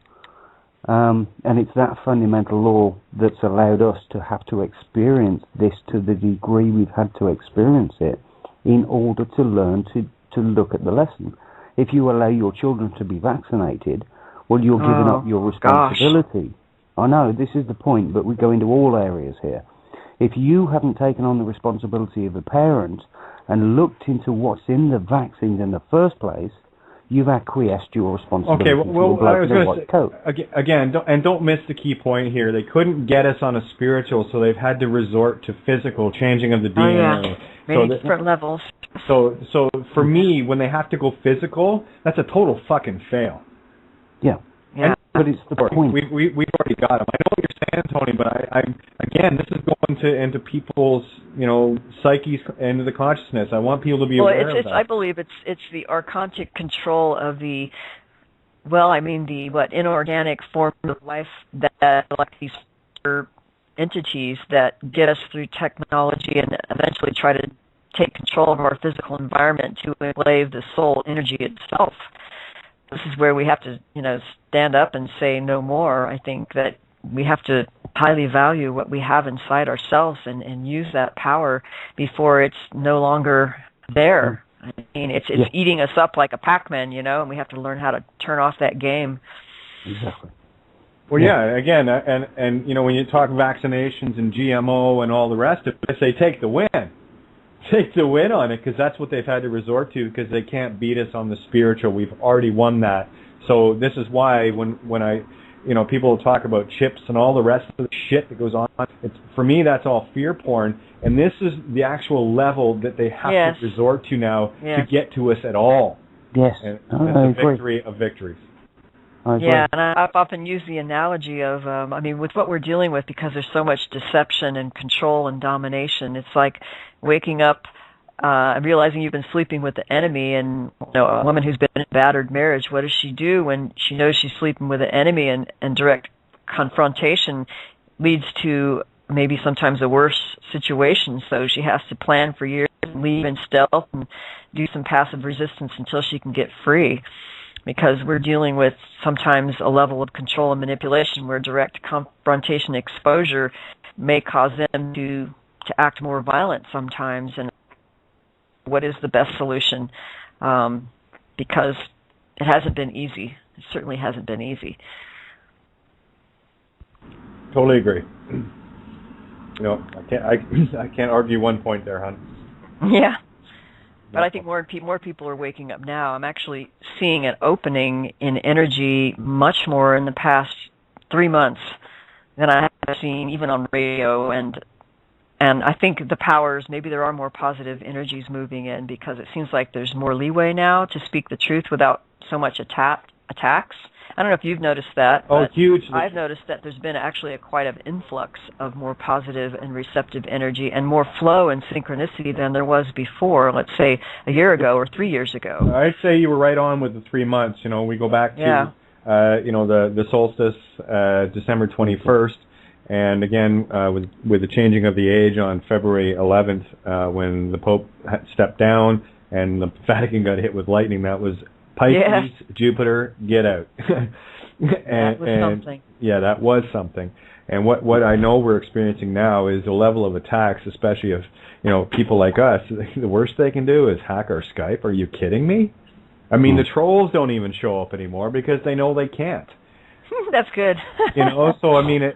And it's that fundamental law that's allowed us to have to experience this to the degree we've had to experience it in order to learn to look at the lesson. If you allow your children to be vaccinated, well, you're giving up your responsibility. Gosh. I know, this is the point, but we go into all areas here. If you haven't taken on the responsibility of a parent and looked into what's in the vaccines in the first place, you've acquiesced your responsibility. Okay, well I was going to say, again, don't miss the key point here. They couldn't get us on a spiritual, so they've had to resort to physical, changing of the DNA. Oh, yeah. Many different levels. So for me, when they have to go physical, that's a total fucking fail. Yeah. Yeah. But it's the point. We've already got them. I know what you're saying, Tony, but I'm again, this is going into people's, psyches, into the consciousness. I want people to be aware of that. I believe it's the archontic control of the inorganic form of life that, like these entities that get us through technology and eventually try to take control of our physical environment to enslave the soul energy itself. This is where we have to, stand up and say no more. I think that we have to highly value what we have inside ourselves and use that power before it's no longer there. I mean, it's eating us up like a Pac-Man, and we have to learn how to turn off that game. Exactly. Well, yeah, again, and when you talk vaccinations and GMO and all the rest of it, I say take the win. Take the win on it, because that's what they've had to resort to, because they can't beat us on the spiritual. We've already won that. So this is why when I, people talk about chips and all the rest of the shit that goes on, for me that's all fear porn, and this is the actual level that they have to resort to now to get to us at all. Yes. And it's a victory of victories. Yeah, and I've often used the analogy of, with what we're dealing with, because there's so much deception and control and domination, it's like waking up and realizing you've been sleeping with the enemy. And a woman who's been in a battered marriage, what does she do when she knows she's sleeping with the enemy? And direct confrontation leads to maybe sometimes a worse situation. So she has to plan for years, leave in stealth, and do some passive resistance until she can get free. Because we're dealing with sometimes a level of control and manipulation where direct confrontation exposure may cause them to act more violent sometimes. And what is the best solution? Because it hasn't been easy. It certainly hasn't been easy. Totally agree. I can't argue one point there, hon. Yeah. But I think more people are waking up now. I'm actually seeing an opening in energy much more in the past 3 months than I have seen even on radio. And I think the powers, maybe there are more positive energies moving in, because it seems like there's more leeway now to speak the truth without so much attacks. I don't know if you've noticed that. Oh, hugely. I've noticed that there's been actually quite an influx of more positive and receptive energy and more flow and synchronicity than there was before, let's say a year ago or 3 years ago. I'd say you were right on with the 3 months. We go back to, the solstice, December 21st, and again, with the changing of the age on February 11th, when the Pope stepped down and the Vatican got hit with lightning. That was Pisces, Jupiter, get out. That was something. Yeah, that was something. And what I know we're experiencing now is a level of attacks, especially of people like us. The worst they can do is hack our Skype. Are you kidding me? I mean, the trolls don't even show up anymore because they know they can't. That's good. So I mean,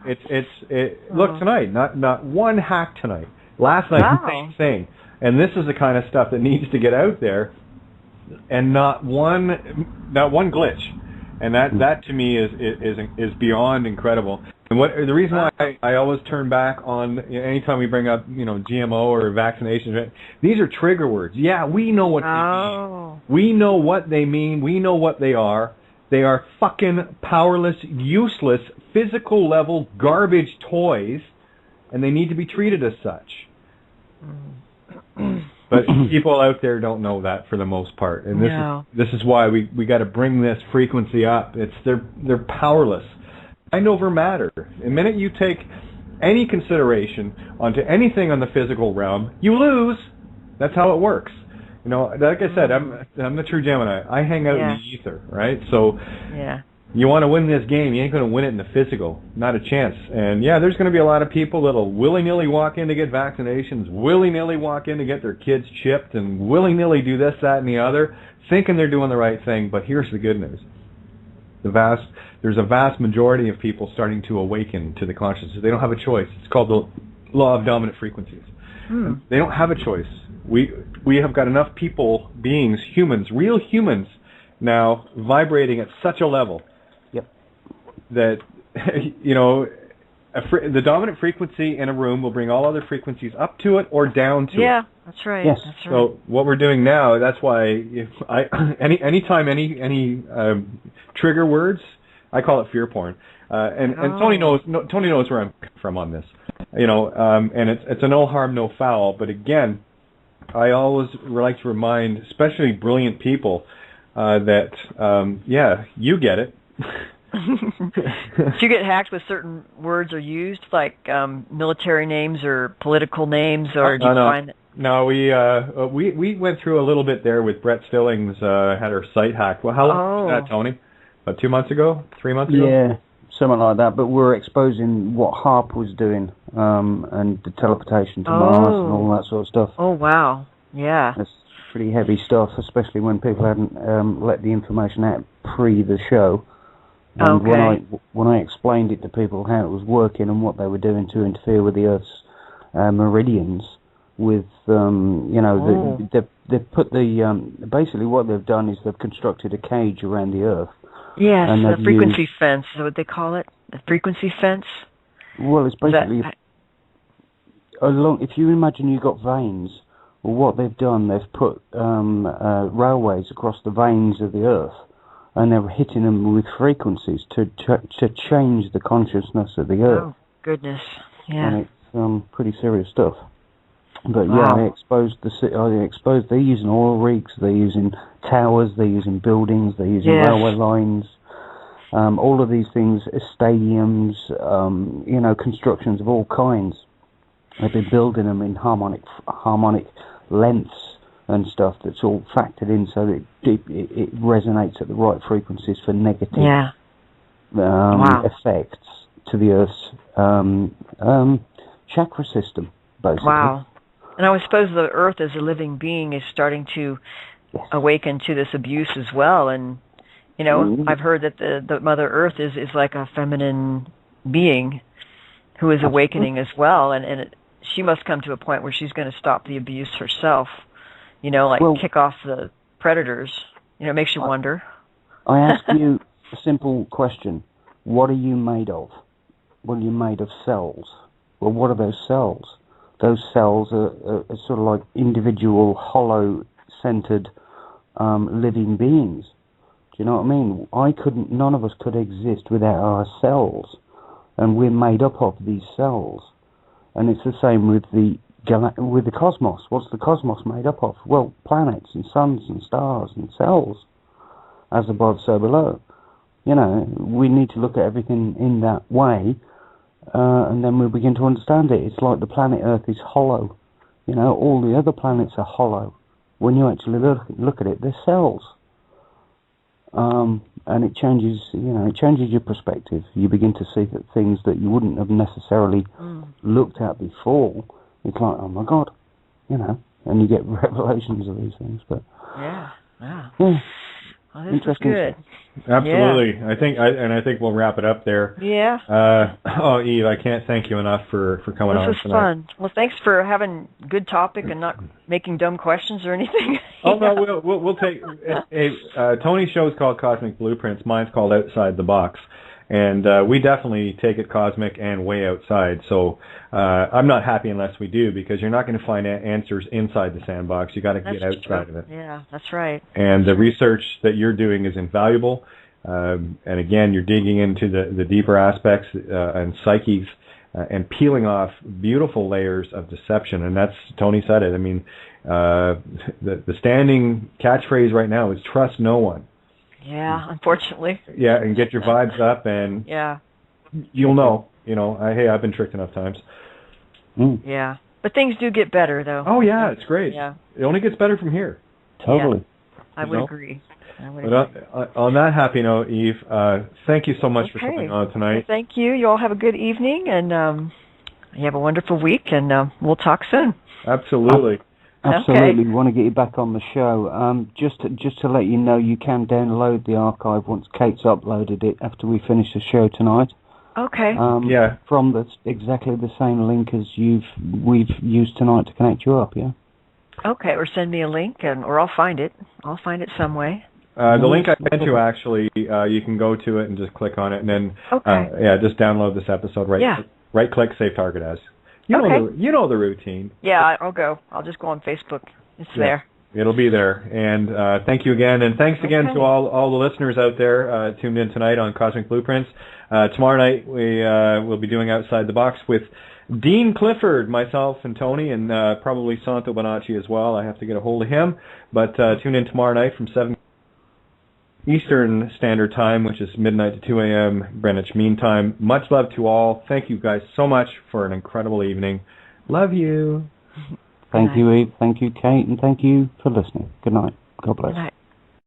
look tonight, not one hack tonight. Last night, same thing. And this is the kind of stuff that needs to get out there. And not one glitch, and that to me is beyond incredible. And the reason why I always turn back on anytime we bring up GMO or vaccinations, these are trigger words. Yeah, we know what they mean. We know what they mean. We know what they are. They are fucking powerless, useless, physical level garbage toys, and they need to be treated as such. But people out there don't know that for the most part, and this is why we got to bring this frequency up. They're powerless. Mind over matter. The minute you take any consideration onto anything on the physical realm, you lose. That's how it works. Like I said, I'm the true Gemini. I hang out in the ether, right? So you want to win this game, you ain't going to win it in the physical. Not a chance. And there's going to be a lot of people that'll willy-nilly walk in to get vaccinations, willy-nilly walk in to get their kids chipped, and willy-nilly do this, that, and the other, thinking they're doing the right thing. But here's the good news. There's a vast majority of people starting to awaken to the consciousness. They don't have a choice. It's called the law of dominant frequencies. They don't have a choice. We have got enough beings, humans, real humans, now vibrating at such a level that, the dominant frequency in a room will bring all other frequencies up to it or down to it. Yeah, that's right. Yes. That's right. So what we're doing now, that's why anytime any trigger words, I call it fear porn. And Tony knows where I'm from on this. And it's a no harm, no foul. But again, I always like to remind, especially brilliant people, that you get it. Do you get hacked with certain words are used, like military names or political names, or do you find that? No, we went through a little bit there with Brett Stillings, had her site hacked. Well, how long was that, Tony? About 2 months ago? 3 months ago? Yeah, something like that. But we're exposing what HARP was doing, and the teleportation to Mars and all that sort of stuff. Oh, wow. Yeah. That's pretty heavy stuff, especially when people hadn't let the information out pre the show. And when I explained it to people how it was working and what they were doing to interfere with the Earth's meridians, with they've put basically what they've done is they've constructed a cage around the Earth. Yes, the frequency fence is what they call it. The frequency fence. Well, it's basically if you imagine you've got veins. Well, what they've done, they've put railways across the veins of the Earth. And they're hitting them with frequencies to change the consciousness of the Earth. Oh, goodness. Yeah. And it's pretty serious stuff. But wow. they're using oil rigs, they're using towers, they're using buildings, they're using railway lines, all of these things, stadiums, constructions of all kinds. They've been building them in harmonic lengths and stuff that's all factored in so that it resonates at the right frequencies for negative effects to the Earth's chakra system, basically. Wow. And I suppose the Earth as a living being is starting to awaken to this abuse as well. And, I've heard that the Mother Earth is like a feminine being who is awakening as well. And she must come to a point where she's going to stop the abuse herself. Kick off the predators. It makes you wonder. I ask you a simple question. What are you made of? What are you made of? Cells. Well, what are those cells? Those cells are sort of like individual, hollow-centered living beings. Do you know what I mean? None of us could exist without our cells. And we're made up of these cells. And it's the same with the cosmos. What's the cosmos made up of? Well, planets and suns and stars and cells. As above, so below. We need to look at everything in that way, and then we begin to understand it. It's like the planet Earth is hollow. All the other planets are hollow. When you actually look at it, they're cells. And it changes, your perspective. You begin to see that things that you wouldn't have necessarily looked at before. It's like, oh my God, and you get revelations of these things. But yeah. Well, this is good. Absolutely. Yeah. I think we'll wrap it up there. Yeah. Eve, I can't thank you enough for coming on tonight. This was fun. Well, thanks for having a good topic and not making dumb questions or anything. Oh no, we'll take. Tony's show is called Cosmic Blueprints. Mine's called Outside the Box. And we definitely take it cosmic and way outside. So I'm not happy unless we do, because you're not going to find answers inside the sandbox. You got to get outside of it. Yeah, that's right. And the research that you're doing is invaluable. And again, you're digging into the deeper aspects and psyches and peeling off beautiful layers of deception. And that's, Tony said it. I mean, the standing catchphrase right now is trust no one. Yeah, unfortunately. Yeah, and get your vibes up, and you'll know. Hey, I've been tricked enough times. Yeah, but things do get better, though. Oh yeah, it's great. Yeah, it only gets better from here. Totally. Yeah, I would agree. On that happy note, Eve, thank you so much for coming on tonight. Well, thank you. You all have a good evening, and you have a wonderful week, and we'll talk soon. Absolutely. Absolutely, we want to get you back on the show. Just to let you know, you can download the archive once Kate's uploaded it after we finish the show tonight. Okay. From exactly the same link as we've used tonight to connect you up. Yeah. Okay, or send me a link, or I'll find it. I'll find it some way. The link I sent you, actually, you can go to it and just click on it, and then just download this episode. Right click, save target as. You know the routine. Yeah, I'll go. I'll just go on Facebook. It's there. It'll be there. And thank you again, and thanks again to all the listeners out there tuned in tonight on Cosmic Blueprints. Tomorrow night we'll be doing Outside the Box with Dean Clifford, myself, and Tony, and probably Santo Bonacci as well. I have to get a hold of him. But tune in tomorrow night from 7 Eastern Standard Time, which is midnight to 2 a.m. Greenwich Mean Time. Much love to all. Thank you guys so much for an incredible evening. Love you. Thank you, Eve. Thank you, Kate. And thank you for listening. Good night. God bless. Good night.